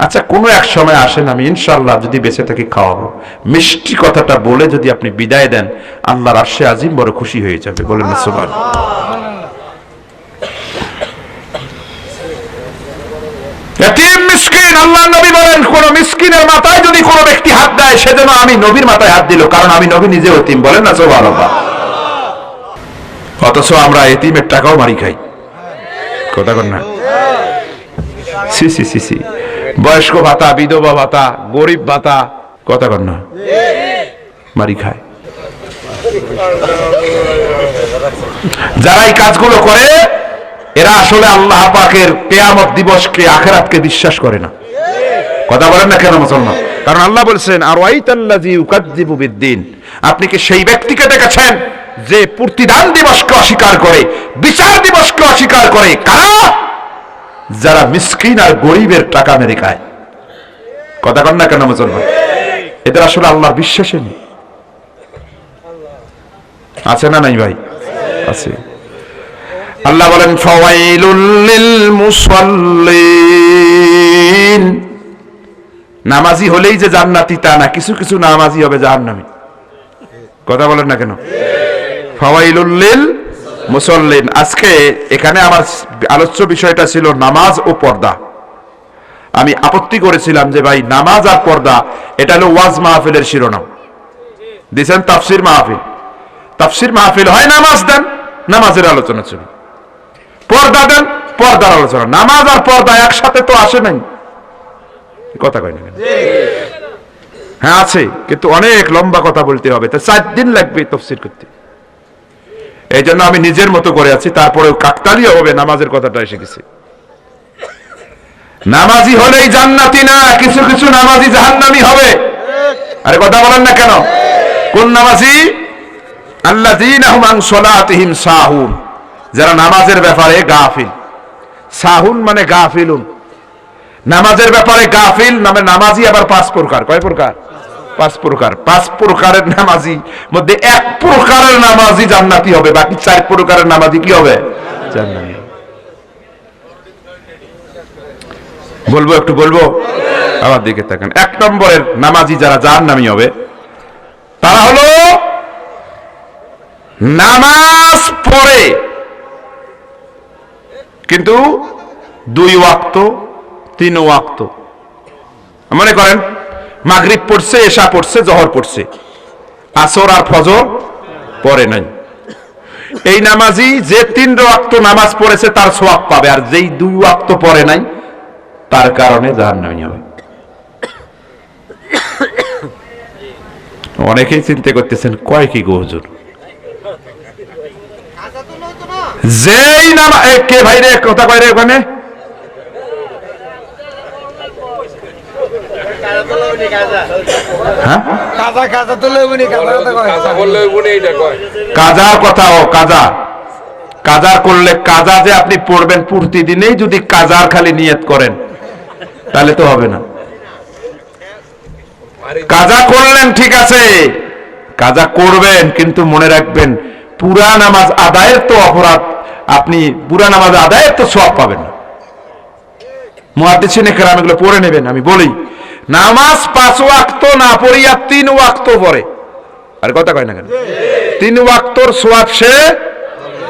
Speaker 1: আচ্ছা কোনো এক সময় আসেন, আমি ইনশাআল্লাহ যদি বেঁচে থাকি খাওয়াবো। মিষ্টি কথাটা বলে যদি আপনি বিদায় দেন, আল্লাহর আরশে আজিম বড় খুশি হয়ে যাবে। বলেন না সুবহানাল্লাহ। ইয়াতীম মিসকিন, আল্লাহর নবী বলেন কোন মিসকিনের মাথায় যদি কোনো ব্যক্তি হাত দেয়, সেজন্য আমি নবীর মাথায় হাত দিল, কারণ আমি নবী নিজে এতিম। বলেন না সুবহানাল্লাহ। অথচ আমরা এতিমের টাকাও মারি খাই। কথা বলেন না? সি সি সি সি, বয়স্ক ভাতা, বিধবা ভাতা, গরিব ভাতা, কথা বলেন না, মারি খায়। যারা এই কাজগুলো করে এরা আসলে আল্লাহ পাকের কিয়ামত দিবসকে, আখিরাতকে বিশ্বাস করে না। কথা বলেন না কেন মুসলমান? কারণ আল্লাহ বলছেন আরাইতাল্লাযী ইউকাযযিবু বিদ্দীন, আপনি কি সেই ব্যক্তিকে দেখেছেন যে প্রতিদান দিবসকে অস্বীকার করে, বিচার দিবসকে অস্বীকার করে? কারা? যারা মিসকিন আর গরিবের টাকা মেরে খায়। কথা বলেন না কেন মুসলমান? এদের আসলে আল্লাহর বিশ্বাসই নেই। আছে না নাই ভাই? আছে। আল্লাহ বলেন ফাওয়াইলুল লিল মুসাল্লিন, নামাজি হলেই যে জান্নাতি তা না, কিছু কিছু নামাজি হবে জাহান্নামী। কথা বলেন না কেন? ফাওয়াইলুল লিল মুসাল্লিন। আজকে এখানে আমার আলোচ্য বিষয়টা ছিল নামাজ ও পর্দা। আমি আপত্তি করেছিলাম যে ভাই নামাজ আর পর্দা এটা হলো ওয়াজ মাহফিলের শিরোনাম। দিয়েছেন তাফসির মাহফিল, তাফসির মাহফিল হয় নামাজ দেন, নামাজের আলোচনা ছিল। পর্দা দেন, পর্দার আলোচনা। নামাজ আর পর্দা একসাথে তো আসে নাই। কথা কয় না? হ্যাঁ আছে, কিন্তু অনেক লম্বা কথা বলতে হবে, তো 4 দিন লাগবে তাফসীর করতে। এই জন্য আমি নিজের মতো করে আছি, তারপরেও কাকতালীয় হবে নামাজের কথাটা এসে গেছে। নামাজি হলেই জান্নাতি না, কিছু কিছু নামাজি জাহান্নামী হবে। আরে কথা বলেন না কেন? কোন নামাজি? আল্লাযীনা হুম আন সালাতিহিম সাহুন, যারা নামাজের ব্যাপারে গাফিল। সাহুন মানে গাফিলুন, নামাজের ব্যাপারে গাফিল। নামে নামাজি আবার 5 প্রকার। কয় প্রকার? 5 প্রকার। 5 প্রকারের নামাজি মধ্যে 1 প্রকারের নামাজি জান্নাতি হবে, বাকি 4 প্রকারের নামাজি কি হবে? জান্নাতি। বলবো একটু বলবো, আমার দিকে তাকান। 1 নম্বরের নামাজি যারা জাহান্নামী হবে তারা হলো নামাজ পড়ে কিন্তু 2 ওয়াক্ত 3 ওয়াক্ত। মনে করেন মাগরিব পড়ছে, এশা পড়ছে, জোহর পড়ছে, আসর আর ফজর পড়ে নাই। এই নামাজি যে 3 ওয়াক্ত নামাজ পড়েছে তার সওয়াব পাবে, আর যেই 2 ওয়াক্ত পড়ে নাই তার কারণে জাহান্নামী হবে। অনেকেই চিন্তা করতেছেন কয় কি গো হুজুর, যেই নামাজ কে ভাই রে কথা কয় রে ওখানে, কাজার কথা। ও কাজা, কাজা করলে কাজা যে আপনি পড়বেন প্রতিদিনেই যদি কাজার খালি নিয়ত করেন তাহলে তো হবে না। কাজা করলেন ঠিক আছে, কাজা করবেন, কিন্তু মনে রাখবেন পুরা নামাজ আদায়ের তো অপরাধ, আপনি পুরা নামাজ আদায়ের তো সওয়াব পাবেন না। মুহাদ্দিসিনে কেরাম এগুলো পড়ে নেবেন। আমি বলি নামাজ 5 ওয়াক্ত না পড়িয়া 3 ওয়াক্ত পড়ে, আর কথা কয় না কেন, 3 ওয়াক্তর সওয়াব সে,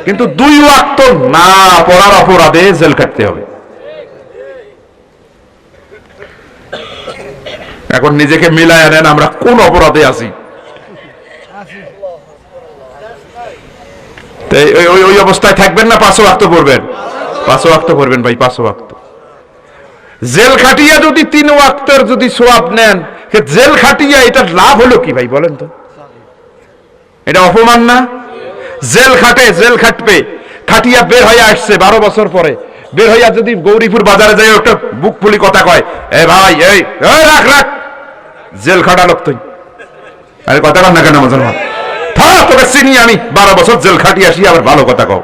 Speaker 1: কিন্তু 2 ওয়াক্ত না পড়ার অপরাধে জেল কাটতে হবে। এখন নিজেকে মিলায় নেন আমরা কোন অপরাধে আছি। ওই অবস্থায় থাকবেন না, 5 ওয়াক্ত পড়বেন, 5 ওয়াক্ত পড়বেন ভাই, 5 ওয়াক্ত। জেল খাটিয়া যদি 3 ওয়াক্তের যদি সওয়াব নেন, জেল খাটিয়া এটার লাভ হলো কি ভাই বলেন তো? এটা অপমান না? জেল খাটে, জেল খাটবে, খাটিয়া বের হয়ে আসছে 12 বছর পরে, বের হইয়া যদি গৌরীপুর বাজারে যায় একটা বুক ফুলি কথা কয়, এ ভাই এই রাখ রাখ, জেল খাটা লোক তুই, আরে কথা কর না কেন মুসলমান, তোকে চিনি আমি, 12 বছর জেল খাটি আসি আবার ভালো কথা কও,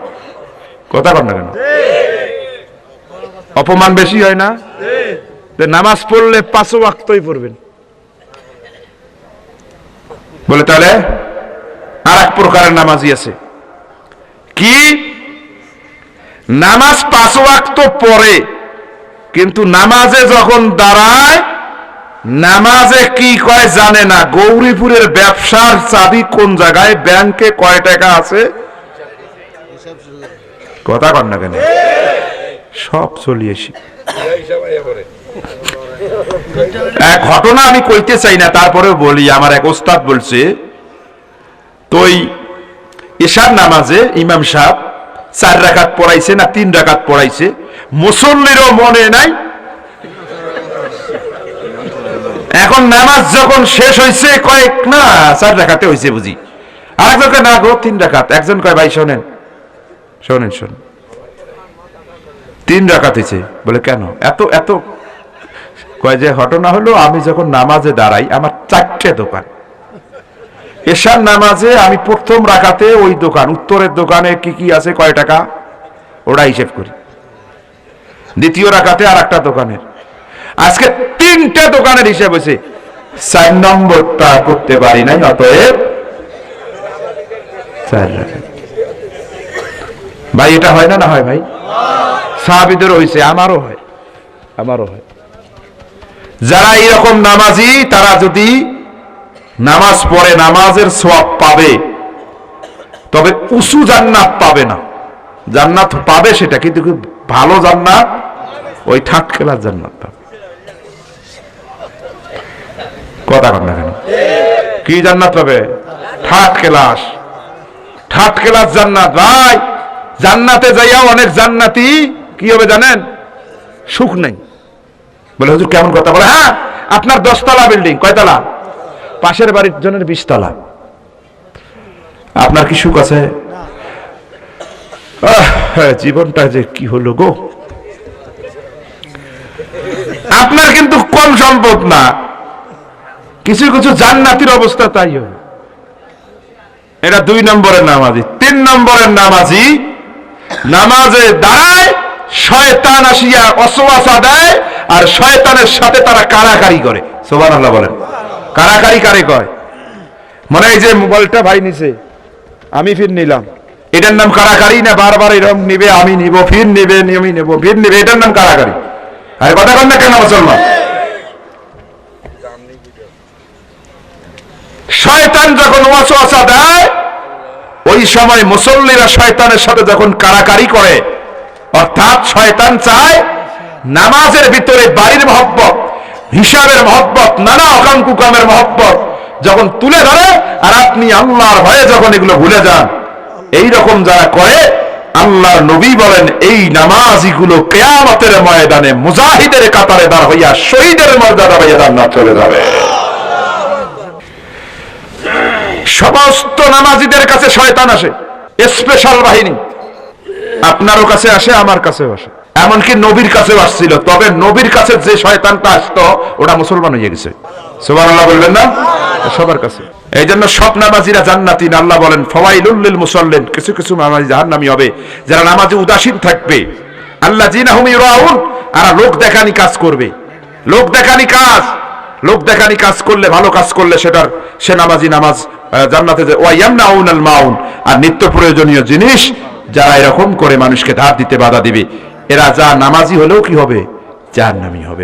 Speaker 1: কথা কর না কেন? অপমান বেশি হয় না? নামাজ পড়লে 5 ওয়াক্তই পড়বেন বলে। তাহলে আর এক প্রকারের নামাজি আছে কি, নামাজ 5 ওয়াক্ত পড়ে কিন্তু নামাজে যখন দাঁড়ায় নামাজে কি কয় জানে না, গৌরীপুরের ব্যবসার চাবি কোন জায়গায়, ব্যাংকে কয় টাকা আছে, কথা কর না কেন, সব চলিয়েছি। এক ঘটনা আমি কইতে চাই না, তারপরেও বলি। আমার এক ওস্তাদ বলছে, তো এশার নামাজে ইমাম সাহেব 4 রাকাত পড়াইছে না 3 রাকাত পড়াইছে, মুসল্লিরও মনে নাই। এখন নামাজ যখন শেষ হয়েছে কয়েক না 4 রাকাতে হয়েছে বুঝি, আরেকজন না গো 3 রাকাত, একজন কয় ভাই শোনেন শোনেন শোনেন 3 রাকাত হয়েছে। বলে কেন এত এত? কয় যে ঘটনা হলো, আমি যখন নামাজে দাঁড়াই আমার 4টে দোকান, এশার নামাজে আমি প্রথম রাকাতে ওই দোকান, উত্তরের দোকানে কি কি আছে কয় টাকা ওটা হিসেব করি, দ্বিতীয় রাকাতে আর একটা দোকানের, আজকে 3টে দোকানের হিসেব হয়েছে, 4 নম্বরটা করতে পারি নাই, অতএব 4 রাকাত। ভাই এটা হয় না, না হয় ভাই? সাহাবীদের হয়েছে, আমারও হয়, আমারও হয়। যারা এরকম নামাজি তারা যদি নামাজ পড়ে নামাজের সওয়াব পাবে, তবে উঁচু জান্নাত পাবে না, জান্নাত পাবে সেটা, কিন্তু ভালো জান্নাত ওই ঠাট খেলার জান্নাত পাবে। কথা কর না কেন? কি জান্নাত পাবে? ঠাট কেলাস, ঠাট কেলাস জান্নাত। ভাই জান্নাতে যাইয়া অনেক জান্নাতি কি হবে জানেন? সুখ নেই। বলে হুজুর কেমন কথা বলে? হ্যাঁ, আপনার 10 তলা বিল্ডিং, কয়তলা? পাশের বাড়ির জনের 20 তলা, আপনার কি সুখ আছে? জীবনটা যে কি হলো গো। আপনার কিন্তু কম সম্পদ না, কিছু কিছু জান্নাতির অবস্থা তাই হবে। এটা 2 নম্বরের নামাজি। 3 নম্বরের নামাজি নামাজে দাঁড়ায়, শয়তান আসিয়া ওয়াসওয়াসা দেয়, আর শয়তানের সাথে তারা কারাকারি করে। সুবহানাল্লাহ বলেন। কারাকারি কারে কয়? মনে হয় যে মোবাইলটা ভাই নিছে, আমি ফির নিলাম, এটার নাম কারাকারি না? বারবার এরকম নিবে, আমি নিব, ফির নিবে, আমি নেব, ফির নিবে, এটার নাম কারাকারি। আরে কথা বল না কেন মুসলমান? শয়তান যখন ওয়াসওয়াসা দেয়, ওই সময় মুসল্লিরা শয়তানের সাথে যখন কারাকারি করে, অর্থাৎ শয়তান চায় নামাজের ভিতরে বাড়ির মহব্বত, হিসাবের মহব্বত, নানা অকাম কুকামের মহব্বত যখন তুলে ধরে, আর আপনি আল্লাহর ভয়ে যখন এগুলো ভুলে যান, এই রকম যারা করে, আল্লাহর নবী বলেন এই নামাজিগুলো কিয়ামতের ময়দানে মুজাহিদের কাতারে দাঁড় হইয়া শহীদের মর্যাদা পাইয়া জান্নাত চলে যাবে। সমস্ত নামাজিদের কাছে শয়তান আসে, স্পেশাল বাহিনী। আপনারও কাছে আসে, আমার কাছেও আসে, এমনকি নবীর কাছেও আসছিল। তবে নবীর কাছে যে শয়তানটা আসতো ওটা মুসলমান হয়ে গেছে। সুবহানাল্লাহ বলবেন না? সবার কাছে। এই জন্য সব নামাজিরা জান্নাতি না। আল্লাহ বলেন ফাওয়াইলুল লিল মুসাল্লিন, কিছু কিছু নামাজি জাহান্নামী হবে যারা নামাজে উদাসীন থাকবে। আল্লাযিনা হুম ইউরাউন, আর লোক দেখানি কাজ করবে। লোক দেখানি কাজ, লোক দেখানি কাজ করলে, ভালো কাজ করলে সেটার সে নামাজি নামাজ জান্নাতে যায়। ওয়া ইয়ামনাউনাল মাউন, আর নিত্য প্রয়োজনীয় জিনিস যারা এরকম করে মানুষকে ধার দিতে বাধা দিবে, এরা যা নামাজি হলেও কি হবে? জাহান্নামী হবে।